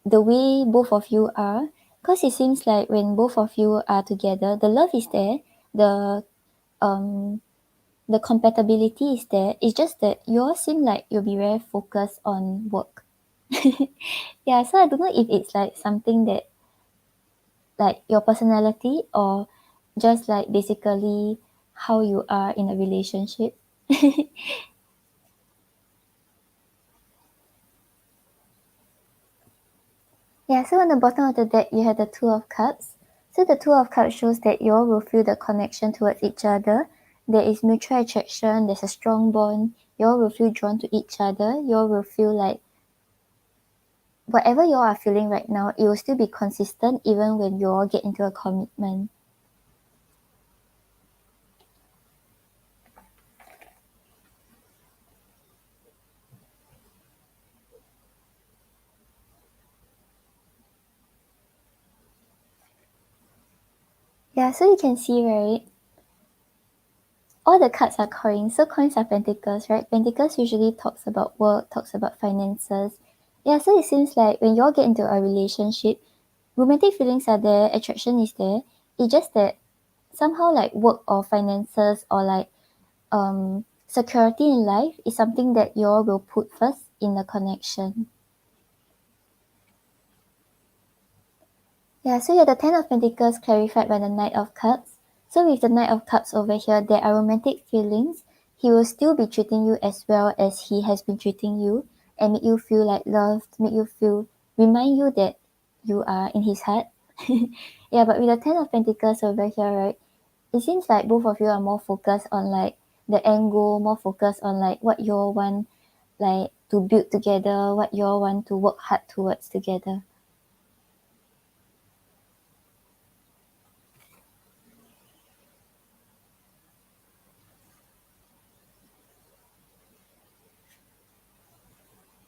the way both of you are. Because it seems like when both of you are together, the love is there, the um the compatibility is there. It's just that you all seem like you'll be very focused on work. Yeah, so I don't know if it's like something that like your personality or just like basically how you are in a relationship. Yeah, so on the bottom of the deck you have the Two of Cups. So the Two of Cups shows that you all will feel the connection towards each other. There is mutual attraction, there's a strong bond, you all will feel drawn to each other, you all will feel like whatever you all are feeling right now, it will still be consistent even when you all get into a commitment. Yeah, so you can see, right? All the cards are coins. So coins are pentacles, right? Pentacles usually talks about work, talks about finances. Yeah, so it seems like when you all get into a relationship, romantic feelings are there, attraction is there. It's just that somehow like work or finances or like security in life is something that you all will put first in the connection. Yeah, so you have the Ten of Pentacles clarified by the Knight of Cups. So with the Knight of Cups over here, there are romantic feelings. He will still be treating you as well as he has been treating you and make you feel like loved, make you feel, remind you that you are in his heart. Yeah, but with the Ten of Pentacles over here, right, it seems like both of you are more focused on like the end goal, more focused on like what you all want like to build together, what you all want to work hard towards together.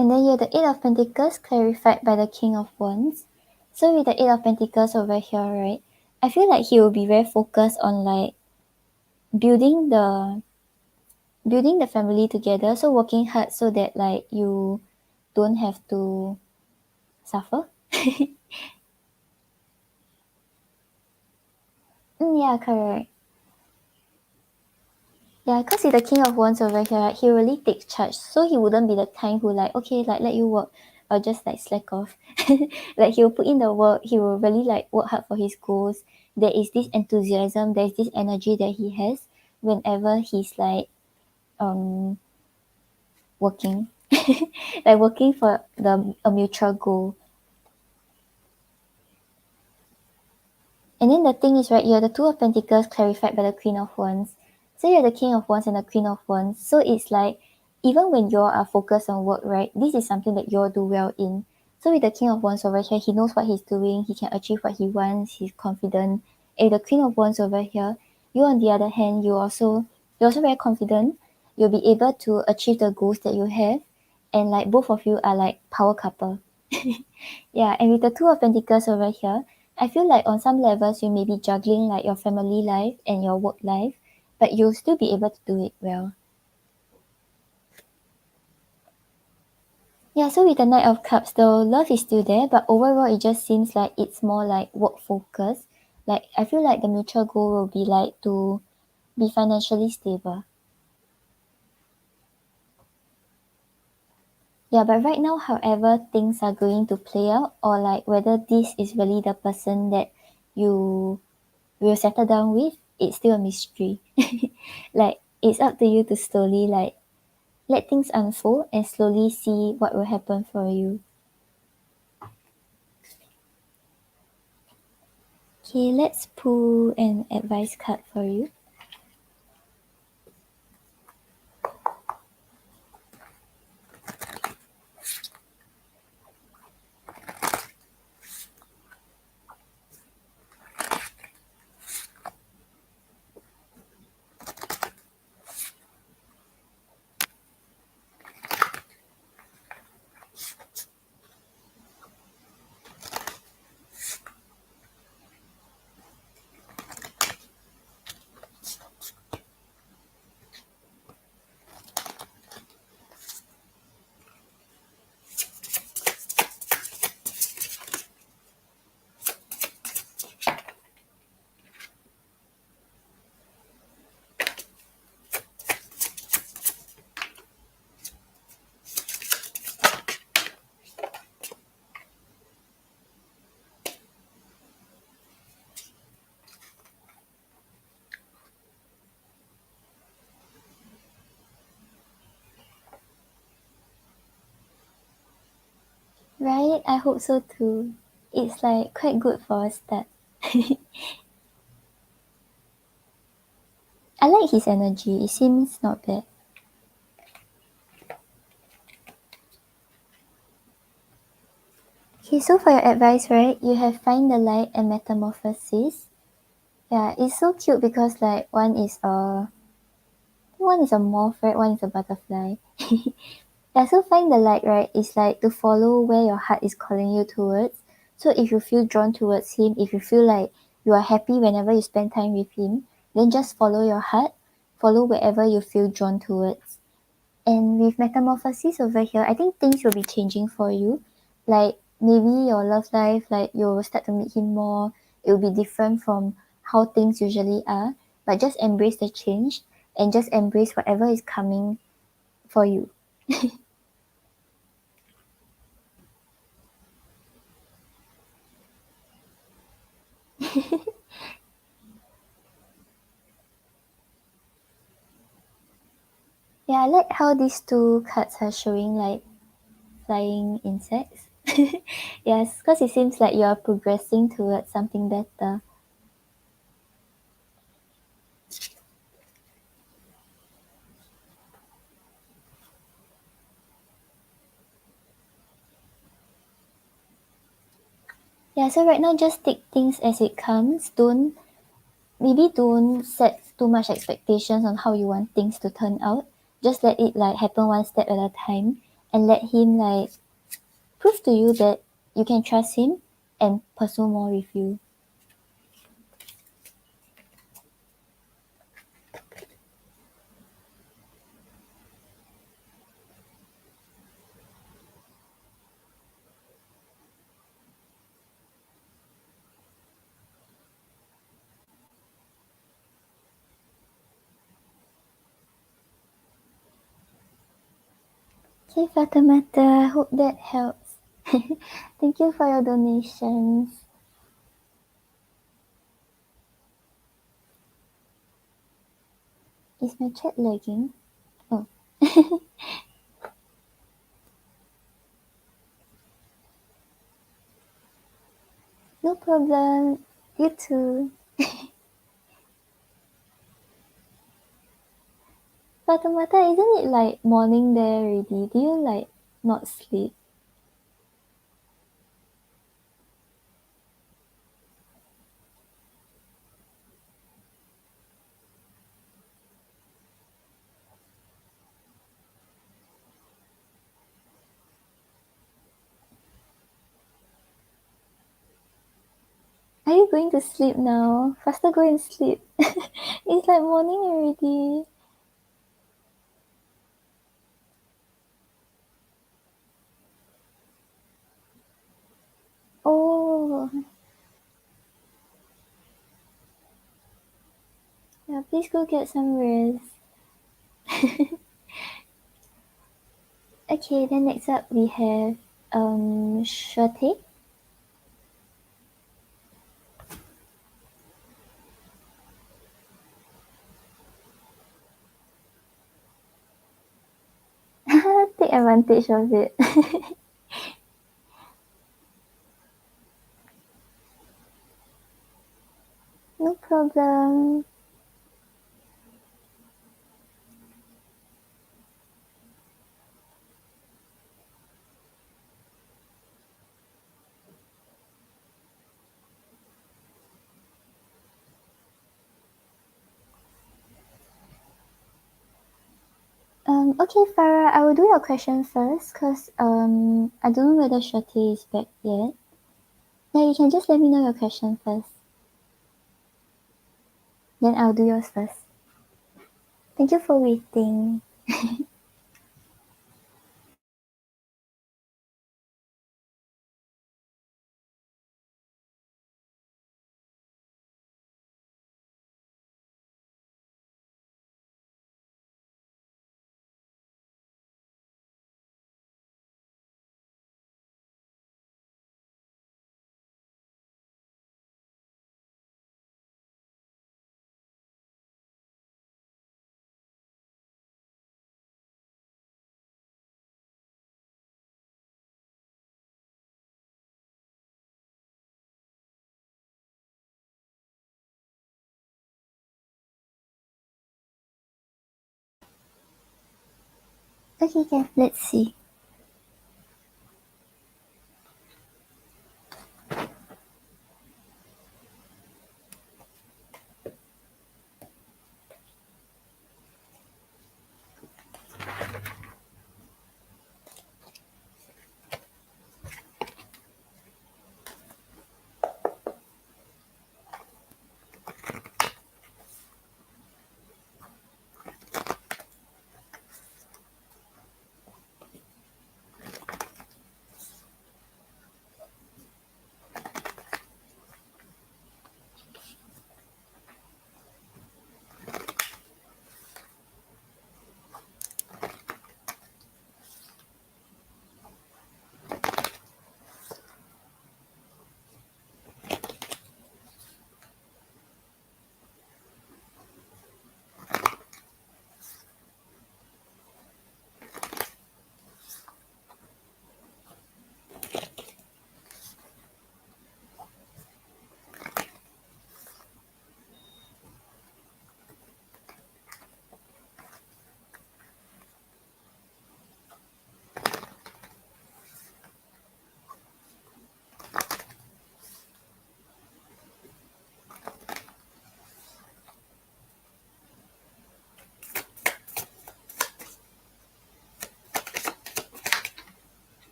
And then you have the Eight of Pentacles clarified by the King of Wands. So with the Eight of Pentacles over here, right, I feel like he will be very focused on like building the building the family together. So working hard so that like you don't have to suffer. Yeah, correct. Yeah, because he's the King of Wands over here, right, he really takes charge. So he wouldn't be the kind who like, okay, like let you work or just like slack off. Like he will put in the work, he will really like work hard for his goals. There is this enthusiasm, there's this energy that he has whenever he's like working. Like working for the a mutual goal. And then the thing is, right, you have the Two of Pentacles clarified by the Queen of Wands. So you have the King of Wands and the Queen of Wands. So it's like, even when you are focused on work, right, this is something that you all do well in. So with the King of Wands over here, he knows what he's doing, he can achieve what he wants, he's confident. And with the Queen of Wands over here, you on the other hand, you're also very confident. You'll be able to achieve the goals that you have. And like both of you are like power couple. Yeah, and with the Two of Pentacles over here, I feel like on some levels you may be juggling like your family life and your work life, but you'll still be able to do it well. Yeah, so with the Knight of Cups, though, love is still there, but overall it just seems like it's more like work focused. Like, I feel like the mutual goal will be like to be financially stable. Yeah, but right now, however things are going to play out, or like whether this is really the person that you will settle down with, it's still a mystery. Like, it's up to you to slowly like let things unfold and slowly see what will happen for you. Okay, let's pull an advice card for you. Right? I hope so too. It's like quite good for a start. I like his energy. It seems not bad. Okay, so for your advice, right, you have find the light and metamorphosis. Yeah, it's so cute because like one is a moth, right? One is a butterfly. Yeah, so find the light, right, is like to follow where your heart is calling you towards. So if you feel drawn towards him, if you feel like you are happy whenever you spend time with him, then just follow your heart, follow wherever you feel drawn towards. And with metamorphosis over here, I think things will be changing for you. Like maybe your love life, like you'll start to meet him more. It will be different from how things usually are. But just embrace the change and just embrace whatever is coming for you. Yeah, I like how these two cards are showing like flying insects. Yes, because it seems like you are progressing towards something better. Yeah, so right now just take things as it comes. Don't set too much expectations on how you want things to turn out. Just let it like happen one step at a time and let him like prove to you that you can trust him and pursue more with you. Okay, Fatimata, I hope that helps. Thank you for your donations. Is my chat lagging? Oh, no problem. You too. Fatimata, isn't it like morning there already? Do you like not sleep? Are you going to sleep now? Faster go and sleep. It's like morning already. Oh, yeah, please go get some rest. Okay, then next up we have Shate. Take advantage of it. No problem. Okay, Farah, I will do your question first because I don't know whether Shate is back yet. Yeah, you can just let me know your question first. Then I'll do yours first. Thank you for waiting. Okay, let's see.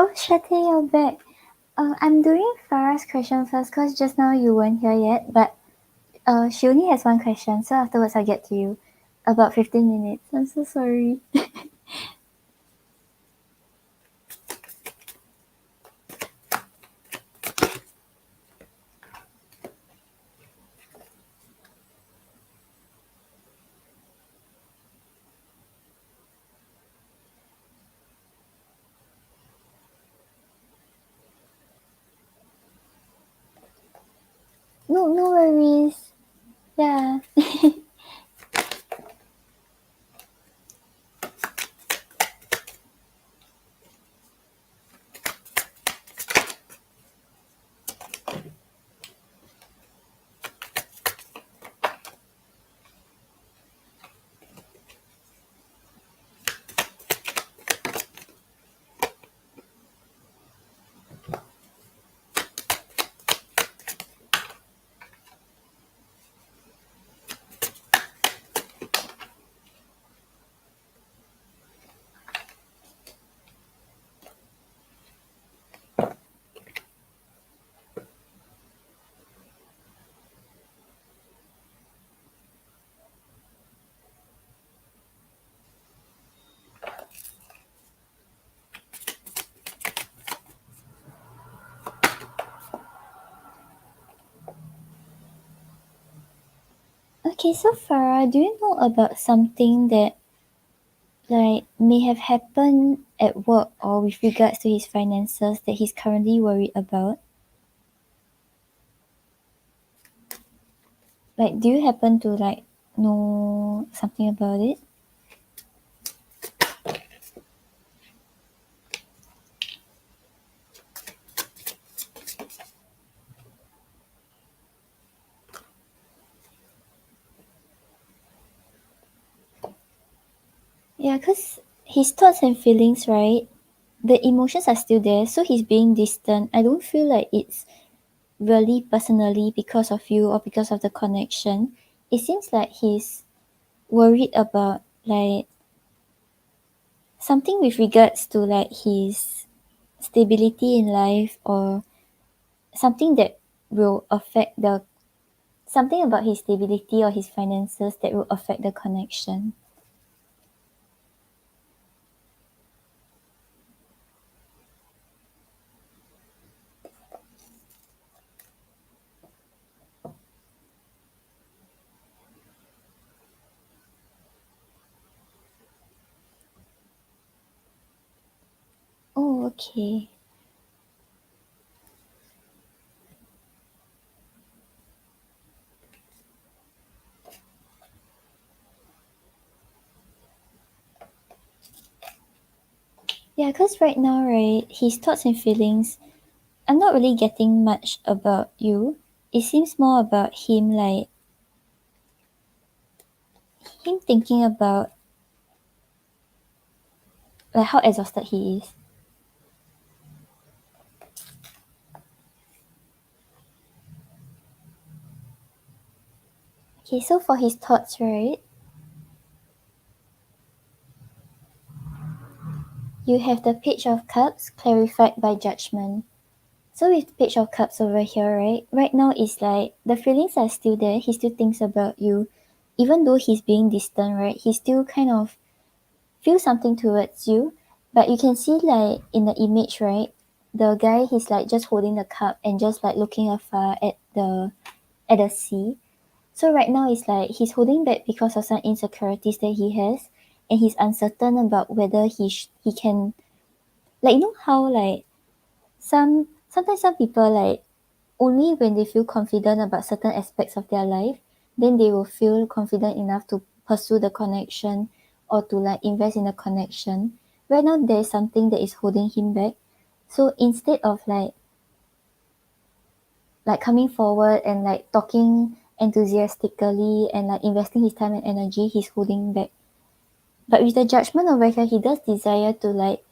Oh, Shate, you're back. I'm doing Farah's question first because just now you weren't here yet, but she only has one question, so afterwards I'll get to you. About 15 minutes. I'm so sorry. No, no worries. Yeah. Okay, so Farah, do you know about something that like may have happened at work or with regards to his finances that he's currently worried about? Like, do you happen to like know something about it? Yeah, because his thoughts and feelings, right? The emotions are still there, so he's being distant. I don't feel like it's really personally because of you or because of the connection. It seems like he's worried about like something with regards to like his stability in life or something that will affect the something about his stability or his finances that will affect the connection. Oh, okay. Yeah, because right now, right, his thoughts and feelings, I'm not really getting much about you. It seems more about him, like, him thinking about, like, how exhausted he is. Okay, so for his thoughts, right, you have the Page of Cups clarified by judgment. So with Page of Cups over here, right now it's like the feelings are still there. He still thinks about you. Even though he's being distant, right, he still kind of feel something towards you. But you can see like in the image, right, the guy he's like just holding the cup and just like looking afar at the sea. So right now it's like he's holding back because of some insecurities that he has, and he's uncertain about whether he can, like, you know how like sometimes some people like only when they feel confident about certain aspects of their life, then they will feel confident enough to pursue the connection or to like invest in a connection. Right now, there is something that is holding him back. So instead of like coming forward and like talking enthusiastically and like investing his time and energy, he's holding back. But with the judgment over here, he does desire to like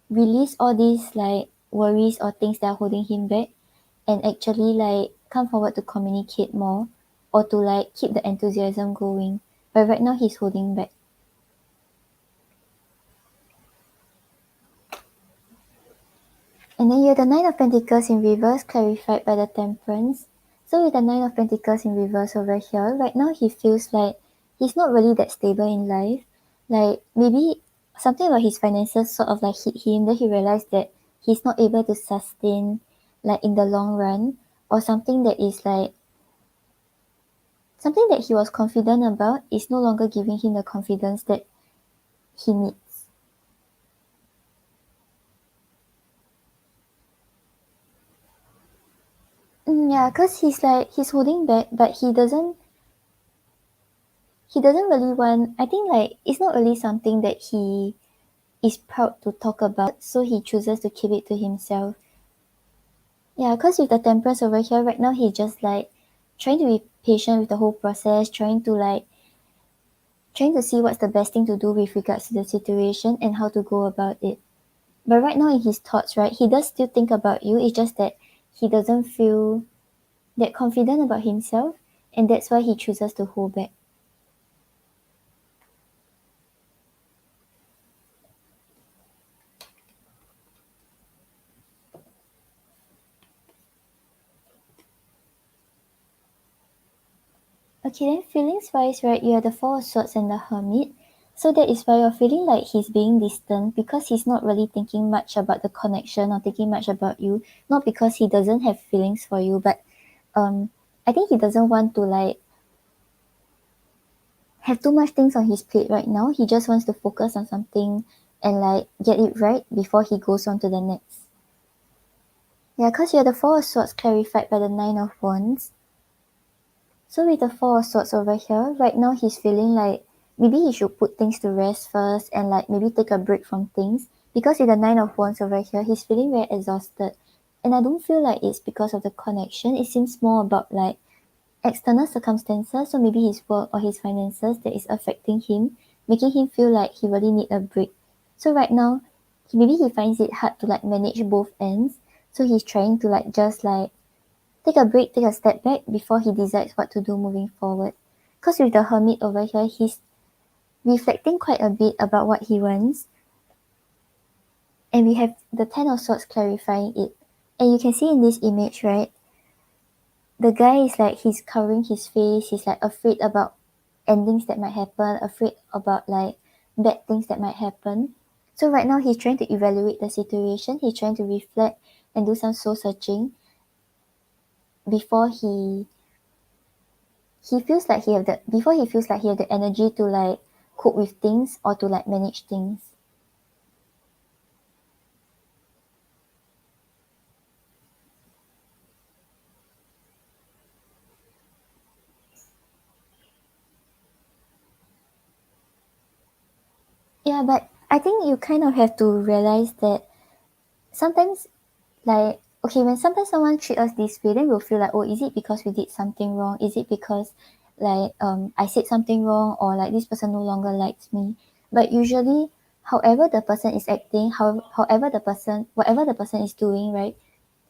release all these like worries or things that are holding him back and actually like come forward to communicate more or to like keep the enthusiasm going. But right now he's holding back. And then you have the Nine of Pentacles in reverse clarified by the Temperance. So with the Nine of Pentacles in reverse over here, right now he feels like he's not really that stable in life. Like maybe something about his finances sort of like hit him, then he realized that he's not able to sustain like in the long run, or something that he was confident about is no longer giving him the confidence that he needs. Yeah, cause he's holding back, but he doesn't really want. I think like it's not really something that he is proud to talk about, so he chooses to keep it to himself. Yeah, cause with the Temperance over here right now, he's just like trying to be patient with the whole process, trying to see what's the best thing to do with regards to the situation and how to go about it. But right now in his thoughts, right, he does still think about you. It's just that he doesn't feel that confident about himself, and that's why he chooses to hold back. Okay, then feelings wise, right, you have the Four of Swords and the Hermit. So that is why you're feeling like he's being distant because he's not really thinking much about the connection or thinking much about you. Not because he doesn't have feelings for you, but I think he doesn't want to like have too much things on his plate right now. He just wants to focus on something and like get it right before he goes on to the next. Yeah, because you have the Four of Swords clarified by the Nine of Wands. So with the Four of Swords over here, right now he's feeling like maybe he should put things to rest first and like maybe take a break from things. Because with the Nine of Wands over here, he's feeling very exhausted. And I don't feel like it's because of the connection. It seems more about like external circumstances, so maybe his work or his finances that is affecting him, making him feel like he really need a break. So right now, maybe he finds it hard to like manage both ends. So he's trying to like just like take a break, take a step back before he decides what to do moving forward. Because with the Hermit over here, he's reflecting quite a bit about what he wants. And we have the Ten of Swords clarifying it. And you can see in this image, right? The guy is like he's covering his face, he's like afraid about endings that might happen, afraid about like bad things that might happen. So right now he's trying to evaluate the situation, he's trying to reflect and do some soul searching before he feels like he have the before he feels like he have the energy to like cope with things or to like manage things. Yeah, but I think you kind of have to realize that sometimes like okay, when sometimes someone treat us this way, then we'll feel like, oh, is it because we did something wrong? Is it because like I said something wrong, or like this person no longer likes me? But usually, however the person is acting, however the person whatever the person is doing, right,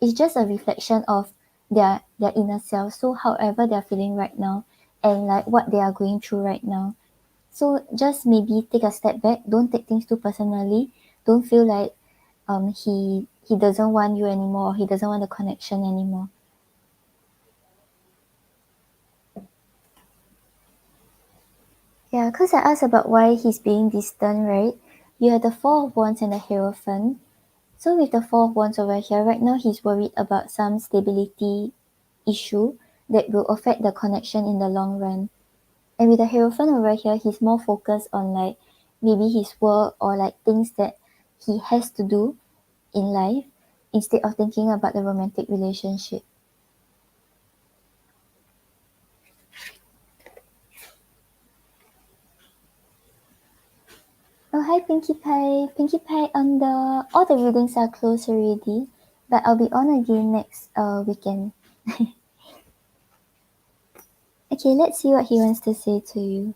it's just a reflection of their inner self. So however they're feeling right now and like what they are going through right now. So just maybe take a step back, don't take things too personally, don't feel like he doesn't want you anymore, or he doesn't want the connection anymore. Yeah, because I asked about why he's being distant, right? You have the Four of Wands and the Hierophant. So with the Four of Wands over here, right now he's worried about some stability issue that will affect the connection in the long run. And with the Hierophant over here, he's more focused on like maybe his work or like things that he has to do in life instead of thinking about the romantic relationship. Oh, hi, Pinkie Pie. Pinkie Pie, all the readings are closed already, but I'll be on again next weekend. Okay, let's see what he wants to say to you.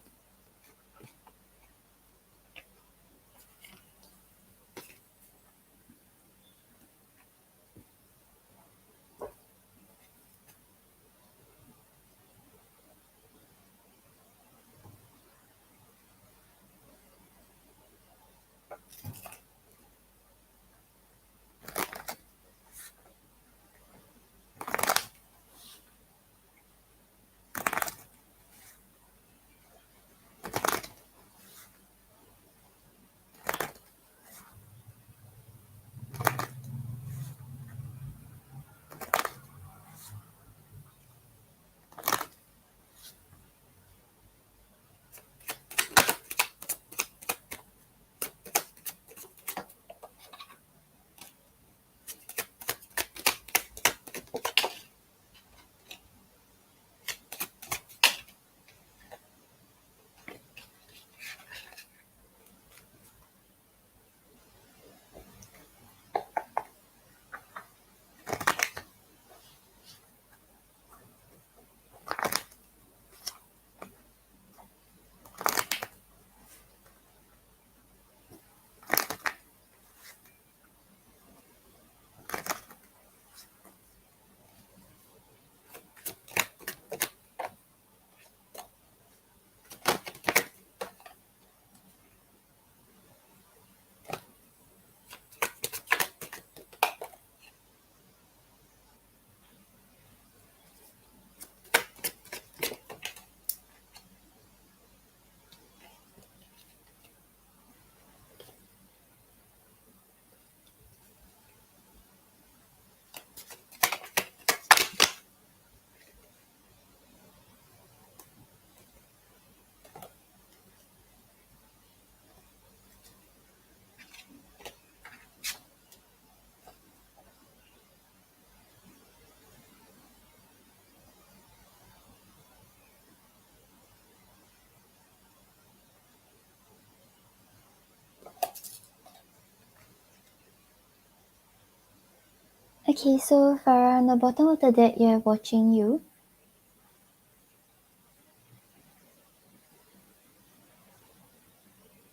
Okay, so Farah, on the bottom of the deck, you have watching you.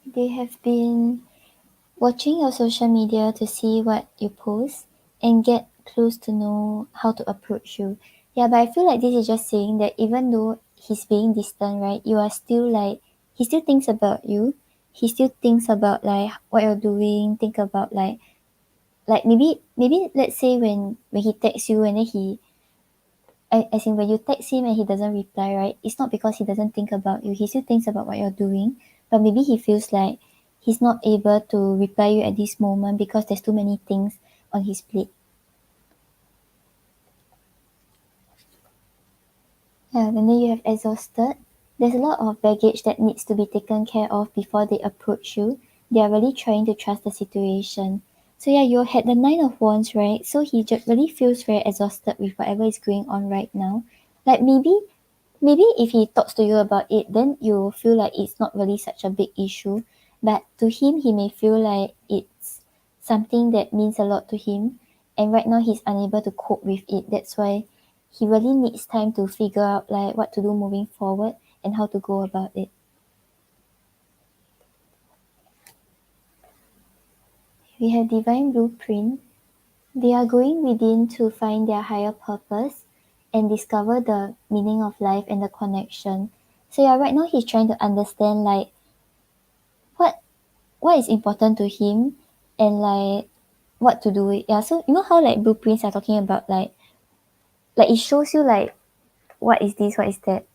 They have been watching your social media to see what you post and get clues to know how to approach you. Yeah, but I feel like this is just saying that even though he's being distant, right, you are still like, he still thinks about you. He still thinks about like what you're doing, think about like maybe let's say when he texts you and then as in when you text him and he doesn't reply, right? It's not because he doesn't think about you. He still thinks about what you're doing, but maybe he feels like he's not able to reply you at this moment because there's too many things on his plate. Yeah, and then you have exhausted. There's a lot of baggage that needs to be taken care of before they approach you. They are really trying to trust the situation. So yeah, you had the Nine of Wands, right? So he just really feels very exhausted with whatever is going on right now. Like maybe if he talks to you about it, then you feel like it's not really such a big issue. But to him, he may feel like it's something that means a lot to him. And right now, he's unable to cope with it. That's why he really needs time to figure out like what to do moving forward and how to go about it. We have Divine Blueprint. They are going within to find their higher purpose and discover the meaning of life and the connection. So yeah, right now he's trying to understand like what what is important to him and like what to do with. Yeah, so you know how like blueprints are talking about like it shows you like what is this, what is that.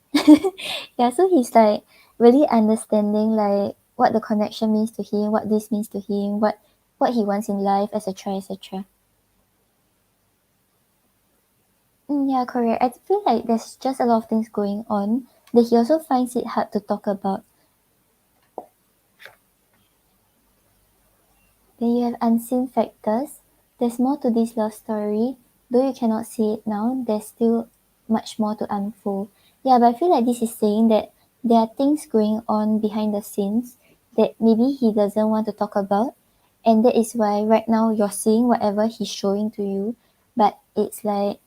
Yeah, so he's like really understanding like what the connection means to him, what this means to him, what he wants in life, etc., etc. Yeah, correct. I feel like there's just a lot of things going on that he also finds it hard to talk about. Then you have unseen factors. There's more to this love story. Though you cannot see it now, there's still much more to unfold. Yeah, but I feel like this is saying that there are things going on behind the scenes that maybe he doesn't want to talk about. And that is why right now you're seeing whatever he's showing to you, but it's like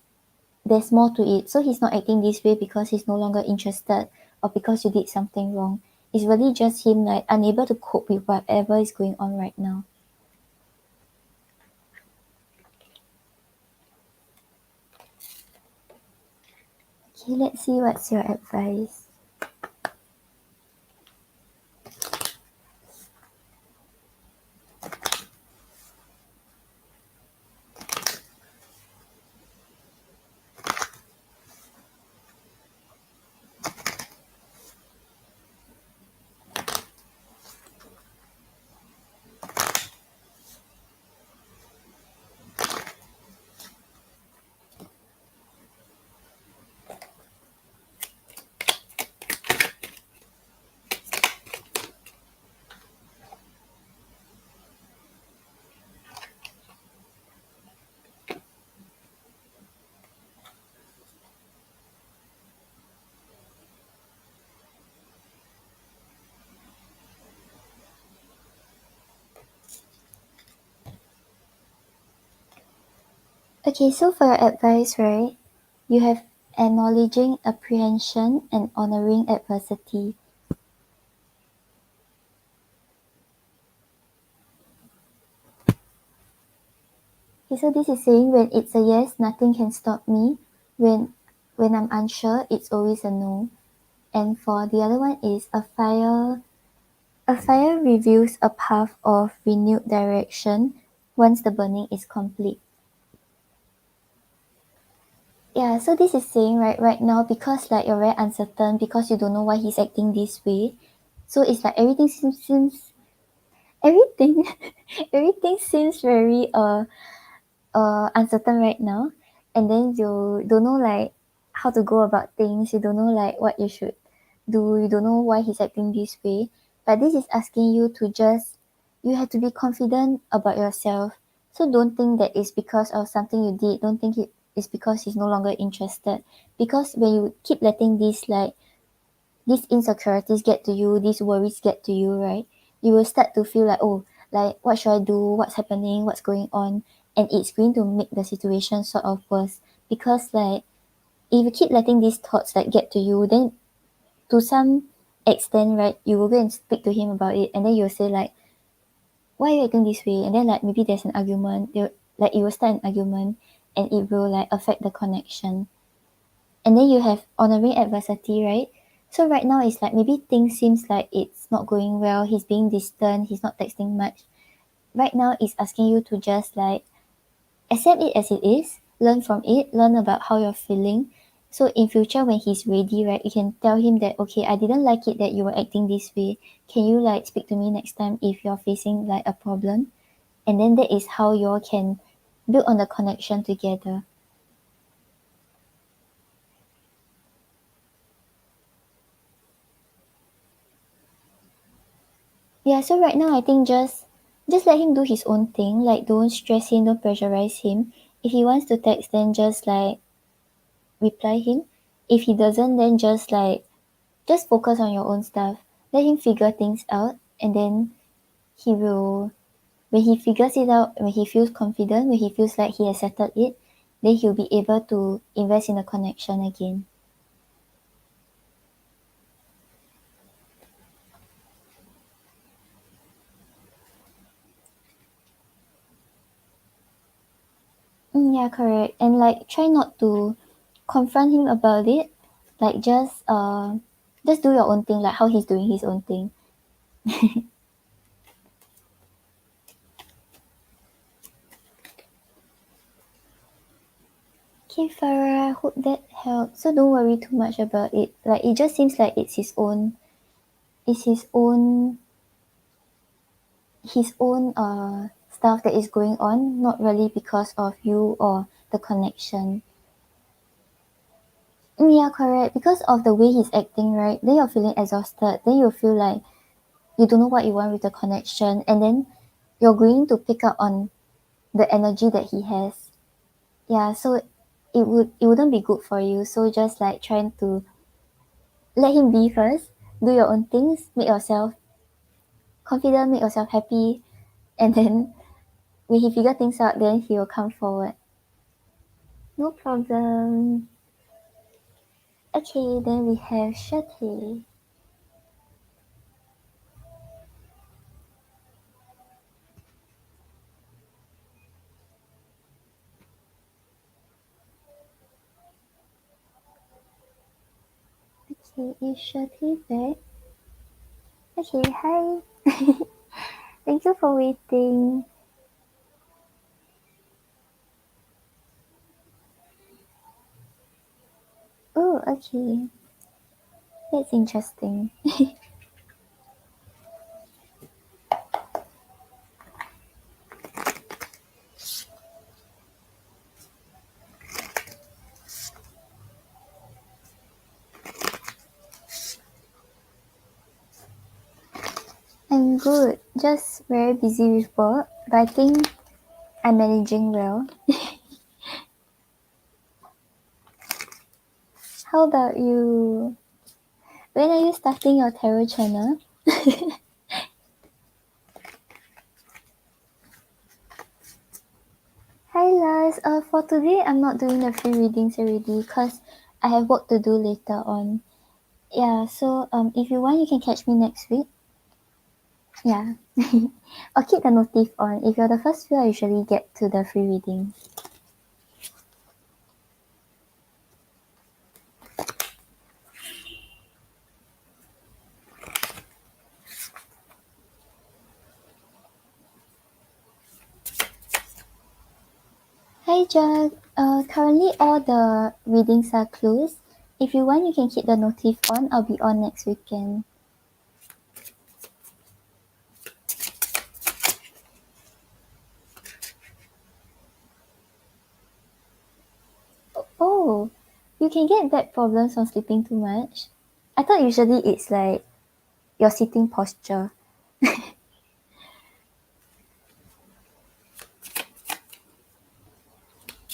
there's more to it. So he's not acting this way because he's no longer interested or because you did something wrong. It's really just him like unable to cope with whatever is going on right now. Okay, let's see what's your advice. Okay, so for your advice, right, you have acknowledging apprehension and honoring adversity. Okay, so this is saying when it's a yes, nothing can stop me. When I'm unsure, it's always a no. And for the other one is a fire reveals a path of renewed direction once the burning is complete. Yeah, so this is saying right now because like you're very uncertain because you don't know why he's acting this way. So it's like everything seems everything everything seems very uncertain right now, and then you don't know like how to go about things. You don't know like what you should do. You don't know why he's acting this way. But this is asking you to just you have to be confident about yourself. So don't think that it's because of something you did. Don't think it is because he's no longer interested. Because when you keep letting these insecurities get to you, these worries get to you, right? You will start to feel like, oh, like what should I do? What's happening? What's going on? and it's going to make the situation sort of worse, because like if you keep letting these thoughts like get to you, then to some extent, right, you will go and speak to him about it, and then you'll say like, why are you acting this way? And then like maybe there's an argument, like it will start an argument, and it will like affect the connection. And then you have honoring adversity, right? So right now it's like maybe things seems like it's not going well, he's being distant, he's not texting much. Right now it's asking you to just like accept it as it is, learn from it, learn about how you're feeling. So in future when he's ready, right, you can tell him that, okay, I didn't like it that you were acting this way. Can you like speak to me next time if you're facing like a problem? And then that is how you all can build on the connection together. Yeah, so right now I think just let him do his own thing. Like don't stress him, don't pressurize him. If he wants to text, then just like reply him. If he doesn't, then just focus on your own stuff. Let him figure things out, and then he will, when he figures it out, when he feels confident, when he feels like he has settled it, then he'll be able to invest in a connection again. Yeah, correct. And like try not to confront him about it. Like just do your own thing, like how he's doing his own thing. Okay, Farah, I hope that helps. So don't worry too much about it. Like it just seems like it's his own stuff that is going on, not really because of you or the connection. Yeah, correct. Because of the way he's acting, right? Then you're feeling exhausted. Then you feel like you don't know what you want with the connection, and then you're going to pick up on the energy that he has. Yeah, so it wouldn't be good for you. So just like trying to let him be first, do your own things, make yourself confident, make yourself happy, and then when he figure things out, then he will come forward. No problem. Okay, then we have Shate. Okay, is Shate back? Okay, hi. Thank you for waiting. Oh, okay. That's interesting. I'm good. Just very busy with work, but I think I'm managing well. How about you? When are you starting your tarot channel? Hi Lars. For today, I'm not doing the free readings already because I have work to do later on. Yeah, so if you want, you can catch me next week. Yeah. I'll keep the notif on. If you're the first few, I usually get to the free reading. Hi Jug. Currently all the readings are closed. If you want, you can keep the notif on. I'll be on next weekend. Oh, you can get back problems from sleeping too much. I thought usually it's like your sitting posture.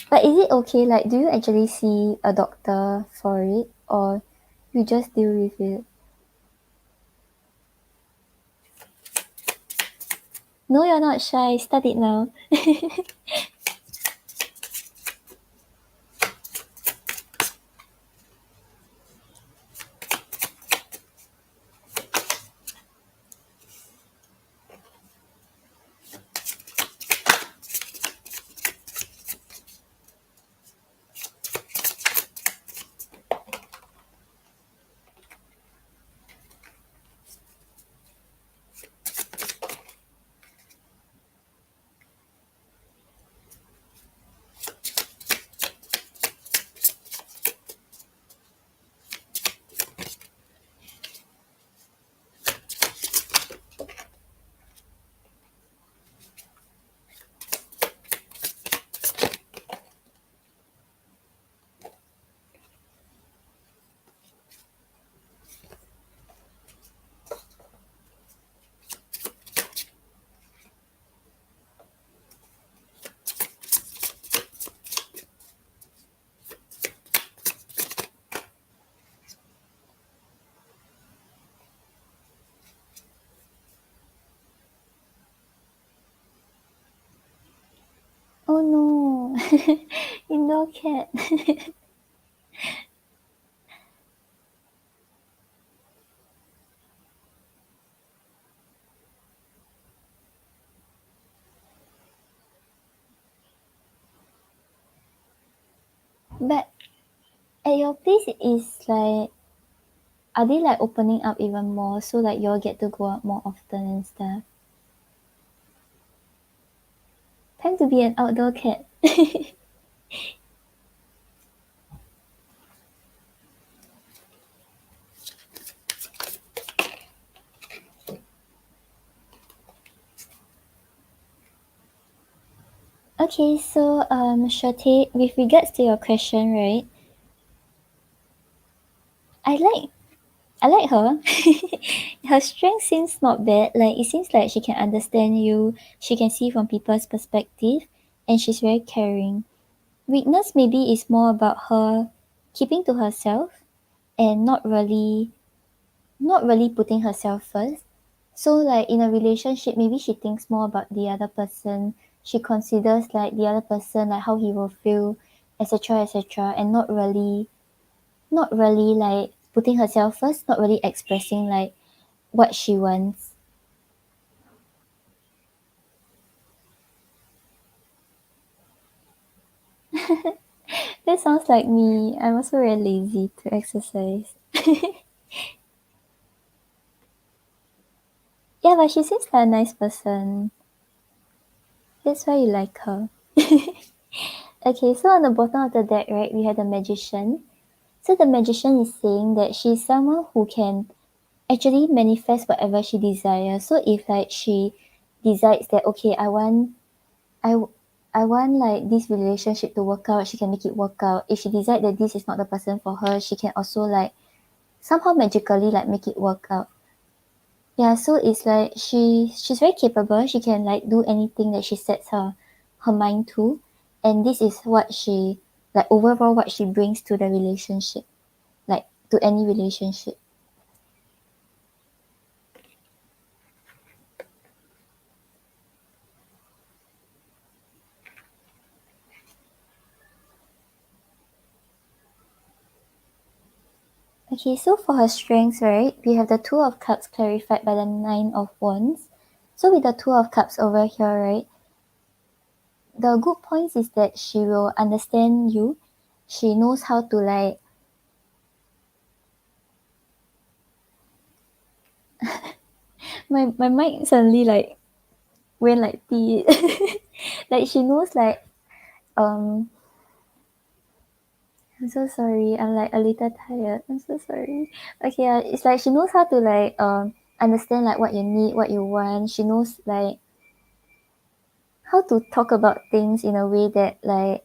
But is it okay? Like, do you actually see a doctor for it, or you just deal with it? No, you're not shy. Start it now. Indoor cat. But at your place is like, are they like opening up even more so like you'll get to go out more often and stuff? Time to be an outdoor cat. Okay, so Shate, with regards to your question, right? I like I like her. Her strength seems not bad. Like it seems like she can understand you. She can see from people's perspective, and she's very caring. Weakness maybe is more about her keeping to herself and not really putting herself first. So like in a relationship, maybe she thinks more about the other person. She considers like the other person, like how he will feel, etc., etc., and not really like putting herself first, not really expressing like what she wants. That sounds like me. I'm also very lazy to exercise. Yeah, but she seems like a nice person. That's why you like her. Okay, so on the bottom of the deck, right, we have the magician. So the magician is saying that she's someone who can actually manifest whatever she desires. So if like she decides that okay, I I want like this relationship to work out, she can make it work out. If she decides that this is not the person for her, she can also like somehow magically like make it work out. Yeah, so it's like she's very capable. She can like do anything that she sets her mind to, and this is what she like overall what she brings to the relationship, like to any relationship. Okay, so for her strengths, right, we have the Two of Cups clarified by the Nine of Wands. So with the Two of Cups over here, right, the good points is that she will understand you. She knows how to like my mic suddenly like went like tea. Like she knows like um I'm so sorry. I'm like a little tired. I'm so sorry. Okay, it's like she knows how to like understand like what you need, what you want. She knows like how to talk about things in a way that like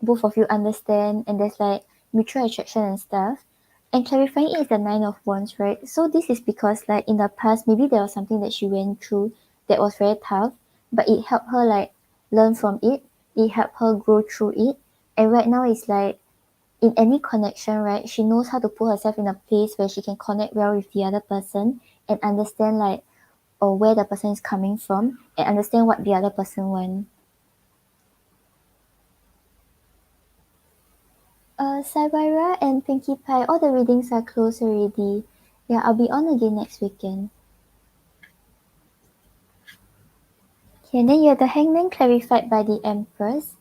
both of you understand and there's like mutual attraction and stuff. And clarifying it is the Nine of Wands, right? So this is because like in the past maybe there was something that she went through that was very tough, but it helped her like learn from it. It helped her grow through it. And right now it's like in any connection, right, she knows how to put herself in a place where she can connect well with the other person and understand like or where the person is coming from and understand what the other person wants. Saibara and Pinkie Pie, all the readings are closed already. Yeah, I'll be on again next weekend. Okay, and then you have the Hangman clarified by the Empress.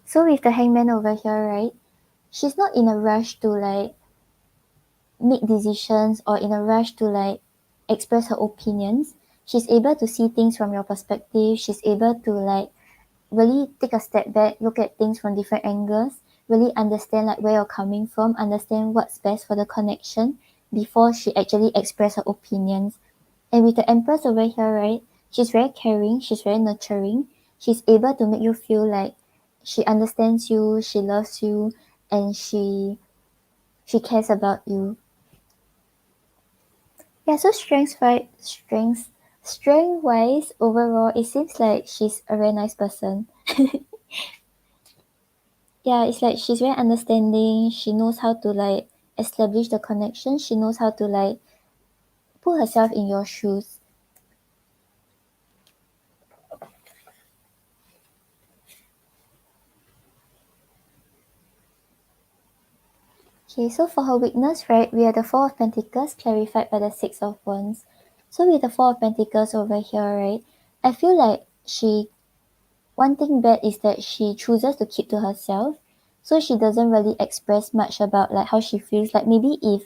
So with the Hangman over here, right, she's not in a rush to like make decisions or in a rush to like express her opinions. She's able to see things from your perspective. She's able to like really take a step back, look at things from different angles, really understand like where you're coming from, understand what's best for the connection before she actually express her opinions. And with the Empress over here, right, she's very caring, she's very nurturing, she's able to make you feel like she understands you, she loves you, and she cares about you. Yeah, so strength wise overall it seems like she's a very nice person. Yeah, it's like she's very understanding. She knows how to like establish the connection. She knows how to like put herself in your shoes. Okay, so for her weakness, right, we have the Four of Pentacles clarified by the Six of Wands. So with the Four of Pentacles over here, right, I feel like one thing bad is that she chooses to keep to herself. So she doesn't really express much about like how she feels. Like maybe if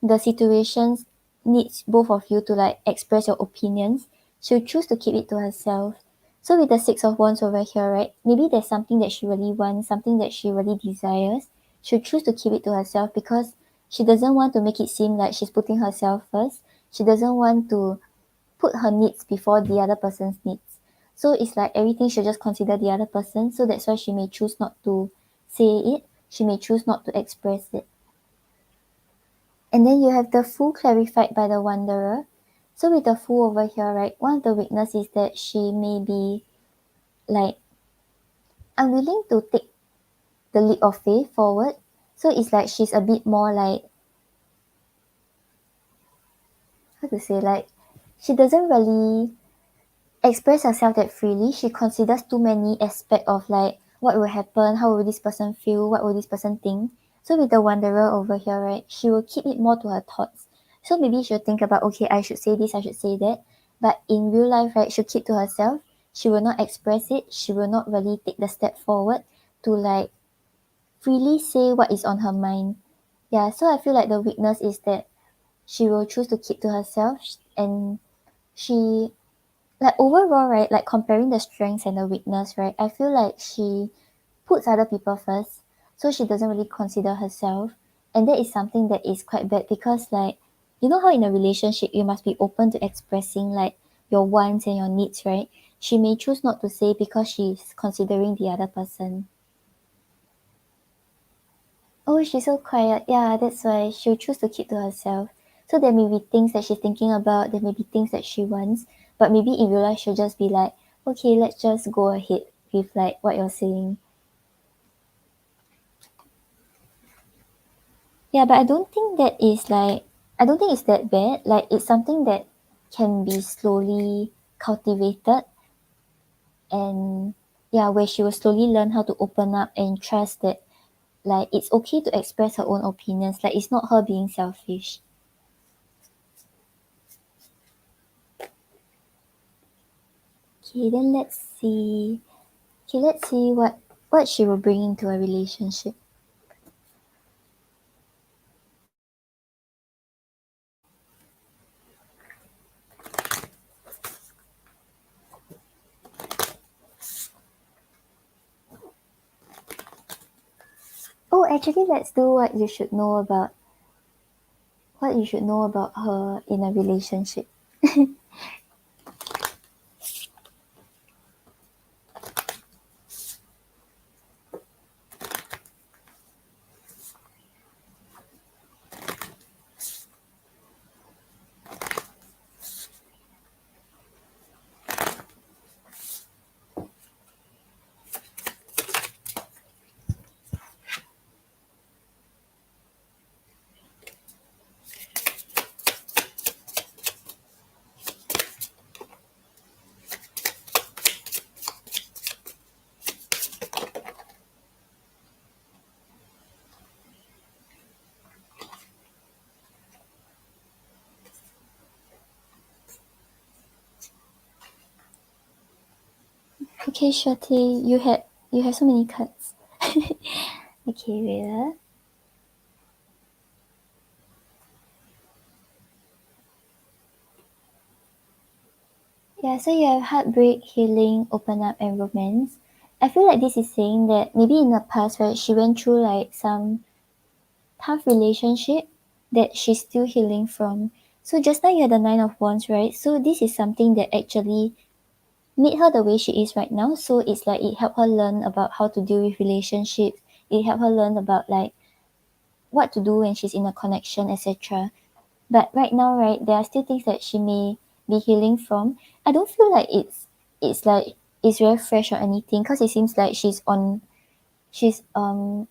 the situations needs both of you to like express your opinions, she'll choose to keep it to herself. So with the Six of Wands over here, right, maybe there's something that she really wants, something that she really desires. She'll choose to keep it to herself because she doesn't want to make it seem like she's putting herself first. She doesn't want to put her needs before the other person's needs. So it's like everything she'll just consider the other person. So that's why she may choose not to say it. She may choose not to express it. And then you have the Fool clarified by the Wanderer. So with the Fool over here, right, one of the weakness is that she may be like unwilling to take the leap of faith forward. So it's like she's a bit more like, how to say, like she doesn't really express herself that freely. She considers too many aspects of like what will happen, how will this person feel, what will this person think. So with the Wanderer over here, right, she will keep it more to her thoughts. So maybe she'll think about, okay, I should say this, I should say that. But in real life, right, she'll keep to herself. She will not express it. She will not really take the step forward to like freely say what is on her mind. Yeah, so I feel like the weakness is that she will choose to keep to herself and she like overall, right, like comparing the strengths and the weakness, right, I feel like she puts other people first, so she doesn't really consider herself. And that is something that is quite bad because like you know how in a relationship you must be open to expressing like your wants and your needs, right? She may choose not to say because she's considering the other person. Oh, she's so quiet. Yeah, that's why she'll choose to keep to herself. So there may be things that she's thinking about, there may be things that she wants, but maybe in real life she'll just be like, okay, let's just go ahead with like what you're saying. Yeah, but I don't think it's that bad. Like it's something that can be slowly cultivated and yeah, where she will slowly learn how to open up and trust that like it's okay to express her own opinions. Like it's not her being selfish. Okay, then let's see what she will bring into a relationship. Oh, actually, let's do what you should know about her in a relationship. Okay, Shorty, you have so many cards. Okay, wait. Yeah, so you have heartbreak, healing, open up, and romance. I feel like this is saying that maybe in the past, right, she went through like some tough relationship that she's still healing from. So just now you had the Nine of Wands, right? So this is something that actually made her the way she is right now. So it's like it helped her learn about how to deal with relationships. It helped her learn about like what to do when she's in a connection, etc. But right now, right, there are still things that she may be healing from. I don't feel like it's like it's very fresh or anything because it seems like she's already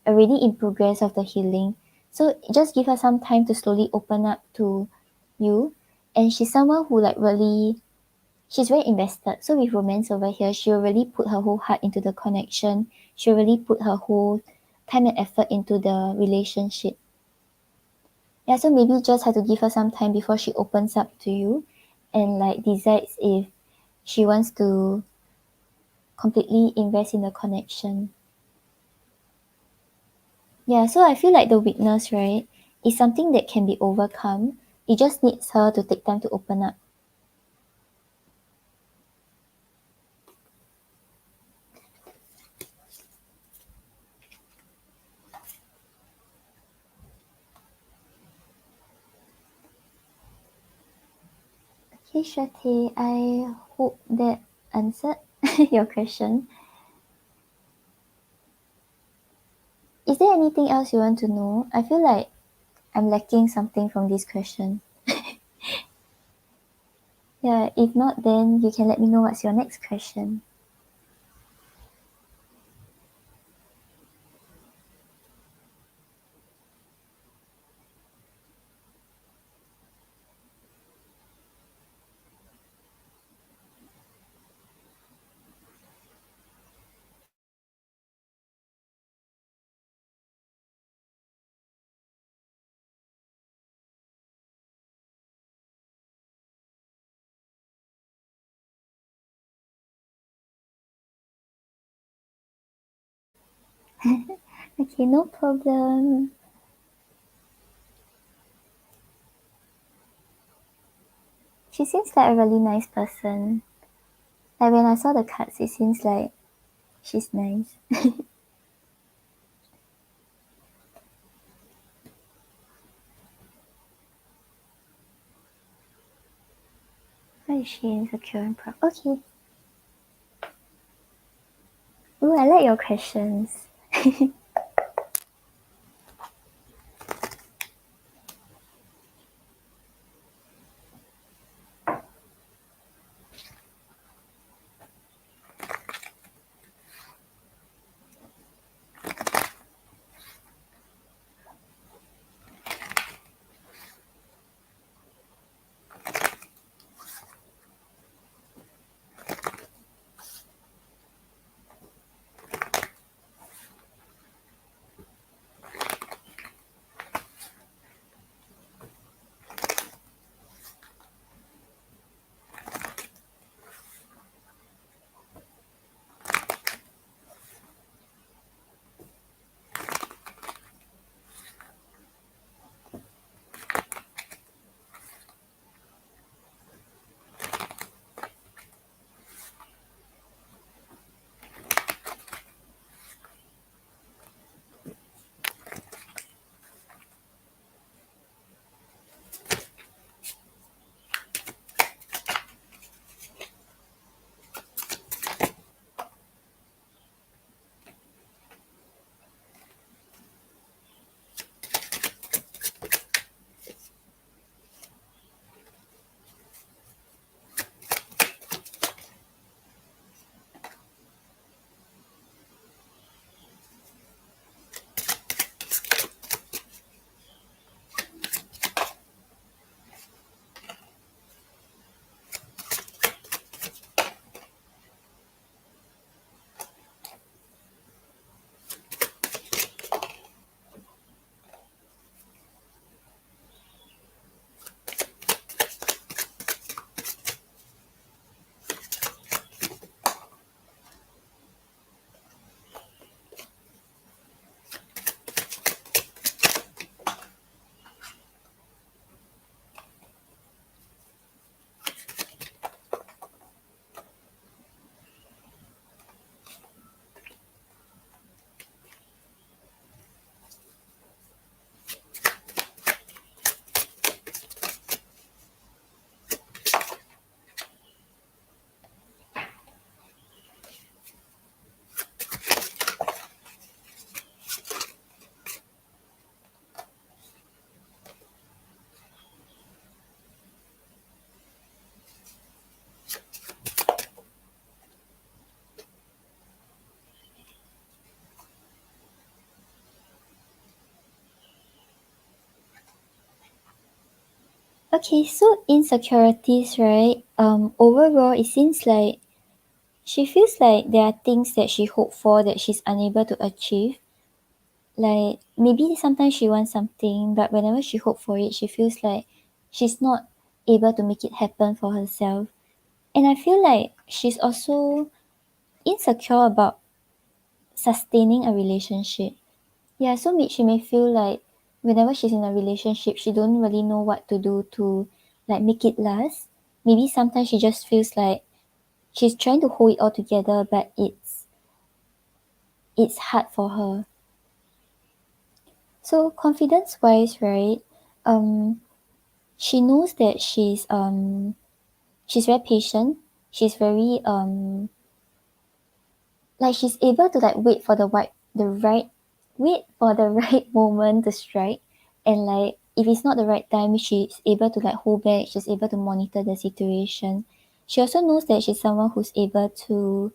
in progress of the healing. So just give her some time to slowly open up to you. And she's someone who like really she's very invested. So with romance over here, she'll really put her whole heart into the connection. She'll really put her whole time and effort into the relationship. Yeah, so maybe just have to give her some time before she opens up to you and like decides if she wants to completely invest in the connection. Yeah, so I feel like the weakness, right, is something that can be overcome. It just needs her to take time to open up. Okay, Shate, I hope that answered your question. Is there anything else you want to know? I feel like I'm lacking something from this question. Yeah, if not, then you can let me know what's your next question. Okay, no problem. She seems like a really nice person. Like when I saw the cards, it seems like she's nice. Why is she insecure and proud? Okay. Ooh, I like your questions. Okay, so insecurities, right? Overall, it seems like she feels like there are things that she hoped for that she's unable to achieve. Like maybe sometimes she wants something, but whenever she hopes for it, she feels like she's not able to make it happen for herself. And I feel like she's also insecure about sustaining a relationship. Yeah, so she may feel like whenever she's in a relationship, she don't really know what to do to like make it last. Maybe sometimes she just feels like she's trying to hold it all together, but it's hard for her. So confidence wise, right? Um, she knows that she's very patient. She's very like she's able to like wait for the right moment to strike, and like if it's not the right time, she's able to like hold back. She's able to monitor the situation. She also knows that she's someone who's able to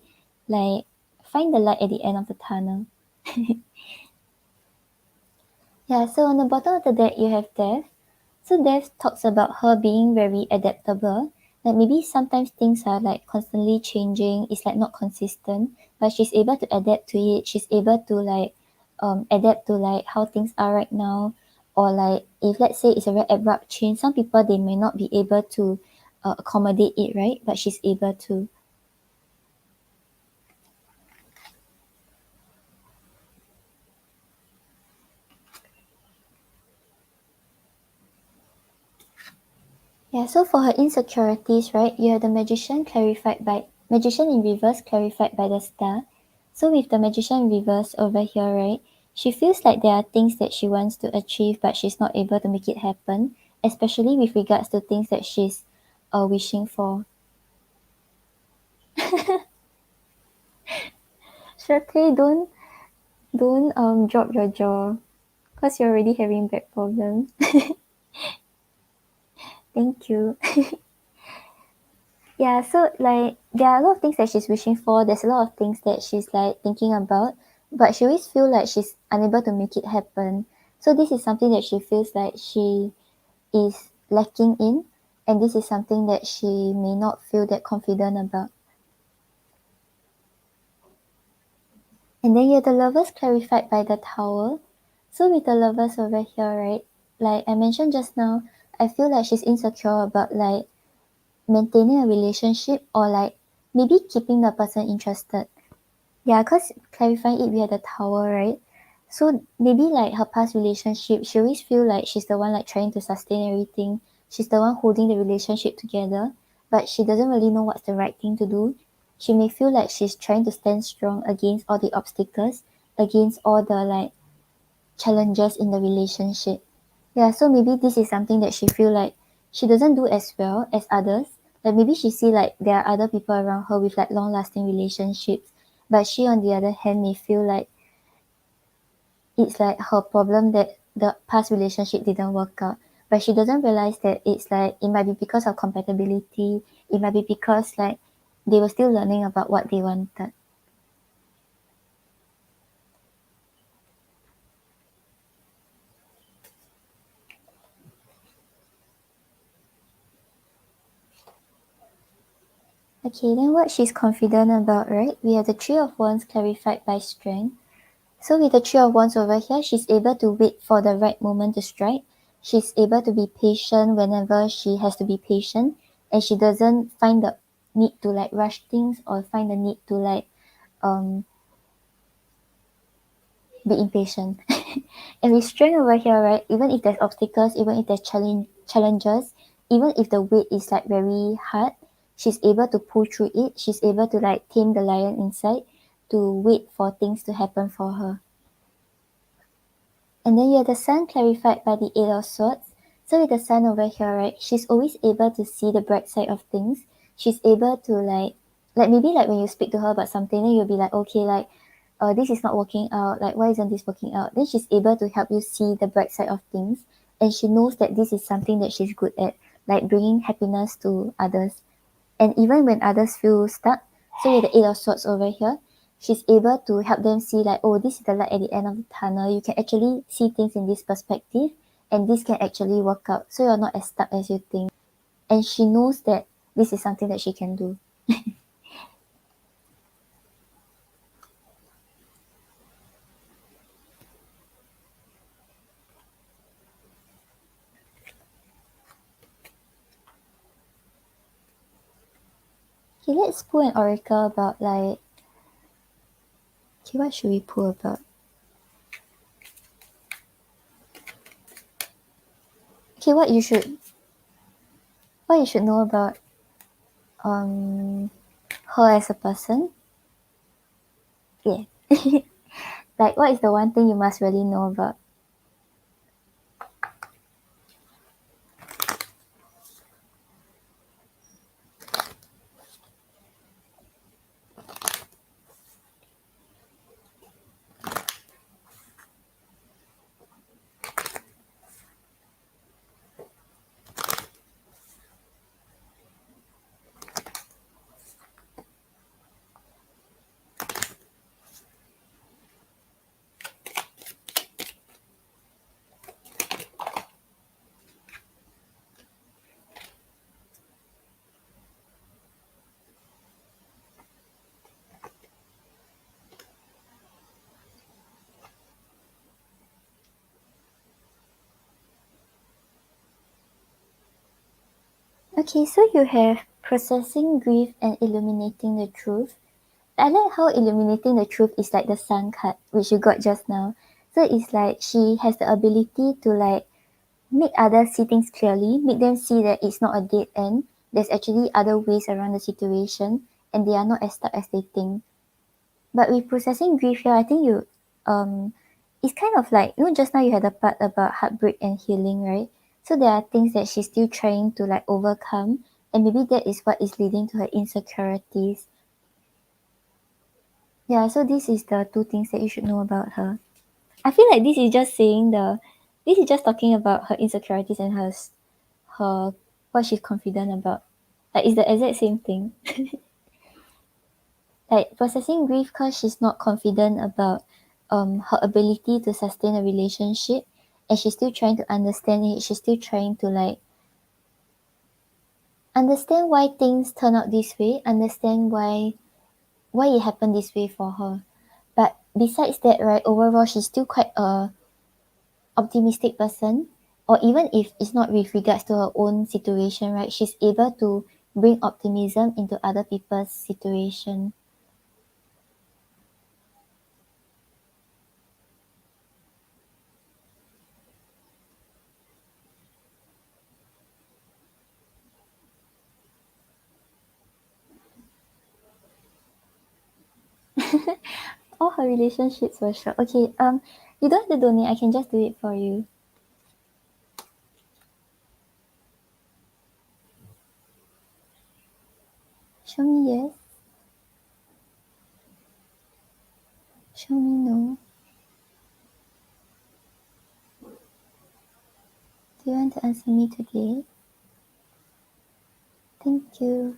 like find the light at the end of the tunnel. Yeah, so on the bottom of the deck you have death. So death talks about her being very adaptable. Like maybe sometimes things are like constantly changing. It's like not consistent, but she's able to adapt to it. She's able to like adapt to like how things are right now, or like if let's say it's a very abrupt change, some people they may not be able to accommodate it, right? But she's able to. Yeah, so for her insecurities, right, you have the magician in reverse clarified by the star. So with the magician in reverse over here, right, she feels like there are things that she wants to achieve but she's not able to make it happen, especially with regards to things that she's wishing for. Shirley, don't drop your jaw because you're already having back problems. Thank you. Yeah, so like there are a lot of things that she's wishing for. There's a lot of things that she's like thinking about, but she always feel like she's unable to make it happen. So this is something that she feels like she is lacking in, and this is something that she may not feel that confident about. And then you have the lovers clarified by the tower. So with the lovers over here, right? Like I mentioned just now, I feel like she's insecure about like maintaining a relationship or like maybe keeping the person interested. Yeah, cause clarifying it via the tower, right? So maybe like her past relationship, she always feel like she's the one like trying to sustain everything. She's the one holding the relationship together, but she doesn't really know what's the right thing to do. She may feel like she's trying to stand strong against all the obstacles, against all the like challenges in the relationship. Yeah, so maybe this is something that she feel like she doesn't do as well as others. Like maybe she see like there are other people around her with like long lasting relationships, but she on the other hand may feel like it's like her problem that the past relationship didn't work out. But she doesn't realize that it's like it might be because of compatibility, it might be because like they were still learning about what they wanted. Okay, then what she's confident about, right? We have the Three of Wands clarified by strength. So with the Three of Wands over here, she's able to wait for the right moment to strike. She's able to be patient whenever she has to be patient, and she doesn't find the need to like rush things or find the need to like um be impatient. And with strength over here, right? Even if there's obstacles, even if there's challenges, even if the wait is like very hard, she's able to pull through it. She's able to like tame the lion inside to wait for things to happen for her. And then you have the sun clarified by the Eight of Swords. So with the sun over here, right, she's always able to see the bright side of things. She's able to like maybe like when you speak to her about something, then you'll be like, okay, like, this is not working out. Like, why isn't this working out? Then she's able to help you see the bright side of things, and she knows that this is something that she's good at, like bringing happiness to others. And even when others feel stuck, so with the Eight of Swords over here, she's able to help them see like, oh, this is the light at the end of the tunnel. You can actually see things in this perspective, and this can actually work out. So you're not as stuck as you think. And she knows that this is something that she can do. Okay, let's pull an oracle about like. Okay, what should we pull about? Okay, what you should know about her as a person. Yeah. Like, what is the one thing you must really know about? Okay, so you have processing grief and illuminating the truth. I like how illuminating the truth is like the sun card, which you got just now. So it's like she has the ability to like make others see things clearly, make them see that it's not a dead end. There's actually other ways around the situation, and they are not as stuck as they think. But with processing grief here, I think it's kind of like, just now you had a part about heartbreak and healing, right? So there are things that she's still trying to like overcome, and maybe that is what is leading to her insecurities. Yeah, so this is the two things that you should know about her. I feel like this is just talking about her insecurities and her what she's confident about. Like it's the exact same thing. Like processing grief because she's not confident about her ability to sustain a relationship, and she's still trying to understand it. She's still trying to like understand why things turn out this way, understand why it happened this way for her. But besides that, right, overall she's still quite a optimistic person, or even if it's not with regards to her own situation, right, she's able to bring optimism into other people's situation. All her relationships were short. Okay, you don't have to donate, I can just do it for you. Show me yes. Show me no. Do you want to answer me today? Thank you.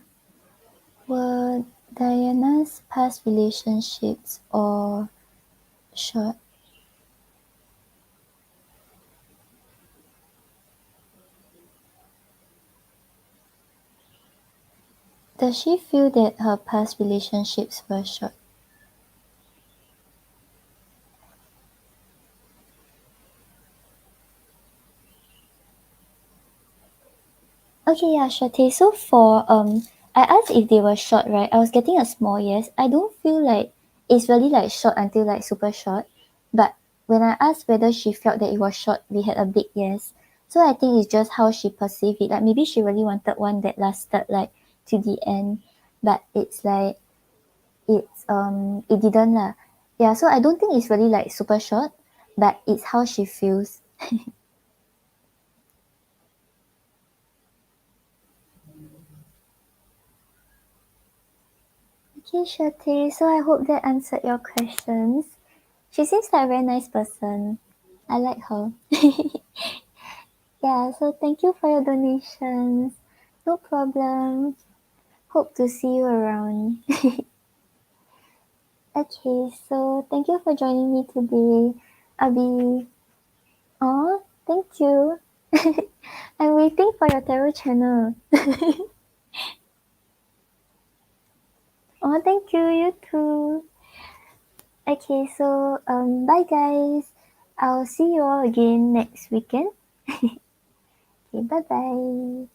Were Diana's past relationships or short? Does she feel that her past relationships were short? Okay, yeah, sure. Tay. So for I asked if they were short, right? I was getting a small yes. I don't feel like it's really like short until like super short. But when I asked whether she felt that it was short, we had a big yes. So I think it's just how she perceived it. Like maybe she really wanted one that lasted like to the end, but it's like it didn't lah. Yeah, so I don't think it's really like super short, but it's how she feels. Okay, sure, Tay. So I hope that answered your questions. She seems like a very nice person. I like her. Yeah, so thank you for your donations. No problem. Hope to see you around. Okay, so thank you for joining me today. I'll be. Oh, thank you. I'm waiting for your tarot channel. Oh, thank you. You too. Okay, so bye guys. I'll see you all again next weekend. Okay, bye bye.